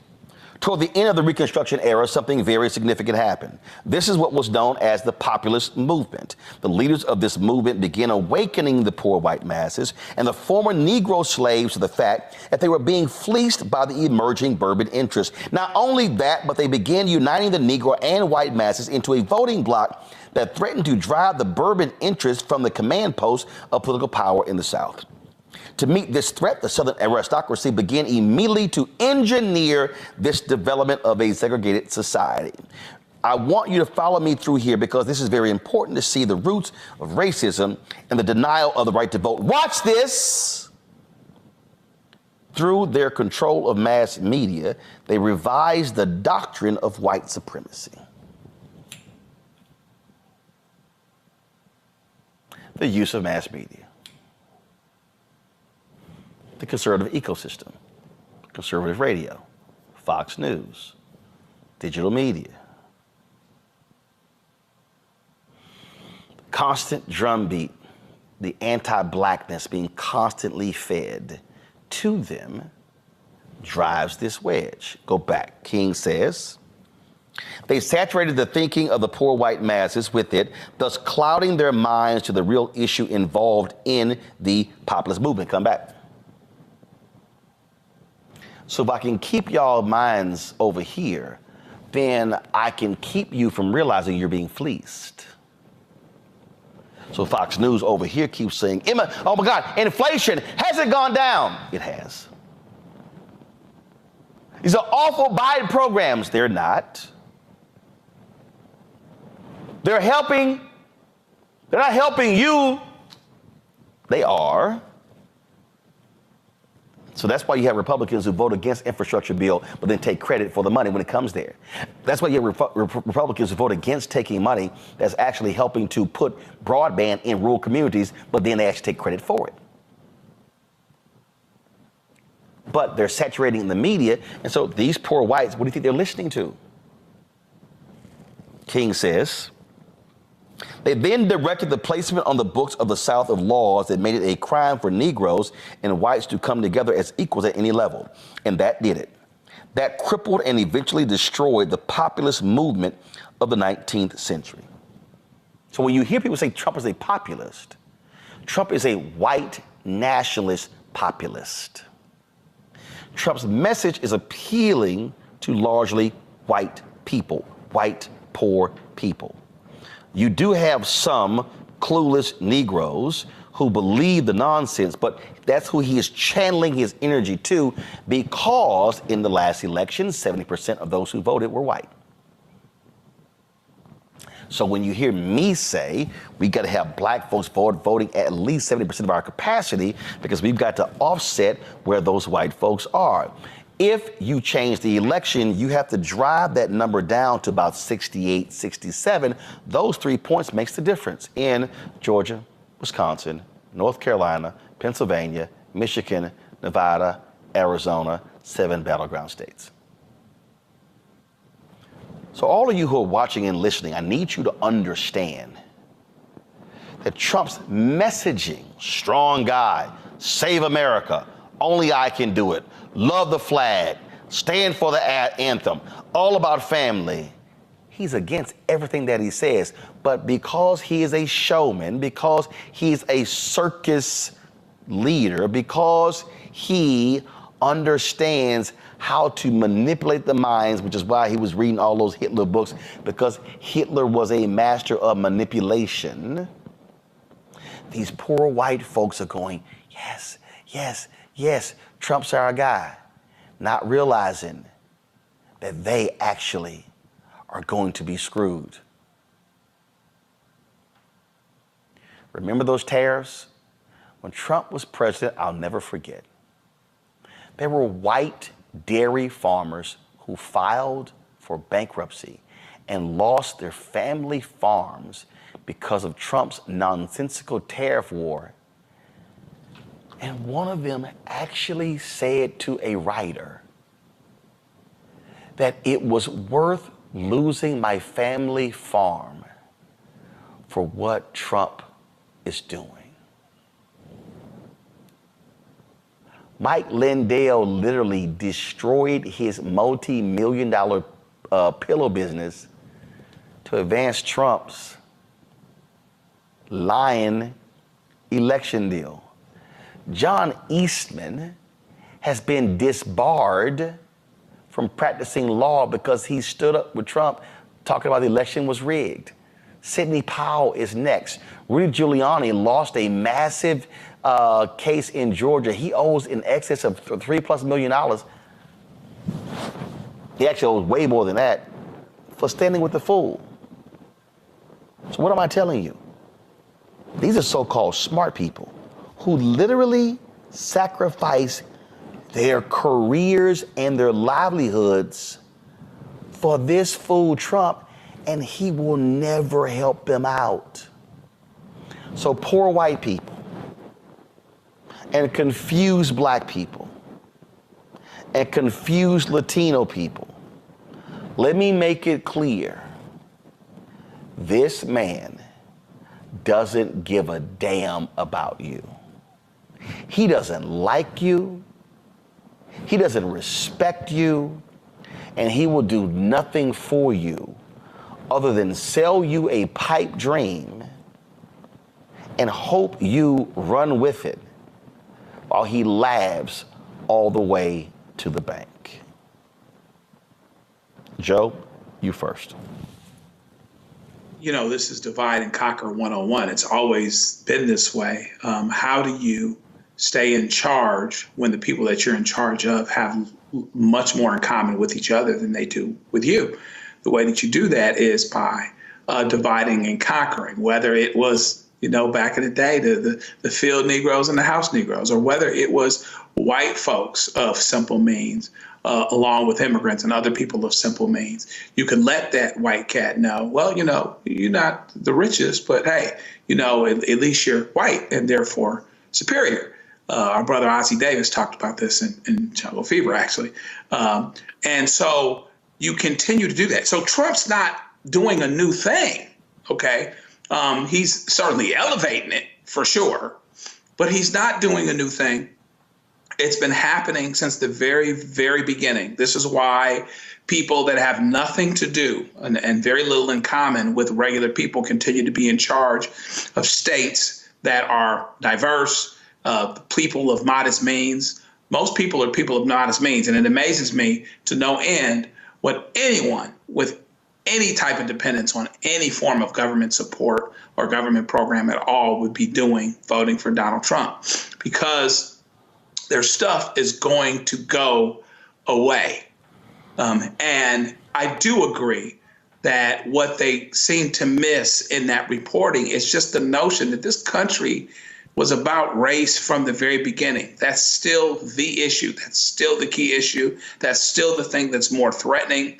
Toward the end of the Reconstruction era, something very significant happened. This is what was known as the populist movement. The leaders of this movement began awakening the poor white masses and the former Negro slaves to the fact that they were being fleeced by the emerging bourbon interest. Not only that, but they began uniting the Negro and white masses into a voting bloc that threatened to drive the bourbon interest from the command post of political power in the South. To meet this threat, the Southern aristocracy began immediately to engineer this development of a segregated society. I want you to follow me through here because this is very important to see the roots of racism and the denial of the right to vote. Watch this. Through their control of mass media, they revised the doctrine of white supremacy. The use of mass media. The conservative ecosystem, conservative radio, Fox News, digital media. Constant drumbeat, the anti-blackness being constantly fed to them drives this wedge. Go back. King says, they saturated the thinking of the poor white masses with it, thus clouding their minds to the real issue involved in the populist movement. Come back. So if I can keep y'all minds over here, then I can keep you from realizing you're being fleeced. So Fox News over here keeps saying, oh my God, inflation, hasn't gone down. It has. These are awful Biden programs. They're not. They're not helping you. They are. So that's why you have Republicans who vote against infrastructure bill, but then take credit for the money when it comes there. That's why you have Republicans who vote against taking money that's actually helping to put broadband in rural communities, but then they actually take credit for it. But they're saturating the media, and so these poor whites, what do you think they're listening to? King says, they then directed the placement on the books of the South of laws that made it a crime for Negroes and whites to come together as equals at any level. And that did it. That crippled and eventually destroyed the populist movement of the 19th century. So when you hear people say Trump is a populist, Trump is a white nationalist populist. Trump's message is appealing to largely white people, white poor people. You do have some clueless Negroes who believe the nonsense, but that's who he is channeling his energy to, because in the last election, 70% of those who voted were white. So when you hear me say we got to have black folks voting at least 70% of our capacity, because we've got to offset where those white folks are. If you change the election, you have to drive that number down to about 68, 67. Those 3 points makes the difference in Georgia, Wisconsin, North Carolina, Pennsylvania, Michigan, Nevada, Arizona, 7 battleground states. So all of you who are watching and listening, I need you to understand that Trump's messaging, strong guy, save America, only I can do it, love the flag, stand for the anthem, all about family. He's against everything that he says. But because he is a showman, because he's a circus leader, because he understands how to manipulate the minds, which is why he was reading all those Hitler books, because Hitler was a master of manipulation. These poor white folks are going, yes, yes, yes, Trump's our guy, not realizing that they actually are going to be screwed. Remember those tariffs? When Trump was president, I'll never forget. There were white dairy farmers who filed for bankruptcy and lost their family farms because of Trump's nonsensical tariff war. And one of them actually said to a writer that it was worth losing my family farm for what Trump is doing. Mike Lindell literally destroyed his multi-million-dollar pillow business to advance Trump's lying election deal. John Eastman has been disbarred from practicing law because he stood up with Trump talking about the election was rigged. Sidney Powell is next. Rudy Giuliani lost a massive case in Georgia. He owes in excess of $3+ million. He actually owes way more than that for standing with the fool. So what am I telling you? These are so-called smart people who literally sacrifice their careers and their livelihoods for this fool Trump, and he will never help them out. So poor white people and confused black people and confused Latino people, let me make it clear, this man doesn't give a damn about you. He doesn't like you. He doesn't respect you, and he will do nothing for you other than sell you a pipe dream and hope you run with it while he laughs all the way to the bank. Joe, you first. You know, this is divide and conquer 101. It's always been this way. How do you stay in charge when the people that you're in charge of have much more in common with each other than they do with you? The way that you do that is by dividing and conquering, whether it was, you know, back in the day, the field Negroes and the house Negroes, or whether it was white folks of simple means, along with immigrants and other people of simple means. You can let that white cat know, well, you know, you're not the richest, but hey, you know, at least you're white and therefore superior. Our brother Ozzie Davis talked about this in Jungle Fever, actually. And so you continue to do that. So Trump's not doing a new thing, okay? He's certainly elevating it for sure, but he's not doing a new thing. It's been happening since the very, very beginning. This is why people that have nothing to do and very little in common with regular people continue to be in charge of states that are diverse, people of modest means. Most people are people of modest means, and it amazes me to no end what anyone with any type of dependence on any form of government support or government program at all would be doing voting for Donald Trump, because their stuff is going to go away. And I do agree that what they seem to miss in that reporting is just the notion that this country was about race from the very beginning. That's still the issue. That's still the key issue. That's still the thing that's more threatening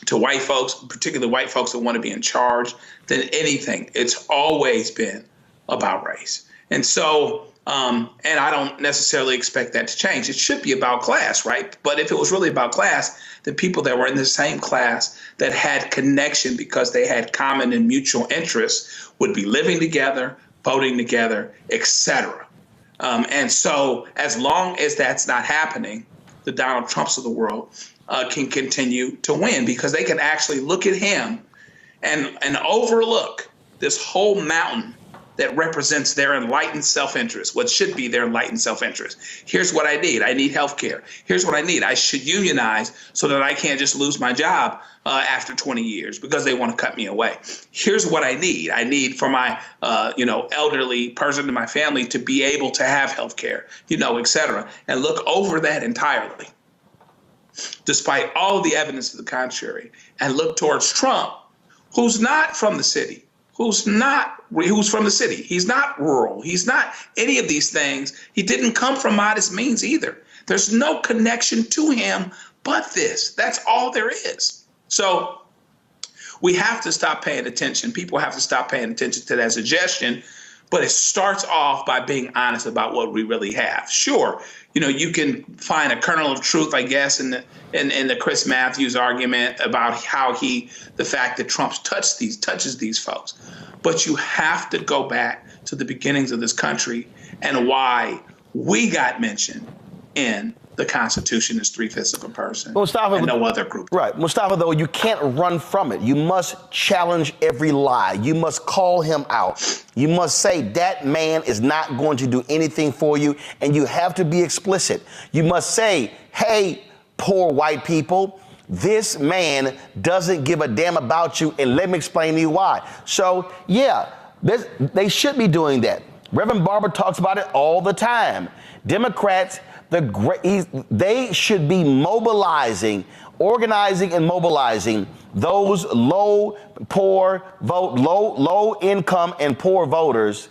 to white folks, particularly white folks that want to be in charge, than anything. It's always been about race. And so, and I don't necessarily expect that to change. It should be about class, right? But if it was really about class, the people that were in the same class that had connection because they had common and mutual interests would be living together, voting together, etc. And so as long as that's not happening, the Donald Trumps of the world can continue to win, because they can actually look at him and overlook this whole mountain that represents their enlightened self-interest, what should be their enlightened self-interest. Here's what I need. I need health care. Here's what I need. I should unionize so that I can't just lose my job after 20 years because they want to cut me away. Here's what I need. I need for my elderly person in my family to be able to have health care, et cetera, and look over that entirely, despite all the evidence to the contrary, and look towards Trump, who's not from the city, who's from the city. He's not rural. He's not any of these things. He didn't come from modest means either. There's no connection to him but this. That's all there is. So we have to stop paying attention. People have to stop paying attention to that suggestion. But it starts off by being honest about what we really have. Sure, you can find a kernel of truth, I guess, in the Chris Matthews argument about the fact that Trump touches these folks. But you have to go back to the beginnings of this country and why we got mentioned in the Constitution as 3/5 of a person, Mustafa, and no other group. Right. Mustafa, though, you can't run from it. You must challenge every lie. You must call him out. You must say that man is not going to do anything for you, and you have to be explicit. You must say, hey, poor white people, this man doesn't give a damn about you, and let me explain to you why. So, yeah, they should be doing that. Reverend Barber talks about it all the time. Democrats, they should be organizing and mobilizing those low income and poor voters,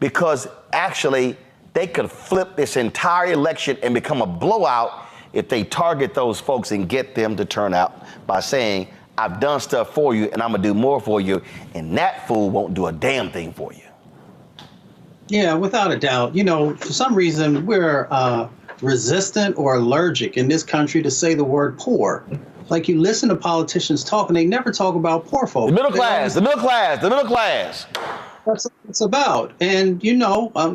because actually they could flip this entire election and become a blowout if they target those folks and get them to turn out by saying, I've done stuff for you and I'm gonna do more for you, and that fool won't do a damn thing for you. Yeah, without a doubt. For some reason, we're resistant or allergic in this country to say the word poor. Like, you listen to politicians talk and they never talk about poor folks. The middle class. That's what it's about. And,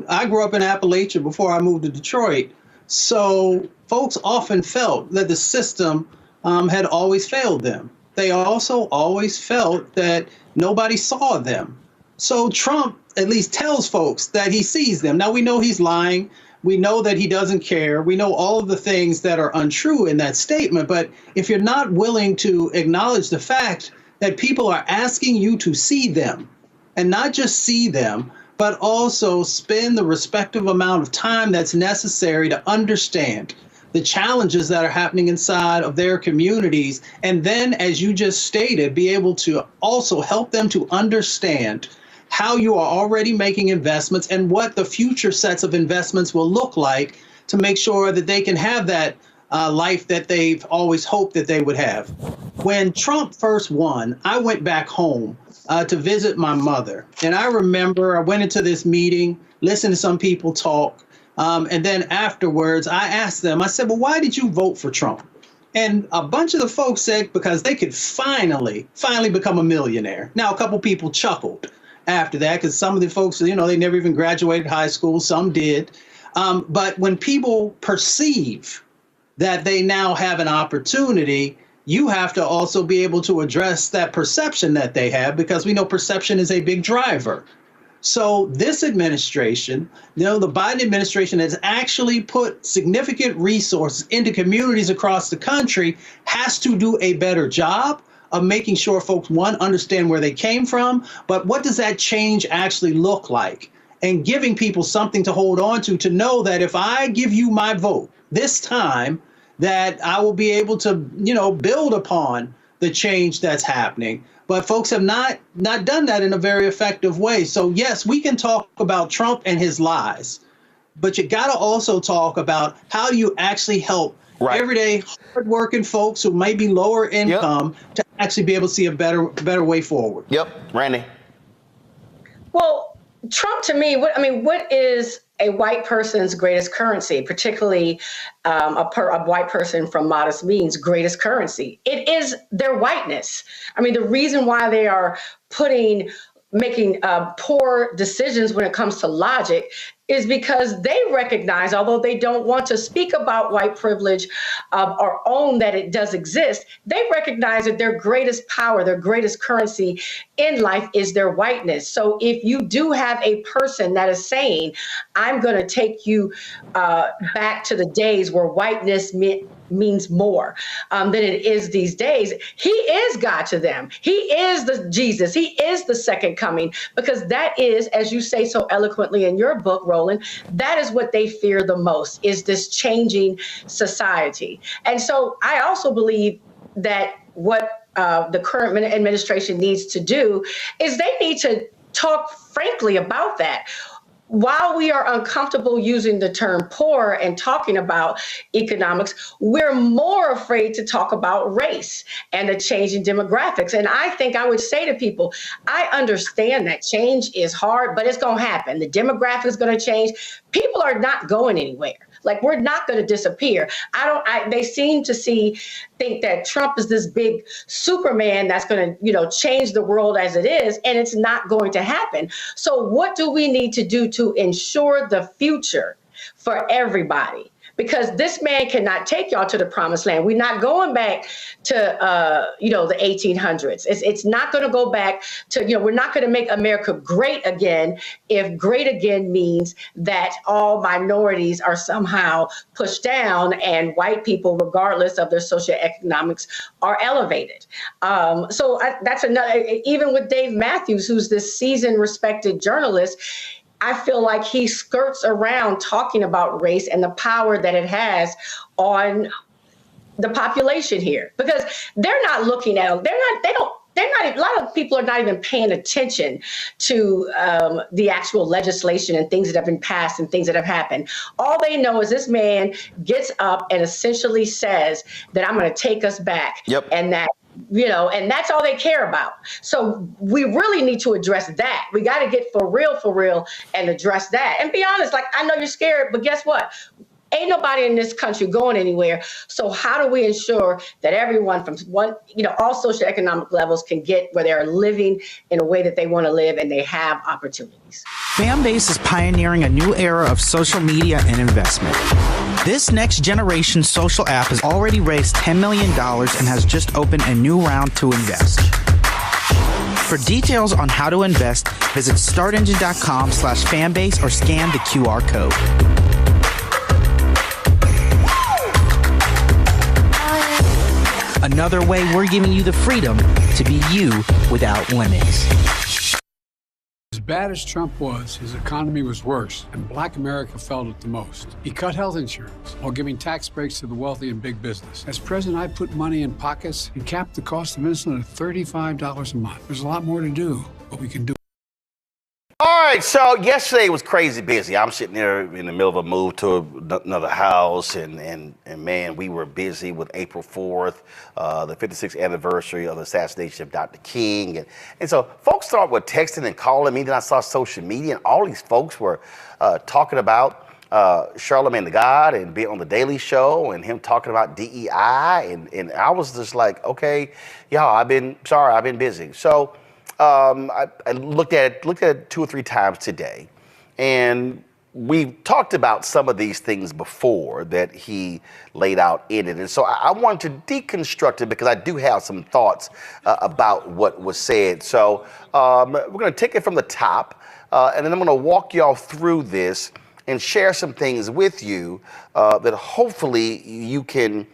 I grew up in Appalachia before I moved to Detroit. So folks often felt that the system had always failed them. They also always felt that nobody saw them. So Trump at least tells folks that he sees them. Now, we know he's lying. We know that he doesn't care. We know all of the things that are untrue in that statement. But if you're not willing to acknowledge the fact that people are asking you to see them, and not just see them, but also spend the respective amount of time that's necessary to understand the challenges that are happening inside of their communities. And then, as you just stated, be able to also help them to understand how you are already making investments and what the future sets of investments will look like to make sure that they can have that life that they've always hoped that they would have. When Trump first won, I went back home to visit my mother. And I remember I went into this meeting, listened to some people talk. And then afterwards, I asked them, I said, well, why did you vote for Trump? And a bunch of the folks said because they could finally become a millionaire. Now, a couple people chuckled after that because some of the folks, they never even graduated high school. Some did. But when people perceive that they now have an opportunity, you have to also be able to address that perception that they have, because we know perception is a big driver. So this administration, the Biden administration, has actually put significant resources into communities across the country, has to do a better job of making sure folks, one, understand where they came from, but what does that change actually look like? And giving people something to hold on to know that if I give you my vote this time, that I will be able to, build upon the change that's happening. But folks have not done that in a very effective way. So yes, we can talk about Trump and his lies, but you got to also talk about how do you actually help everyday hardworking folks who might be lower income to actually be able to see a better way forward. Yep, Randy. Well, Trump, to me, what is a white person's greatest currency, particularly a white person from modest means greatest currency? It is their whiteness. The reason why they are making poor decisions when it comes to logic is because they recognize, although they don't want to speak about white privilege or own that it does exist, they recognize that their greatest power, their greatest currency in life is their whiteness. So if you do have a person that is saying, I'm going to take you back to the days where whiteness means more than it is these days, he is God to them. He is the Jesus. He is the second coming, because that is, as you say so eloquently in your book, Roland, that is what they fear the most, is this changing society. And so I also believe that what the current administration needs to do is they need to talk frankly about that. While we are uncomfortable using the term poor and talking about economics, we're more afraid to talk about race and the changing demographics. And I think I would say to people, I understand that change is hard, but it's going to happen. The demographics is going to change. People are not going anywhere. Like, we're not going to disappear. They seem to think that Trump is this big Superman that's going to, change the world as it is, and it's not going to happen. So what do we need to do to ensure the future for everybody? Because this man cannot take y'all to the promised land. We're not going back to, the 1800s. It's not going to go back to, we're not going to make America great again if great again means that all minorities are somehow pushed down and white people, regardless of their socioeconomics, are elevated. So that's another, even with Dave Matthews, who's this seasoned, respected journalist, I feel like he skirts around talking about race and the power that it has on the population here, because they're not looking at them. A lot of people are not even paying attention to the actual legislation and things that have been passed and things that have happened. All they know is this man gets up and essentially says that I'm going to take us back. Yep. And that, and that's all they care about. So we really need to address that. We got to get for real and address that. And be honest, like, I know you're scared, but guess what? Ain't nobody in this country going anywhere. So how do we ensure that everyone from all socioeconomic levels can get where they're living in a way that they want to live and they have opportunities? Fanbase is pioneering a new era of social media and investment. This next generation social app has already raised $10 million and has just opened a new round to invest. For details on how to invest, visit startengine.com/fanbase or scan the QR code. Another way we're giving you the freedom to be you without limits. As bad as Trump was, his economy was worse, and Black America felt it the most. He cut health insurance while giving tax breaks to the wealthy and big business. As president, I put money in pockets and capped the cost of insulin at $35 a month. There's a lot more to do, but we can do. All right, so yesterday was crazy busy. I'm sitting there in the middle of a move to another house, and man, we were busy with April 4th, the 56th anniversary of the assassination of Dr. King. And so folks started with texting and calling me. Then I saw social media, and all these folks were talking about Charlamagne the God and being on the Daily Show and him talking about DEI. And I was just like, okay, y'all, I've been busy. So I looked at it 2 or 3 times today, and we've talked about some of these things before that he laid out in it. And so I wanted to deconstruct it because I do have some thoughts about what was said. So we're going to take it from the top, and then I'm going to walk y'all through this and share some things with you that hopefully you can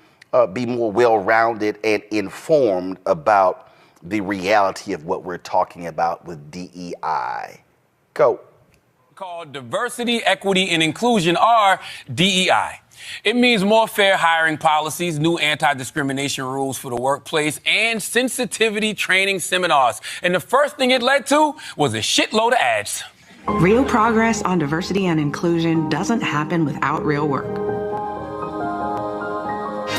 be more well-rounded and informed about the reality of what we're talking about with DEI. Go. Called diversity, equity, and inclusion, or DEI. It means more fair hiring policies, new anti-discrimination rules for the workplace, and sensitivity training seminars. And the first thing it led to was a shitload of ads. Real progress on diversity and inclusion doesn't happen without real work.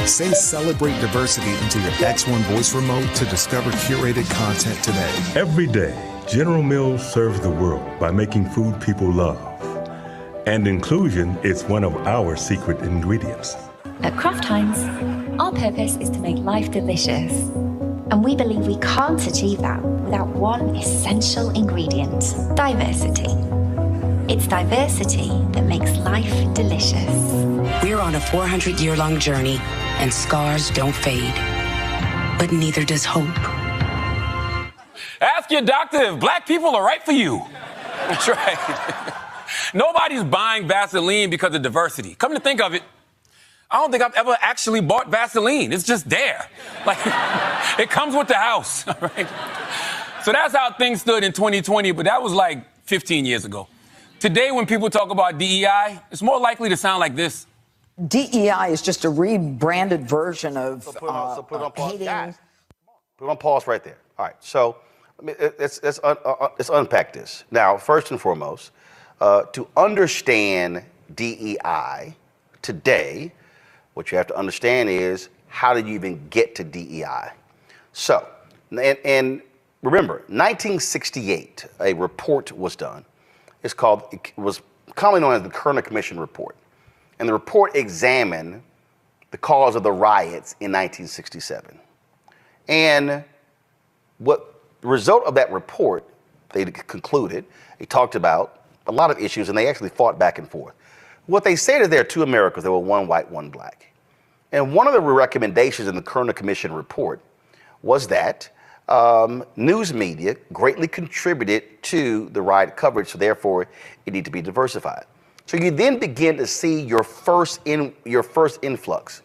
Say celebrate diversity into your X1 voice remote to discover curated content today. Every day, General Mills serves the world by making food people love. And inclusion is one of our secret ingredients. At Kraft Heinz, our purpose is to make life delicious. And we believe we can't achieve that without one essential ingredient: diversity. It's diversity that makes life delicious. We're on a 400-year-long journey, and scars don't fade. But neither does hope. Ask your doctor if black people are right for you. That's right. Nobody's buying Vaseline because of diversity. Come to think of it, I don't think I've ever actually bought Vaseline. It's just there. Like, it comes with the house, all right? So that's how things stood in 2020, but that was like 15 years ago. Today, when people talk about DEI, it's more likely to sound like this. DEI is just a rebranded version of put it on pause. Guys, put it on pause right there. All right, so let's unpack this. Now, first and foremost, to understand DEI today, what you have to understand is, how did you even get to DEI? So, and remember, 1968, a report was done. It was commonly known as the Kerner Commission report. And the report examined the cause of the riots in 1967. And what the result of that report, they concluded, they talked about a lot of issues, and they actually fought back and forth. What they said is there are 2 Americas. There were 1 white, 1 black. And one of the recommendations in the Kerner Commission report was that news media greatly contributed to the riot coverage, so therefore it needed to be diversified. So you then begin to see your first influx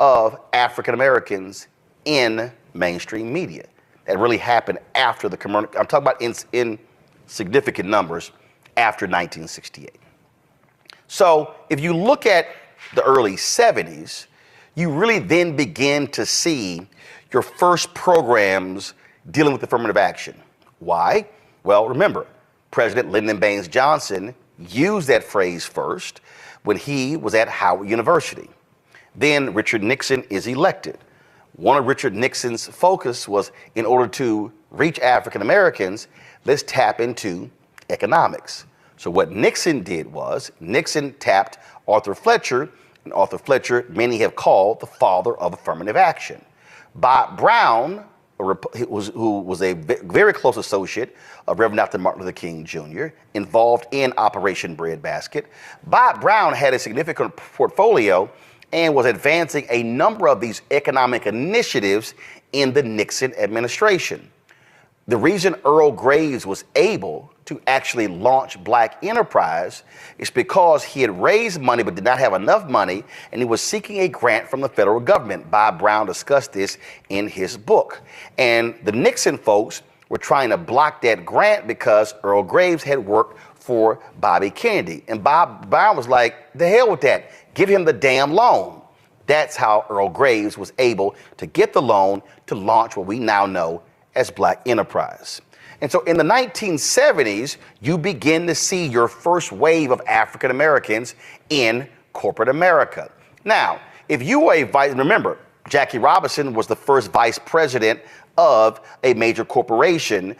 of African Americans in mainstream media. That really happened after the commercial. I'm talking about in significant numbers after 1968. So if you look at the early 70s, you really then begin to see your first programs dealing with affirmative action. Why? Well, remember, President Lyndon Baines Johnson used that phrase first when he was at Howard University. Then Richard Nixon is elected. One of Richard Nixon's focus was, in order to reach African Americans, let's tap into economics. So what Nixon did was, Nixon tapped Arthur Fletcher, and Arthur Fletcher many have called the father of affirmative action. Bob Brown who was a very close associate of Reverend Dr. Martin Luther King Jr., involved in Operation Breadbasket. Bob Brown had a significant portfolio and was advancing a number of these economic initiatives in the Nixon administration. The reason Earl Graves was able to actually launch Black Enterprise is because he had raised money but did not have enough money, and he was seeking a grant from the federal government. Bob Brown discussed this in his book. And the Nixon folks were trying to block that grant because Earl Graves had worked for Bobby Kennedy. And Bob Brown was like, the hell with that. Give him the damn loan. That's how Earl Graves was able to get the loan to launch what we now know as Black Enterprise. And so in the 1970s, you begin to see your first wave of African Americans in corporate America. Now, if you were remember, Jackie Robinson was the first vice president of a major corporation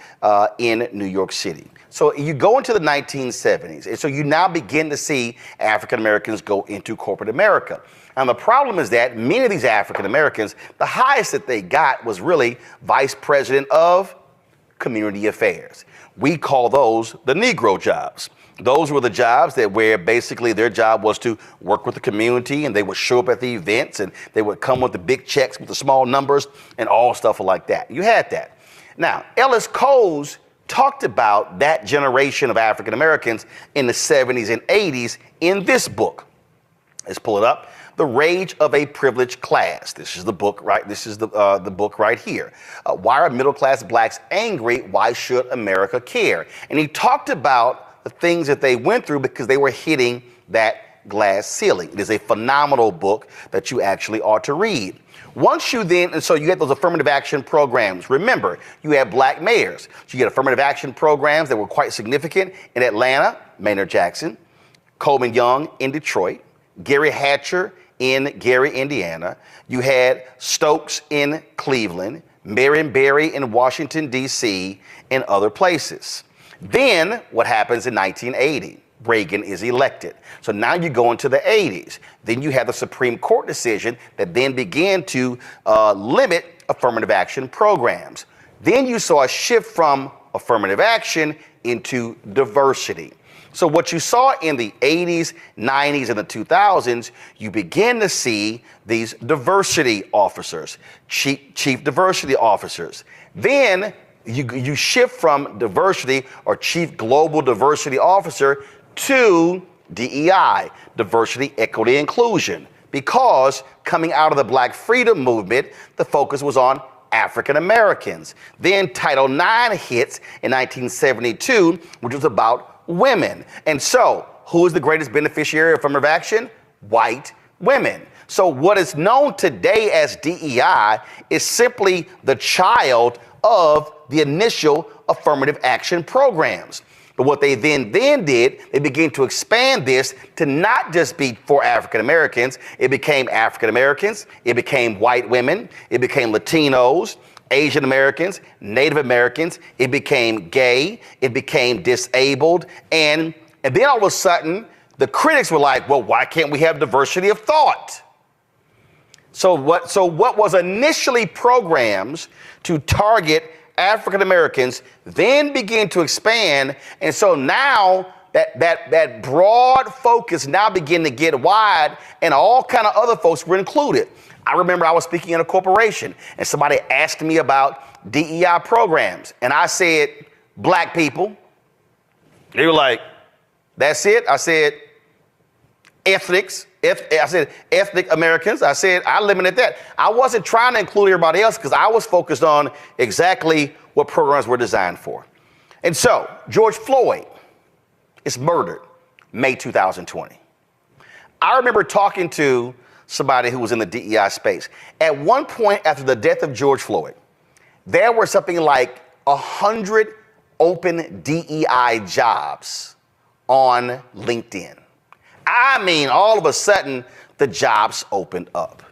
in New York City. So you go into the 1970s, and so you now begin to see African Americans go into corporate America. And the problem is that many of these African Americans, the highest that they got was really vice president of community affairs. We call those the Negro jobs. Those were the jobs where basically their job was to work with the community, and they would show up at the events, and they would come with the big checks with the small numbers and all stuff like that. You had that. Now, Ellis Coles talked about that generation of African Americans in the 70s and 80s in this book. Let's pull it up. The Rage of a Privileged Class. This is the book, right? This is the book right here. Why are middle-class blacks angry? Why should America care? And he talked about the things that they went through because they were hitting that glass ceiling. It is a phenomenal book that you actually ought to read. Once you and so you get those affirmative action programs. Remember, you had black mayors. So you get affirmative action programs that were quite significant in Atlanta, Maynard Jackson, Coleman Young in Detroit, Gary Hatcher in Gary, Indiana. You had Stokes in Cleveland, Marion Barry in Washington, D.C., and other places. Then what happens in 1980? Reagan is elected. So now you go into the 80s. Then you have the Supreme Court decision that then began to limit affirmative action programs. Then you saw a shift from affirmative action into diversity. So what you saw in the 80s, 90s, and the 2000s, you begin to see these diversity officers, chief diversity officers. Then you shift from diversity or chief global diversity officer to DEI, diversity, equity, inclusion, because coming out of the Black Freedom Movement, the focus was on African Americans. Then Title IX hits in 1972, which was about women. And so, who is the greatest beneficiary of affirmative action? White women. So what is known today as DEI is simply the child of the initial affirmative action programs. But what they then did, they began to expand this to not just be for African Americans. It became African Americans, it became white women, it became Latinos, Asian Americans, Native Americans, it became gay, it became disabled, and then all of a sudden, the critics were like, well, why can't we have diversity of thought? So what was initially programs to target African Americans then began to expand, and so now that broad focus now began to get wide, and all kind of other folks were included. I remember I was speaking in a corporation and somebody asked me about DEI programs. And I said, black people. They were like, that's it? I said, ethnics. I said, ethnic Americans. I said, I limited that. I wasn't trying to include everybody else because I was focused on exactly what programs were designed for. And so George Floyd is murdered May 2020. I remember talking to somebody who was in the DEI space. At one point after the death of George Floyd, there were something like 100 open DEI jobs on LinkedIn. I mean, all of a sudden, the jobs opened up.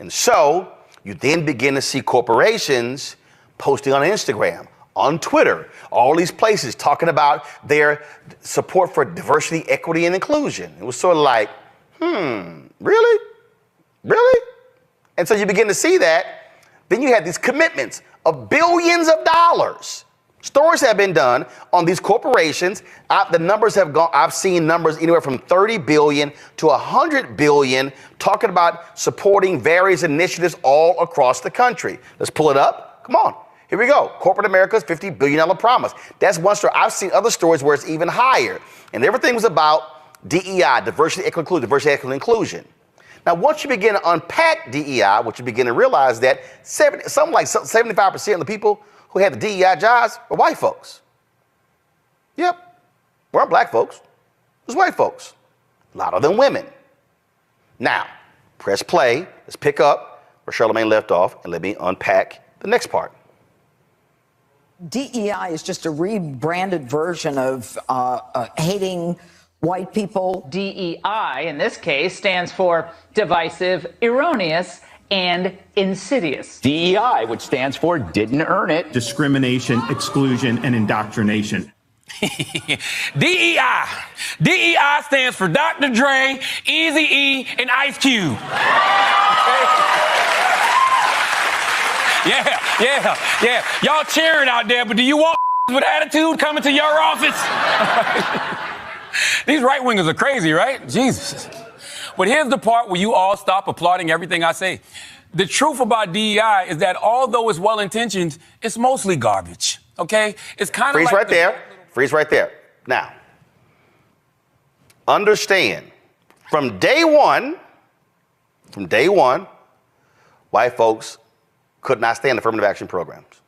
And so you then begin to see corporations posting on Instagram, on Twitter, all these places talking about their support for diversity, equity, and inclusion. It was sort of like, really? Really? And so you begin to see that Then you have these commitments of billions of dollars. Stories have been done on these corporations. The numbers have gone, I've seen numbers anywhere from 30 billion to 100 billion talking about supporting various initiatives all across the country. Let's pull it up. Come on. Here we go. Corporate America's $50 billion promise. That's one story. I've seen other stories where it's even higher. And everything was about DEI, diversity, equity, inclusion. Now, once you begin to unpack DEI, what you begin to realize that 75% of the people who had the DEI jobs were white folks. Yep. Weren't black folks. It was white folks. A lot of them women. Now, press play. Let's pick up where Charlamagne left off and let me unpack the next part. DEI is just a rebranded version of hating white people. DEI, in this case, stands for divisive, erroneous, and insidious. DEI, which stands for didn't earn it. Discrimination, exclusion, and indoctrination. DEI. DEI stands for Dr. Dre, Eazy-E, and Ice Cube. Yeah. Y'all cheering out there, but do you want with attitude coming to your office? These right-wingers are crazy, right? Jesus. But here's the part where you all stop applauding everything I say. The truth about DEI is that although it's well-intentioned, it's mostly garbage, okay? It's kind of Freeze like... Freeze right there. Now, understand, from day one, white folks could not stand affirmative action programs.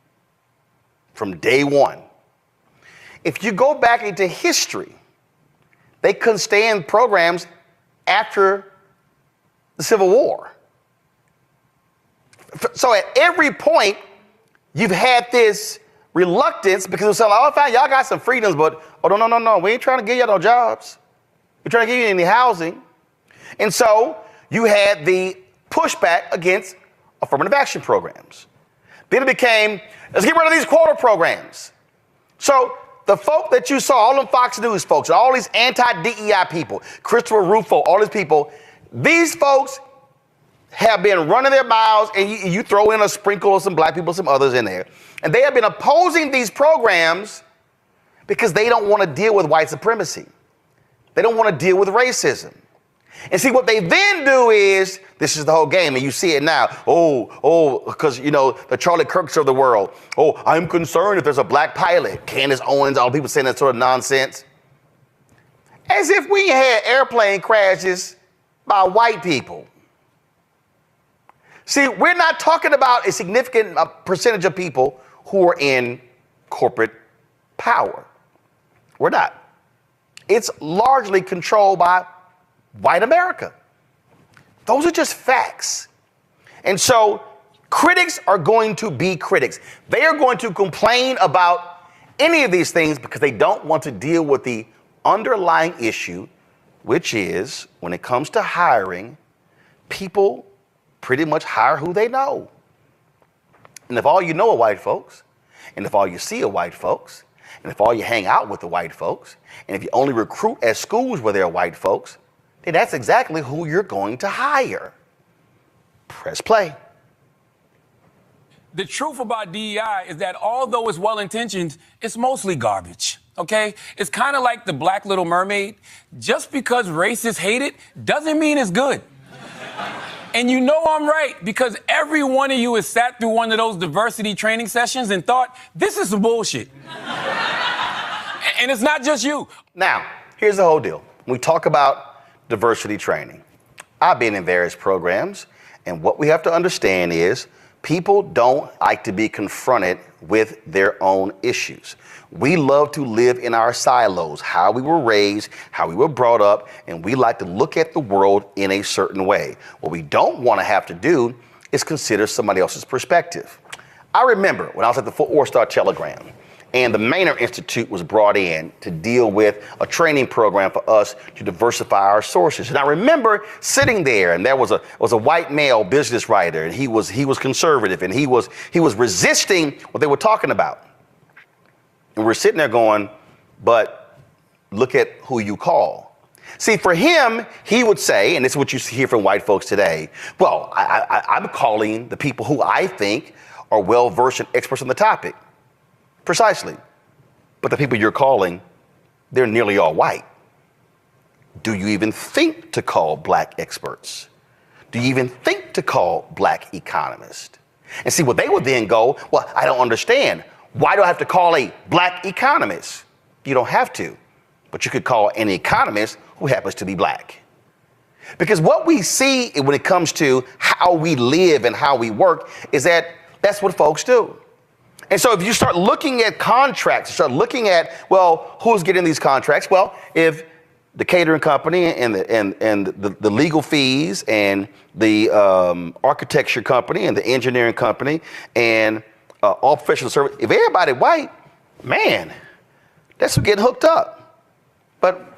From day one. If you go back into history, they couldn't stand programs after the Civil War. So at every point, you've had this reluctance because it's like, oh, fine, y'all got some freedoms, but no, we ain't trying to give y'all no jobs. We're trying to give you any housing. And so you had the pushback against affirmative action programs. Then it became, let's get rid of these quota programs. So the folk that you saw, all them Fox News folks, all these anti-DEI people, Christopher Rufo, all these people, these folks have been running their mouths, and you throw in a sprinkle of some black people, some others in there. And they have been opposing these programs because they don't want to deal with white supremacy. They don't want to deal with racism. And see, what they then do is, this is the whole game, and you see it now. Because, the Charlie Kirks of the world. Oh, I'm concerned if there's a black pilot. Candace Owens, all people saying that sort of nonsense. As if we had airplane crashes by white people. See, we're not talking about a significant percentage of people who are in corporate power. We're not. It's largely controlled by white America. Those are just facts. And so critics are going to be critics. They are going to complain about any of these things because they don't want to deal with the underlying issue, which is when it comes to hiring, people pretty much hire who they know. And if all you know are white folks, and if all you see are white folks, and if all you hang out with are white folks, and if you only recruit at schools where there are white folks, then that's exactly who you're going to hire. Press play. The truth about DEI is that although it's well-intentioned, it's mostly garbage, okay? It's kind of like the Black Little Mermaid. Just because racists hate it doesn't mean it's good. And you know I'm right, because every one of you has sat through one of those diversity training sessions and thought, this is some bullshit. And it's not just you. Now, here's the whole deal. When we talk about diversity training, I've been in various programs, and what we have to understand is people don't like to be confronted with their own issues. We love to live in our silos, how we were raised, how we were brought up, and we like to look at the world in a certain way. What we don't want to have to do is consider somebody else's perspective. I remember when I was at the Fort Worth Star-Telegram, and the Maynard Institute was brought in to deal with a training program for us to diversify our sources. And I remember sitting there, and there was a white male business writer, and he was conservative, and he was resisting what they were talking about. And we're sitting there going, but look at who you call. See, for him, he would say, and this is what you hear from white folks today, well, I'm calling the people who I think are well-versed and experts on the topic. Precisely. But the people you're calling, they're nearly all white. Do you even think to call black experts? Do you even think to call black economists? And see, what they would then go, well, I don't understand. Why do I have to call a black economist? You don't have to, but you could call an economist who happens to be black. Because what we see when it comes to how we live and how we work is that that's what folks do. And so if you start looking at contracts, start looking at, well, who's getting these contracts? Well, if the catering company and the legal fees and the architecture company and the engineering company and all professional service, if everybody white, man, that's getting hooked up. But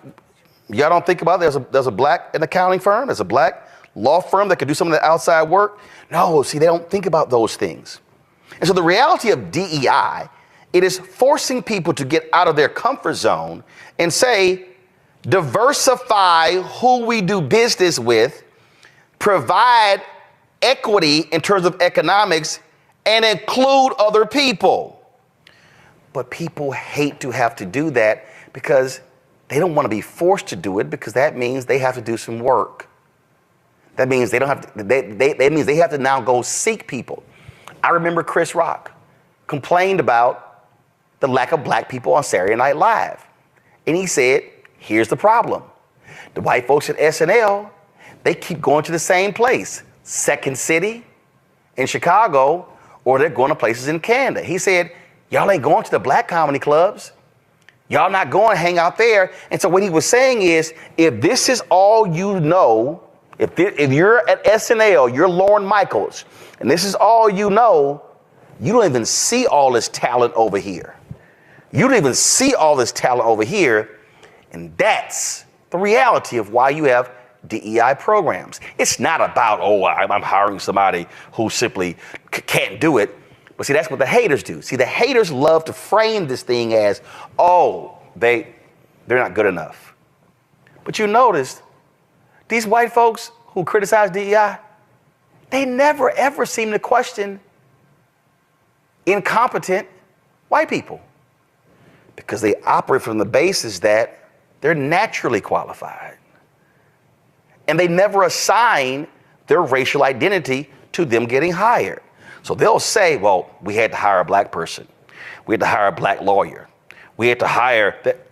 y'all don't think about it. There's a black accounting firm, there's a black law firm that could do some of the outside work. No, see, they don't think about those things. And so the reality of DEI, it is forcing people to get out of their comfort zone and say, diversify who we do business with, provide equity in terms of economics, and include other people. But people hate to have to do that because they don't want to be forced to do it, because that means they have to do some work. That means they don't have to, that means they have to now go seek people. I remember Chris Rock complained about the lack of black people on Saturday Night Live. And he said, here's the problem. The white folks at SNL, they keep going to the same place, Second City in Chicago, or they're going to places in Canada. He said, y'all ain't going to the black comedy clubs. Y'all not going to hang out there. And so what he was saying is, if this is all you know, if you're at SNL, you're Lorne Michaels, and this is all you know, you don't even see all this talent over here. You don't even see all this talent over here. And that's the reality of why you have DEI programs. It's not about, oh, I'm hiring somebody who simply can't do it. But see, that's what the haters do. See, the haters love to frame this thing as, oh, they're not good enough. But you notice, these white folks who criticize DEI, they never, ever seem to question incompetent white people, because they operate from the basis that they're naturally qualified. And they never assign their racial identity to them getting hired. So they'll say, well, we had to hire a black person. We had to hire a black lawyer. We had to hire that.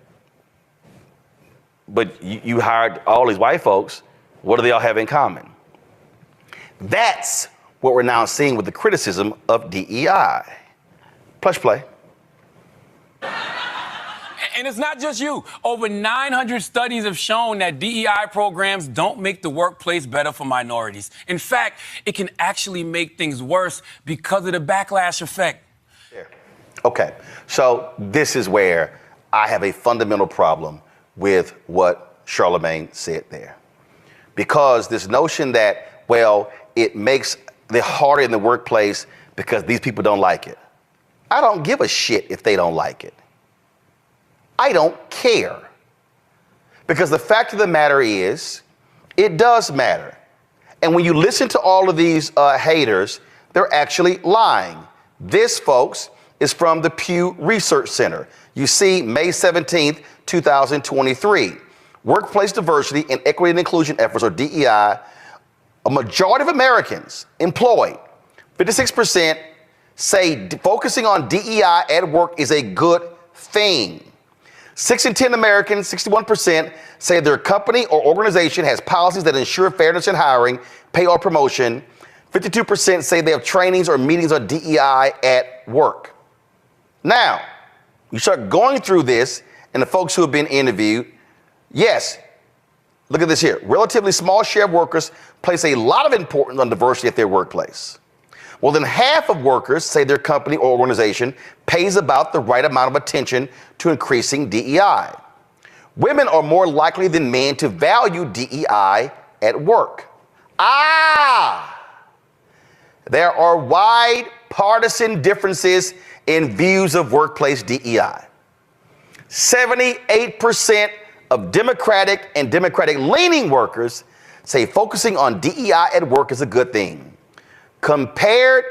But you hired all these white folks. What do they all have in common? That's what we're now seeing with the criticism of DEI. Push play. And it's not just you. Over 900 studies have shown that DEI programs don't make the workplace better for minorities. In fact, it can actually make things worse because of the backlash effect. Okay, so this is where I have a fundamental problem with what Charlamagne said there. Because this notion that, well, it makes it harder in the workplace because these people don't like it. I don't give a shit if they don't like it. I don't care. Because the fact of the matter is, it does matter. And when you listen to all of these haters, they're actually lying. This, folks, is from the Pew Research Center. You see, May 17th, 2023. Workplace diversity and equity and inclusion efforts, or DEI, a majority of Americans employed, 56%, say focusing on DEI at work is a good thing. 6 in 10 Americans, 61%, say their company or organization has policies that ensure fairness in hiring, pay, or promotion. 52% say they have trainings or meetings on DEI at work. Now, you start going through this, and the folks who have been interviewed, yes, look at this here. Relatively small share of workers place a lot of importance on diversity at their workplace. More than half of workers say their company or organization pays about the right amount of attention to increasing DEI. Women are more likely than men to value DEI at work. There are wide partisan differences in views of workplace DEI. 78% of Democratic and Democratic-leaning workers say focusing on DEI at work is a good thing, compared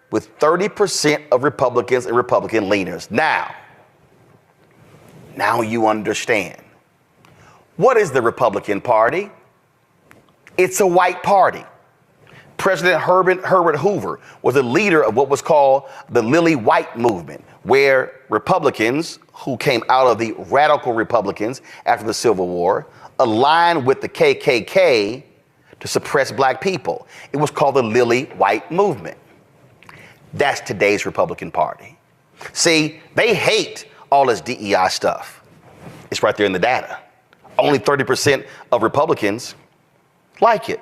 with 30% of Republicans and Republican leaners. Now you understand. What is the Republican Party? It's a white party. President Herbert Hoover was a leader of what was called the Lily White movement, where Republicans who came out of the radical Republicans after the Civil War aligned with the KKK to suppress black people. It was called the Lily White movement. That's today's Republican Party. See, they hate all this DEI stuff. It's right there in the data. Only 30% of Republicans like it.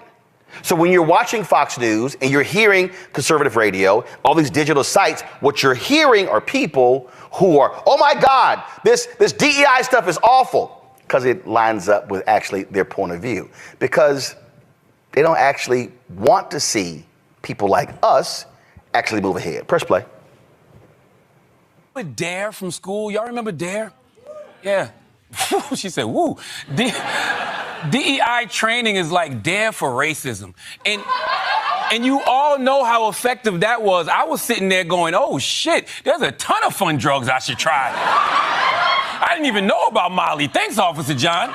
So when you're watching Fox News and you're hearing conservative radio, all these digital sites, what you're hearing are people who are, oh my God, this DEI stuff is awful, because it lines up with actually their point of view. Because they don't actually want to see people like us actually move ahead. Press play. Dare from school? Y'all remember Dare? Yeah. She said, woo. DEI training is like Dare for racism. And you all know how effective that was. I was sitting there going, oh shit, there's a ton of fun drugs I should try. I didn't even know about Molly. Thanks, Officer John.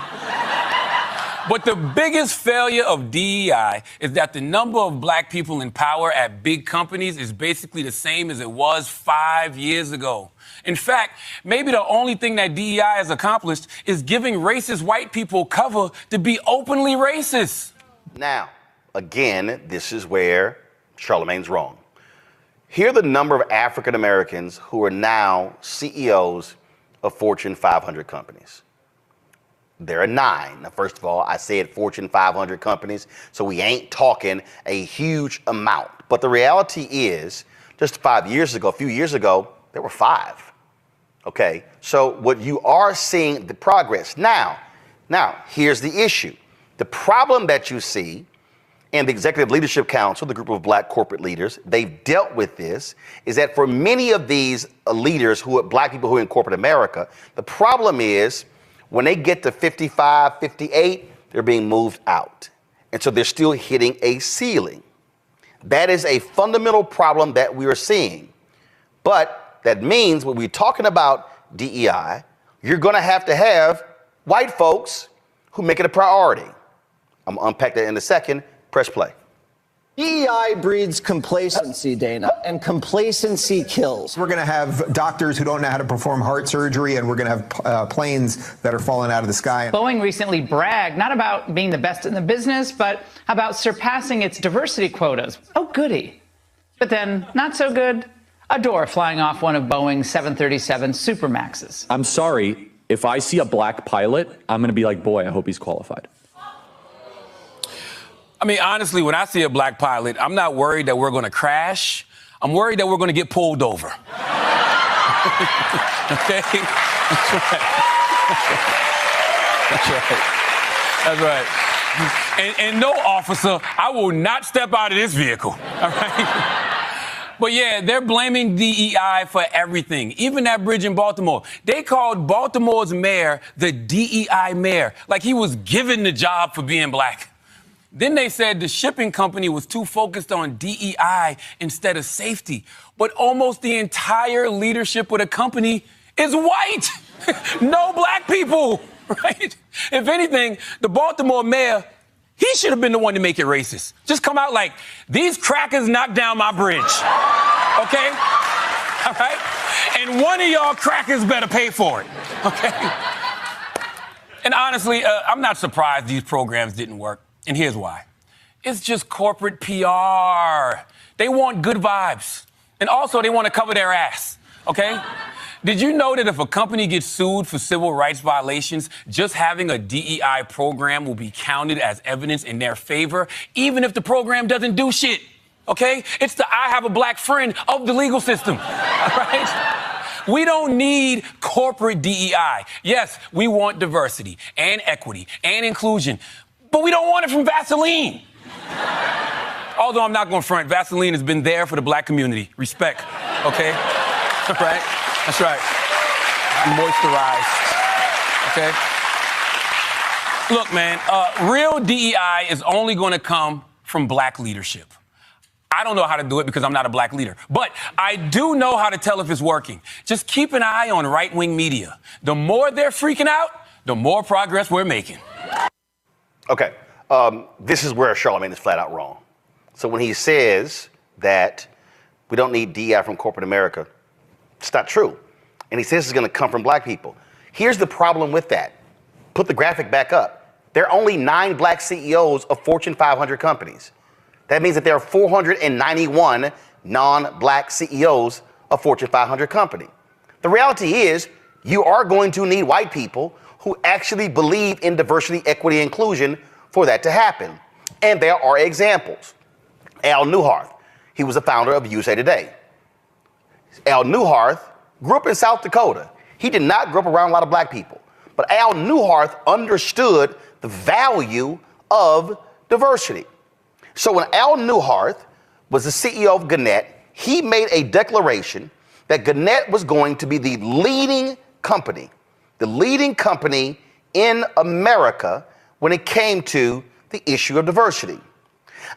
But the biggest failure of DEI is that the number of black people in power at big companies is basically the same as it was 5 years ago. In fact, maybe the only thing that DEI has accomplished is giving racist white people cover to be openly racist. Now, again, this is where Charlamagne's wrong. Here are the number of African Americans who are now CEOs of Fortune 500 companies. There are 9. Now, first of all, I said Fortune 500 companies, so we ain't talking a huge amount. But the reality is, just 5 years ago, a few years ago, there were 5. Okay, so what you are seeing, the progress. Now, here's the issue. The problem that you see in the Executive Leadership Council, the group of black corporate leaders, they've dealt with this, is that for many of these leaders who are black people who are in corporate America, the problem is when they get to 55, 58, they're being moved out. And so they're still hitting a ceiling. That is a fundamental problem that we are seeing. But that means when we're talking about DEI, you're going to have white folks who make it a priority. I'm going to unpack that in a second. Press play. DEI breeds complacency, Dana, and complacency kills. We're going to have doctors who don't know how to perform heart surgery, and we're going to have planes that are falling out of the sky. Boeing recently bragged not about being the best in the business, but about surpassing its diversity quotas. Oh, goody. But then, not so good. A door flying off one of Boeing's 737 Supermaxes. I'm sorry, if I see a black pilot, I'm going to be like, boy, I hope he's qualified. I mean, honestly, when I see a black pilot, I'm not worried that we're going to crash. I'm worried that we're going to get pulled over. Okay? That's right. That's right. And no, officer, I will not step out of this vehicle. All right? But yeah, they're blaming DEI for everything. Even that bridge in Baltimore. They called Baltimore's mayor the DEI mayor, like he was given the job for being black. Then they said the shipping company was too focused on DEI instead of safety. But almost the entire leadership of the company is white. No black people, right? If anything, the Baltimore mayor, he should have been the one to make it racist. Just come out like, these crackers knocked down my bridge. Okay? All right? And one of y'all crackers better pay for it. Okay? And honestly, I'm not surprised these programs didn't work. And here's why. It's just corporate PR. They want good vibes. And also, they want to cover their ass. Okay? Did you know that if a company gets sued for civil rights violations, just having a DEI program will be counted as evidence in their favor, even if the program doesn't do shit? Okay? It's the I have a black friend of the legal system. All right? We don't need corporate DEI. Yes, we want diversity and equity and inclusion, but we don't want it from Vaseline. Although I'm not going to front, Vaseline has been there for the black community. Respect. Okay? Right? That's right. Moisturized. Okay? Look, man, real DEI is only going to come from black leadership. I don't know how to do it because I'm not a black leader, but I do know how to tell if it's working. Just keep an eye on right-wing media. The more they're freaking out, the more progress we're making. Okay, this is where Charlamagne is flat out wrong. So when he says that we don't need DEI from corporate America, it's not true. And he says it's going to come from black people. Here's the problem with that. Put the graphic back up. There are only 9 black CEOs of Fortune 500 companies. That means that there are 491 non-black CEOs of Fortune 500 company. The reality is you are going to need white people who actually believe in diversity, equity, and inclusion for that to happen. And there are examples. Al Newharth, he was the founder of USA Today. Al Newharth grew up in South Dakota. He did not grow up around a lot of black people. But Al Newharth understood the value of diversity. So when Al Newharth was the CEO of Gannett, he made a declaration that Gannett was going to be the leading company in America when it came to the issue of diversity.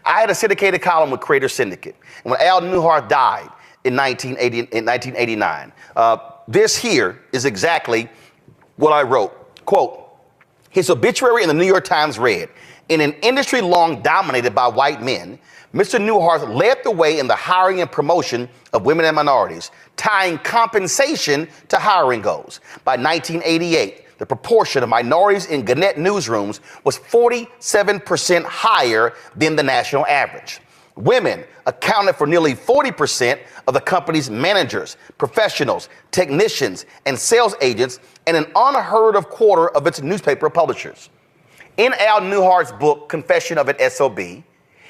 I had a syndicated column with Creator Syndicate. And when Al Newharth died in 1989, this here is exactly what I wrote. Quote, his obituary in the New York Times read, in an industry long dominated by white men, Mr. Newharth led the way in the hiring and promotion of women and minorities, tying compensation to hiring goals. By 1988, the proportion of minorities in Gannett newsrooms was 47% higher than the national average. Women accounted for nearly 40% of the company's managers, professionals, technicians, and sales agents, and an unheard of quarter of its newspaper publishers. In Al Newhart's book, Confession of an SOB,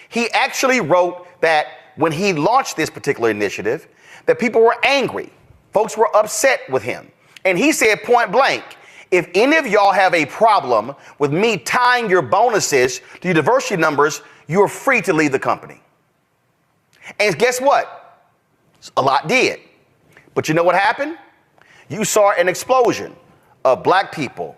he actually wrote that when he launched this particular initiative, that people were angry. Folks were upset with him. And he said point blank, if any of y'all have a problem with me tying your bonuses to your diversity numbers, you're free to leave the company. And guess what? A lot did. But you know what happened? You saw an explosion of black people,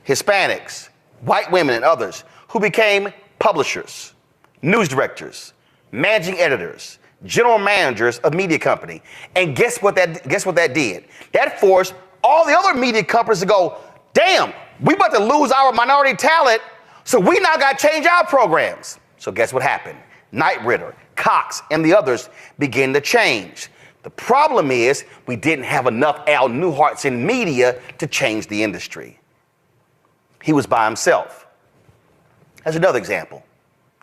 Hispanics, white women, and others who became publishers, news directors, managing editors, general managers of media company. And guess what that did? That forced all the other media companies to go, damn, we about to lose our minority talent, so we now got to change our programs. So guess what happened? Knight Ridder, Cox, and the others began to change. The problem is we didn't have enough Al Newharts in media to change the industry. He was by himself. That's another example.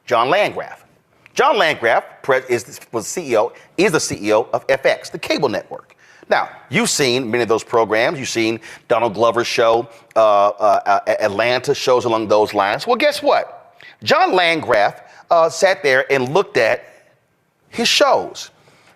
John Landgraf. John Landgraf is the CEO of FX, the cable network. Now, you've seen many of those programs. You've seen Donald Glover's show, Atlanta, shows along those lines. Well, guess what? John Landgraf sat there and looked at his shows.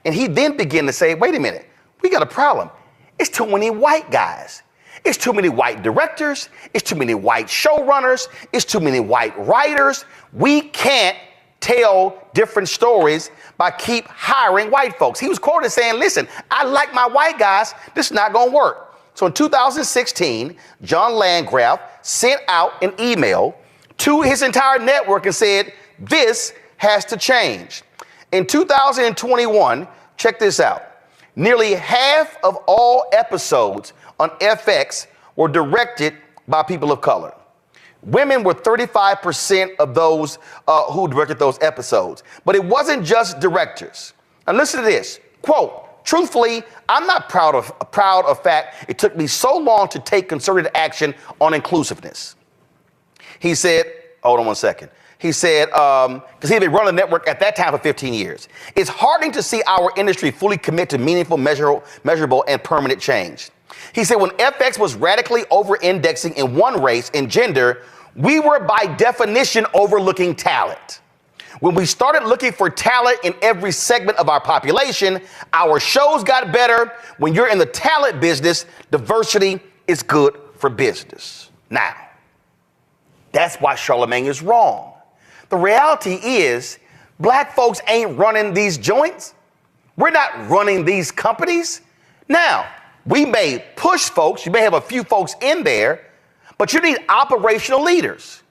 And he then began to say, wait a minute, we got a problem. It's too many white guys. It's too many white directors. It's too many white showrunners. It's too many white writers. We can't tell different stories by keep hiring white folks. He was quoted saying, listen, I like my white guys. This is not going to work. So in 2016, John Landgraf sent out an email to his entire network and said, this has to change. In 2021, check this out. Nearly half of all episodes on FX were directed by people of color. Women were 35% of those who directed those episodes. But it wasn't just directors. And listen to this, quote, truthfully, I'm not proud of fact it took me so long to take concerted action on inclusiveness. He said, hold on one second. He said, because he had been running the network at that time for 15 years. It's heartening to see our industry fully commit to meaningful, measurable, and permanent change. He said, when FX was radically over-indexing in one race and gender, we were by definition overlooking talent. When we started looking for talent in every segment of our population, our shows got better. When you're in the talent business, diversity is good for business. Now, that's why Charlamagne is wrong. The reality is black folks ain't running these joints. We're not running these companies. Now, we may push folks. You may have a few folks in there, but you need operational leaders.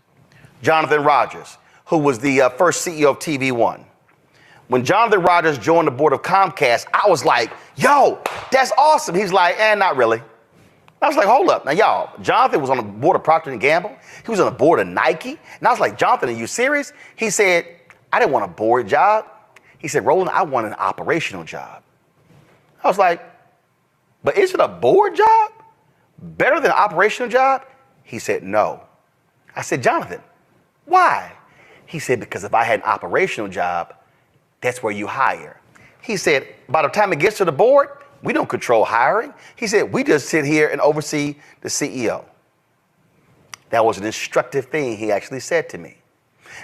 Jonathan Rogers, who was the first CEO of TV One. When Jonathan Rogers joined the board of Comcast, I was like, yo, that's awesome. He's like, not really. I was like, hold up. Now, y'all, Jonathan was on the board of Procter & Gamble. He was on the board of Nike. And I was like, Jonathan, are you serious? He said, I didn't want a board job. He said, Roland, I want an operational job. I was like, but is it a board job better than an operational job? He said, no. I said, Jonathan, why? He said, because if I had an operational job, that's where you hire. He said, by the time it gets to the board, we don't control hiring. He said, we just sit here and oversee the CEO. That was an instructive thing he actually said to me.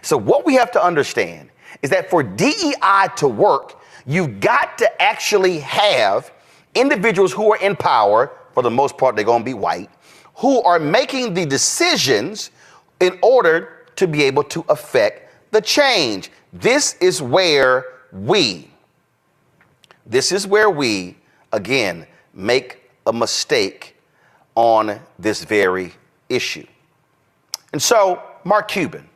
So what we have to understand is that for DEI to work, you've got to actually have individuals who are in power, for the most part, they're going to be white, who are making the decisions in order to be able to affect the change. This is where we, again, make a mistake on this very issue. And so Mark Cuban,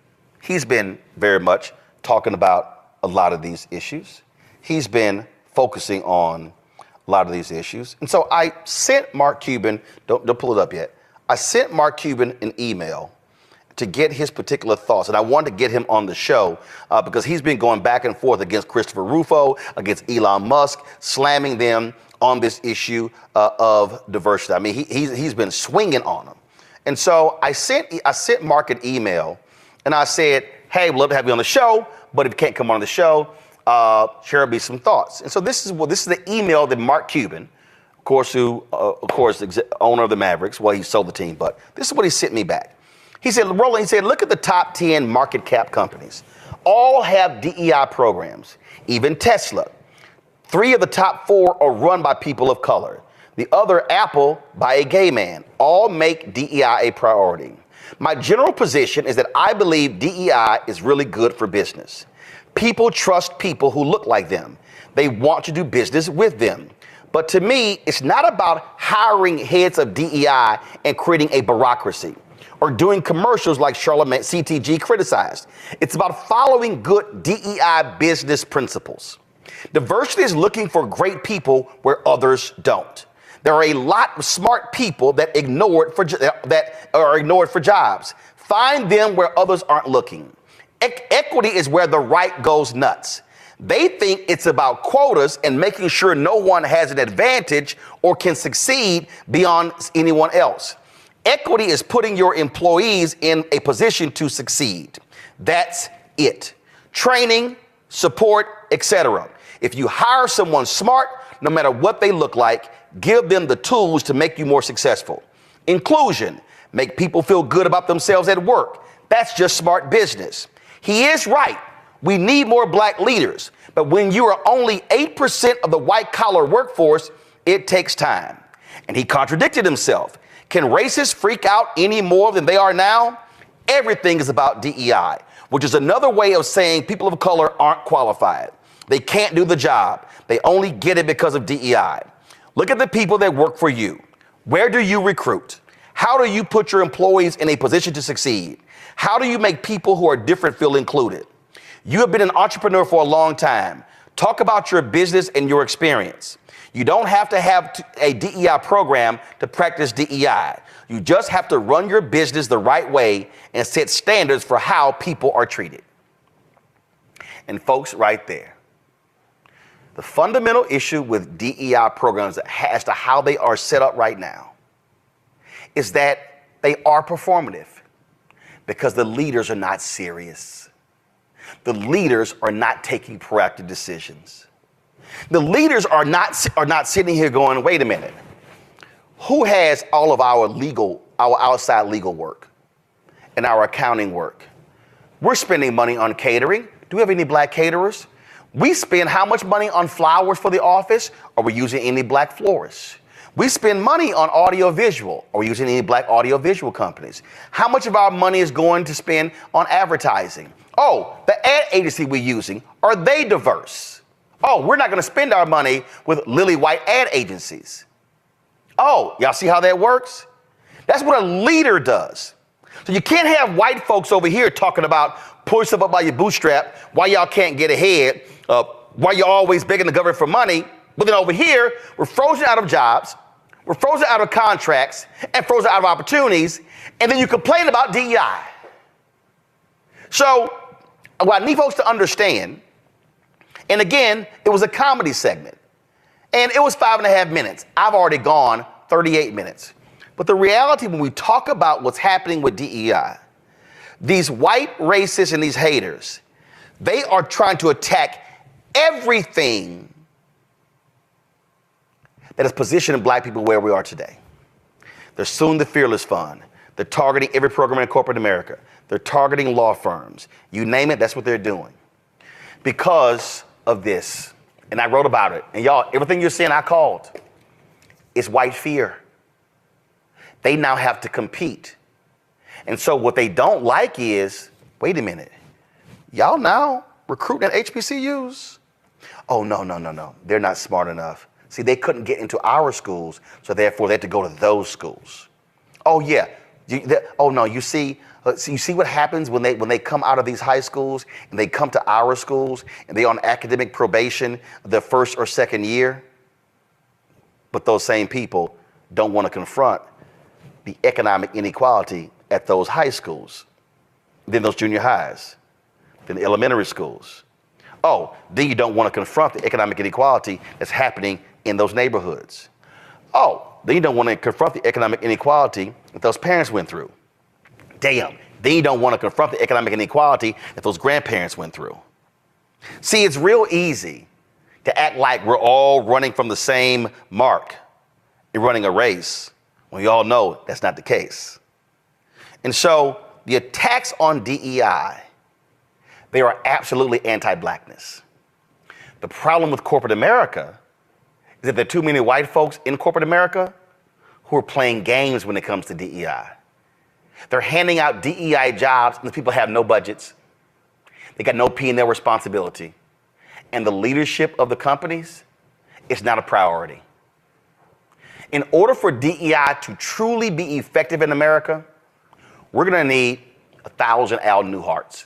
he's been very much talking about a lot of these issues. He's been focusing on a lot of these issues. And so I sent Mark Cuban, don't pull it up yet. I sent Mark Cuban an email to get his particular thoughts. And I wanted to get him on the show because he's been going back and forth against Christopher Rufo, against Elon Musk, slamming them on this issue of diversity. I mean, he's been swinging on them. And so I sent Mark an email and I said, hey, we'd love to have you on the show, but if you can't come on the show, share me some thoughts. And so this is the email that Mark Cuban, of course, owner of the Mavericks, well, he sold the team, but this is what he sent me back. He said, Roland, look at the top 10 market cap companies. All have DEI programs, even Tesla. 3 of the top 4 are run by people of color. The other, Apple, by a gay man. All make DEI a priority. My general position is that I believe DEI is really good for business. People trust people who look like them. They want to do business with them. But to me, it's not about hiring heads of DEI and creating a bureaucracy or doing commercials like Charlamagne CTG criticized. It's about following good DEI business principles. Diversity is looking for great people where others don't. There are a lot of smart people that are ignored for jobs. Find them where others aren't looking. Equity is where the right goes nuts. They think it's about quotas and making sure no one has an advantage or can succeed beyond anyone else. Equity is putting your employees in a position to succeed. That's it. Training, support, etc. If you hire someone smart, no matter what they look like, give them the tools to make you more successful. Inclusion, make people feel good about themselves at work. That's just smart business. He is right. We need more black leaders. But when you are only 8% of the white collar workforce, it takes time. And he contradicted himself. Can racists freak out any more than they are now? Everything is about DEI, which is another way of saying people of color aren't qualified. They can't do the job. They only get it because of DEI. Look at the people that work for you. Where do you recruit? How do you put your employees in a position to succeed? How do you make people who are different feel included? You have been an entrepreneur for a long time. Talk about your business and your experience. You don't have to have a DEI program to practice DEI. You just have to run your business the right way and set standards for how people are treated. And folks, right there, the fundamental issue with DEI programs as to how they are set up right now is that they are performative because the leaders are not serious. The leaders are not taking proactive decisions. The leaders are not sitting here going, wait a minute, who has all of our outside legal work and our accounting work? We're spending money on catering. Do we have any black caterers? We spend how much money on flowers for the office? Are we using any black florists? We spend money on audiovisual. Are we using any black audiovisual companies? How much of our money is going to spend on advertising? Oh, the ad agency we're using, are they diverse? Oh, we're not going to spend our money with lily white ad agencies. Oh, y'all see how that works? That's what a leader does. So you can't have white folks over here talking about pull yourself up by your bootstrap, why y'all can't get ahead, why you're always begging the government for money. But then over here, we're frozen out of jobs, we're frozen out of contracts, and frozen out of opportunities, and then you complain about DEI. So what I need folks to understand, and again, it was a comedy segment, and it was 5.5 minutes. I've already gone 38 minutes. But the reality when we talk about what's happening with DEI, these white racists and these haters, they are trying to attack everything that is positioning black people where we are today. They're suing the Fearless Fund. They're targeting every program in corporate America. They're targeting law firms. You name it, that's what they're doing. Because of this. And I wrote about it. And y'all, everything you're seeing, I called. It's white fear. They now have to compete. And so what they don't like is, wait a minute, y'all now recruiting at HBCUs? Oh, no. They're not smart enough. See, they couldn't get into our schools, so therefore they had to go to those schools. Oh, yeah. You see what happens when they come out of these high schools and they come to our schools and they're on academic probation the first or second year? But those same people don't want to confront the economic inequality at those high schools, then those junior highs, then the elementary schools. Oh, then you don't want to confront the economic inequality that's happening in those neighborhoods. Oh, then you don't want to confront the economic inequality that those parents went through. Damn, then you don't want to confront the economic inequality that those grandparents went through. See, it's real easy to act like we're all running from the same mark and running a race when we all know that's not the case. And so the attacks on DEI, they are absolutely anti-blackness. The problem with corporate America is that there are too many white folks in corporate America who are playing games when it comes to DEI. They're handing out DEI jobs and the people have no budgets. They got no P&L responsibility. And the leadership of the companies is not a priority. In order for DEI to truly be effective in America, we're going to need 1,000 Al Newharts.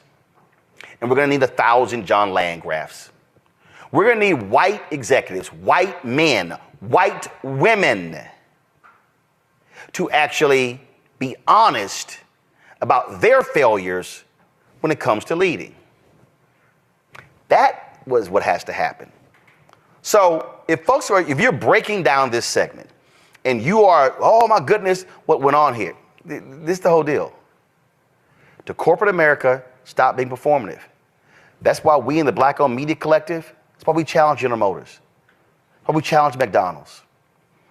And we're going to need 1,000 John Landgrafs. We're going to need white executives, white men, white women to actually be honest about their failures when it comes to leading. That was what has to happen. So if you're breaking down this segment and you are, oh my goodness, what went on here? This is the whole deal. To corporate America, stop being performative. That's why we in the Black-owned media collective, that's why we challenge General Motors. That's why we challenge McDonald's.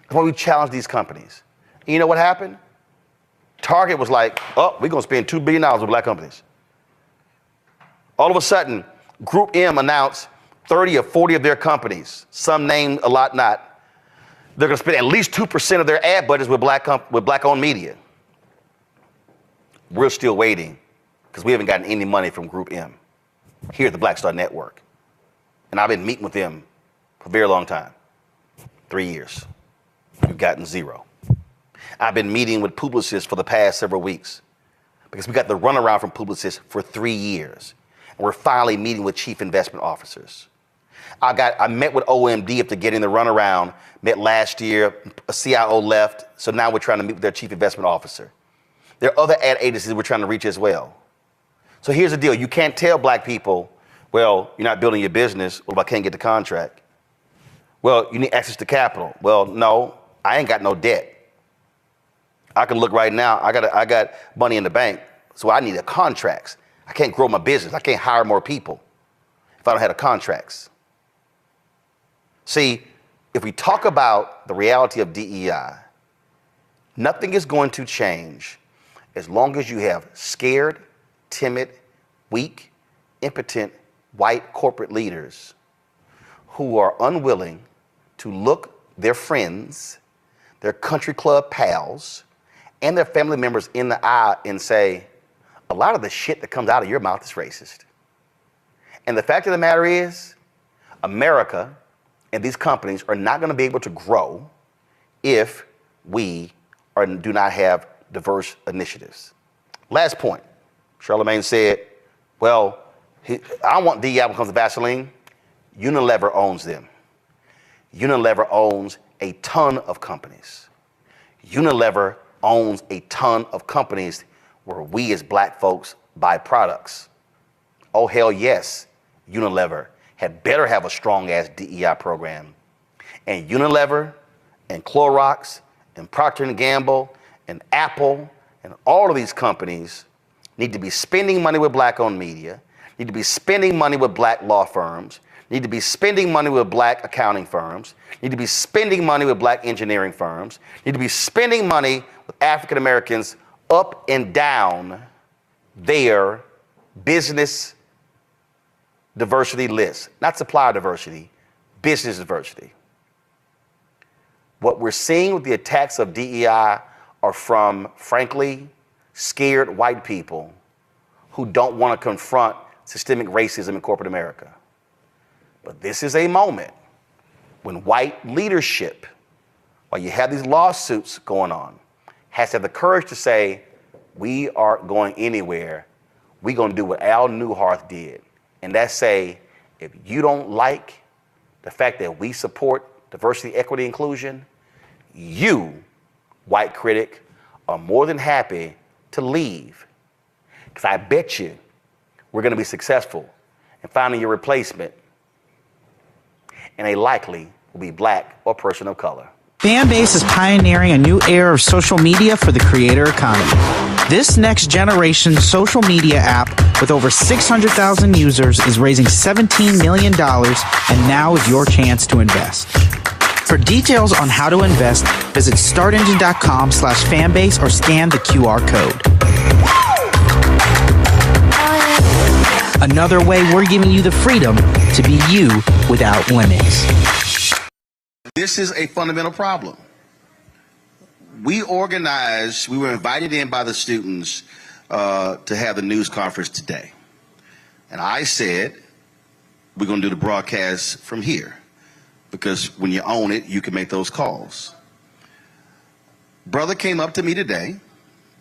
That's why we challenge these companies. And you know what happened? Target was like, oh, we're going to spend $2 billion with black companies. All of a sudden, Group M announced 30 or 40 of their companies, some named, a lot not. They're going to spend at least 2% of their ad budgets with black-owned media. We're still waiting because we haven't gotten any money from Group M here at the Black Star Network. And I've been meeting with them for a very long time, 3 years. We've gotten zero. I've been meeting with Publicis for the past several weeks because we got the runaround from Publicis for 3 years. And we're finally meeting with chief investment officers. I met with OMD after getting the runaround, met last year, a CIO left, so now we're trying to meet with their chief investment officer. There are other ad agencies we're trying to reach as well. So here's the deal. You can't tell black people, well, you're not building your business. Well, if I can't get the contract. Well, you need access to capital. Well, no, I ain't got no debt. I can look right now. I got money in the bank, so I need a contracts. I can't grow my business. I can't hire more people if I don't have the contracts. See, if we talk about the reality of DEI, nothing is going to change as long as you have scared, timid, weak, impotent, white corporate leaders who are unwilling to look their friends, their country club pals, and their family members in the eye and say, a lot of the shit that comes out of your mouth is racist. And the fact of the matter is, America and these companies are not going to be able to grow if we do not have diverse initiatives. Last point. Charlamagne said, well, I don't want DEI when it comes to Vaseline. Unilever owns them. Unilever owns a ton of companies. Unilever owns a ton of companies where we as black folks buy products. Oh, hell yes, Unilever had better have a strong-ass DEI program. And Unilever and Clorox and Procter & Gamble and Apple and all of these companies need to be spending money with black-owned media, need to be spending money with black law firms, need to be spending money with black accounting firms, need to be spending money with black engineering firms, need to be spending money with African Americans up and down their business diversity list. Not supplier diversity, business diversity. What we're seeing with the attacks of DEI are from, frankly, scared white people who don't want to confront systemic racism in corporate America. But this is a moment when white leadership, while you have these lawsuits going on, has to have the courage to say, we aren't going anywhere. We're going to do what Al Newharth did. And that's say, if you don't like the fact that we support diversity, equity, inclusion, you, white critic, are more than happy to leave. Because I bet you we're going to be successful in finding your replacement, and they likely will be black or person of color. Fanbase is pioneering a new era of social media for the creator economy. This next generation social media app with over 600,000 users is raising $17 million, and now is your chance to invest. For details on how to invest, visit startengine.com/fanbase or scan the QR code. Another way we're giving you the freedom to be you without limits. This is a fundamental problem. We were invited in by the students to have the news conference today. And I said, we're going to do the broadcast from here, because when you own it, you can make those calls. Brother came up to me today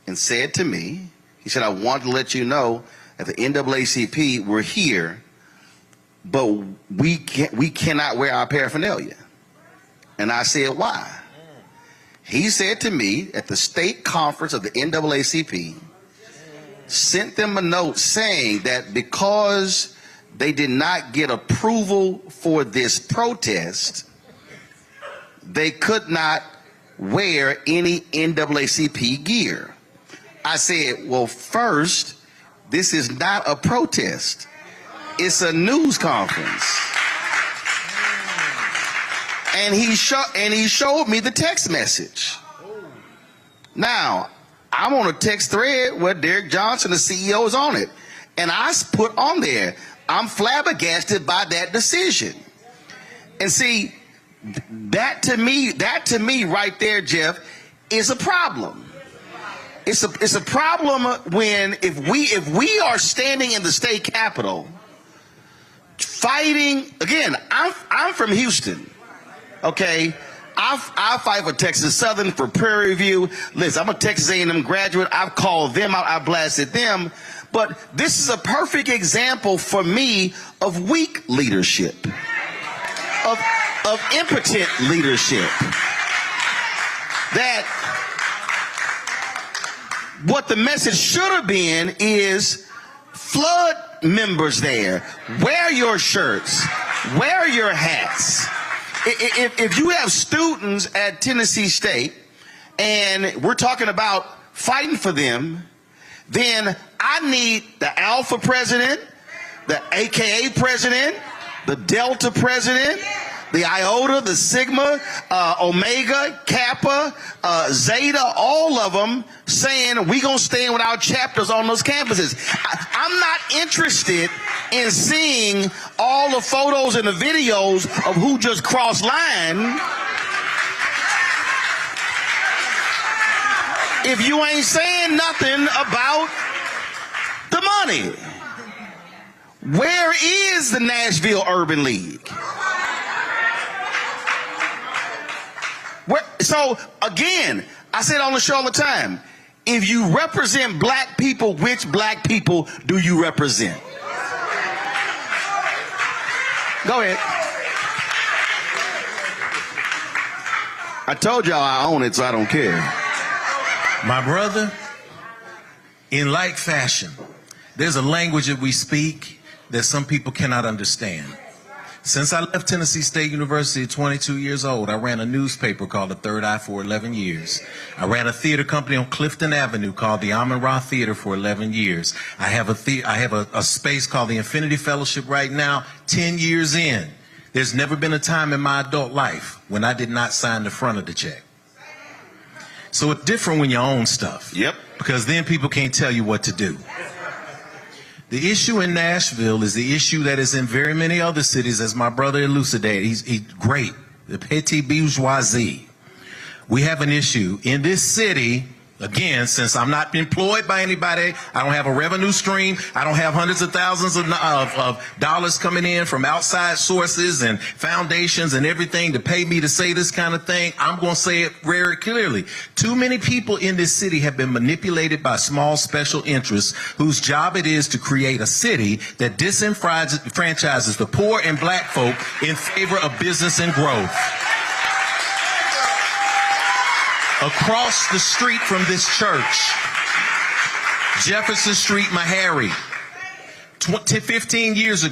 and said to me, he said, I want to let you know at the NAACP, we're here, but we cannot wear our paraphernalia. And I said, why? He said to me at the state conference of the NAACP, sent them a note saying that because they did not get approval for this protest, they could not wear any NAACP gear. I said, well, first, this is not a protest. It's a news conference. And he showed me the text message. Now, I'm on a text thread where Derek Johnson, the CEO, is on it. And I put on there, I'm flabbergasted by that decision. And see, that to me right there, Jeff, is a problem. It's a problem when if we are standing in the state capitol fighting, again, I'm from Houston. Okay, I fight for Texas Southern, for Prairie View. Listen, I'm a Texas A&M graduate. I've called them out. I blasted them. But this is a perfect example for me of weak leadership, of impotent leadership. That what the message should have been is flood members there. Wear your shirts. Wear your hats. If you have students at Tennessee State and we're talking about fighting for them, then I need the Alpha president, the AKA president, the Delta president, the Iota, the Sigma, Omega, Kappa, Zeta, all of them saying we gonna stand with our chapters on those campuses. I'm not interested in seeing all the photos and the videos of who just crossed line if you ain't saying nothing about the money. Where is the Nashville Urban League? So again, I said on the show all the time, If you represent black people, which black people do you represent? Go ahead. I told y'all I own it, so I don't care. My brother, in like fashion, there's a language that we speak that some people cannot understand. Since I left Tennessee State University at 22 years old, I ran a newspaper called The Third Eye for 11 years. I ran a theater company on Clifton Avenue called the Amun-Ra Theater for 11 years. I have a space called the Infinity Fellowship right now, 10 years in. There's never been a time in my adult life when I did not sign the front of the check. So it's different when you own stuff. Yep. Because then people can't tell you what to do. The issue in Nashville is the issue that is in very many other cities, as my brother elucidated. He's great. The petty bourgeoisie. We have an issue in this city. Again, since I'm not employed by anybody, I don't have a revenue stream, I don't have hundreds of thousands of dollars coming in from outside sources and foundations and everything to pay me to say this kind of thing, I'm going to say it very clearly. Too many people in this city have been manipulated by small special interests whose job it is to create a city that disenfranchises the poor and black folk in favor of business and growth. Across the street from this church, Jefferson Street, Meharry, 10 years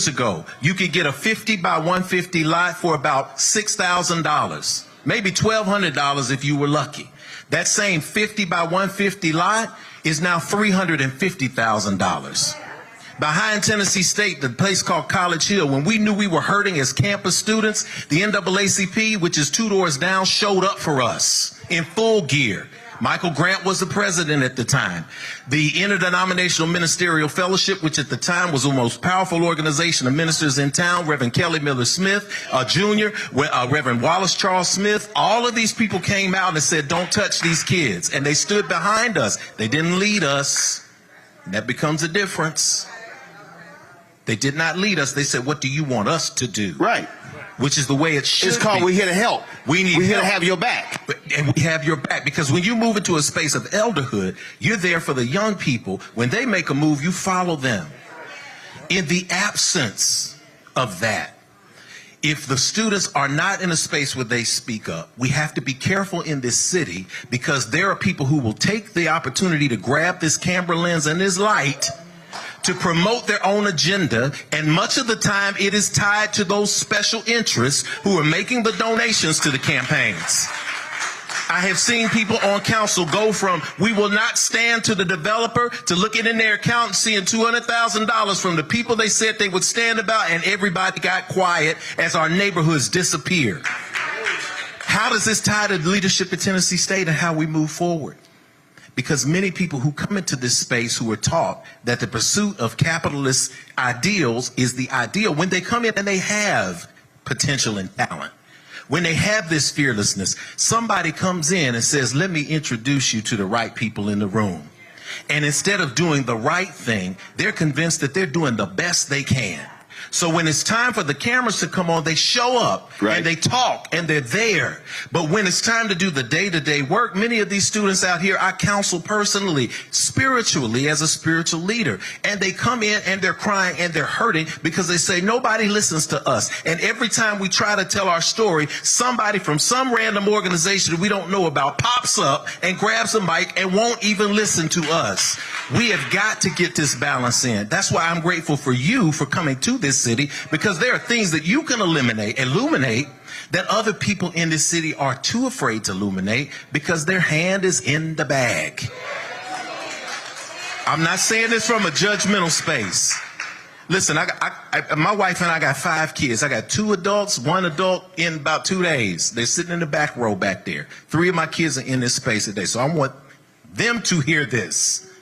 ago, you could get a 50 by 150 lot for about $6,000, maybe $1,200 if you were lucky. That same 50 by 150 lot is now $350,000. Behind Tennessee State, the place called College Hill, when we knew we were hurting as campus students, the NAACP, which is 2 doors down, showed up for us in full gear. Michael Grant was the president at the time. The Interdenominational Ministerial Fellowship, which at the time was the most powerful organization of ministers in town, Reverend Kelly Miller Smith, Jr., Reverend Wallace Charles Smith, all of these people came out and said, don't touch these kids. And they stood behind us. They didn't lead us. And that becomes a difference. They did not lead us. They said, what do you want us to do? Right. Which is the way it should be. It's called we're here to help. We're here to have your back. And we have your back. Because when you move into a space of elderhood, you're there for the young people. When they make a move, you follow them. In the absence of that, if the students are not in a space where they speak up, we have to be careful in this city because there are people who will take the opportunity to grab this camera lens and this light to promote their own agenda, and much of the time it is tied to those special interests who are making the donations to the campaigns. I have seen people on council go from, we will not stand to the developer, to looking in their account and seeing $200,000 from the people they said they would stand about, and everybody got quiet as our neighborhoods disappeared. How does this tie to leadership at Tennessee State and how we move forward? Because many people who come into this space who are taught that the pursuit of capitalist ideals is the ideal, when they come in and they have potential and talent, when they have this fearlessness, somebody comes in and says, let me introduce you to the right people in the room. And instead of doing the right thing, they're convinced that they're doing the best they can. So when it's time for the cameras to come on, they show up and they talk and they're there. But when it's time to do the day-to-day work, many of these students out here, I counsel personally, spiritually, as a spiritual leader. And they come in and they're crying and they're hurting because they say, nobody listens to us. And every time we try to tell our story, somebody from some random organization that we don't know about pops up and grabs a mic and won't even listen to us. We have got to get this balance in. That's why I'm grateful for you for coming to this city, because there are things that you can illuminate that other people in this city are too afraid to illuminate because their hand is in the bag. I'm not saying this from a judgmental space. Listen, my wife and I got 5 kids. I got 2 adults, 1 adult in about 2 days. They're sitting in the back row back there. 3 of my kids are in this space today. So I want them to hear this.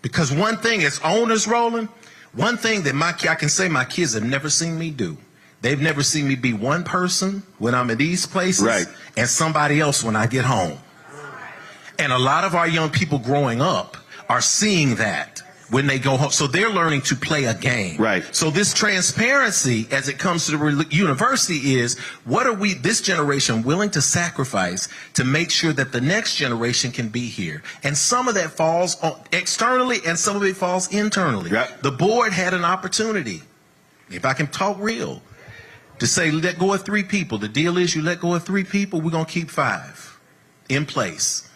Because one thing as owners, Roland, one thing that I can say my kids have never seen me do. They've never seen me be one person when I'm in these places and somebody else when I get home. And a lot of our young people growing up are seeing that. when they go home. So they're learning to play a game. Right. So this transparency as it comes to the university is, what are we, this generation, willing to sacrifice to make sure that the next generation can be here? And some of that falls externally and some of it falls internally. Yep. The board had an opportunity, if I can talk real, to say let go of 3 people. The deal is you let go of 3 people, we're going to keep 5 in place.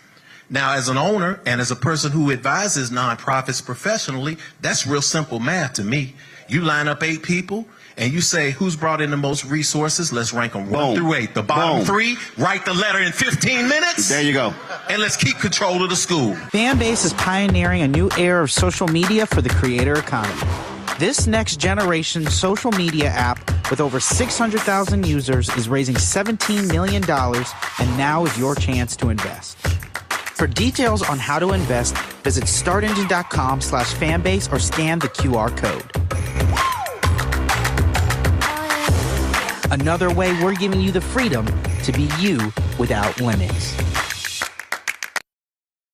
Now, as an owner and as a person who advises nonprofits professionally, that's real simple math to me. You line up 8 people and you say, who's brought in the most resources? Let's rank them 1 through 8. The bottom 3, write the letter in 15 minutes. There you go. And let's keep control of the school. Fanbase is pioneering a new era of social media for the creator economy. This next generation social media app with over 600,000 users is raising $17 million, and now is your chance to invest. For details on how to invest, visit startengine.com/fanbase or scan the QR code. Another way we're giving you the freedom to be you without limits.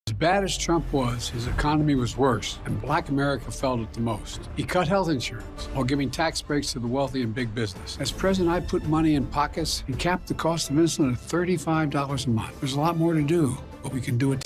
As bad as Trump was, his economy was worse, and Black America felt it the most. He cut health insurance while giving tax breaks to the wealthy and big business. As president, I put money in pockets and capped the cost of insulin at $35 a month. There's a lot more to do, but we can do it.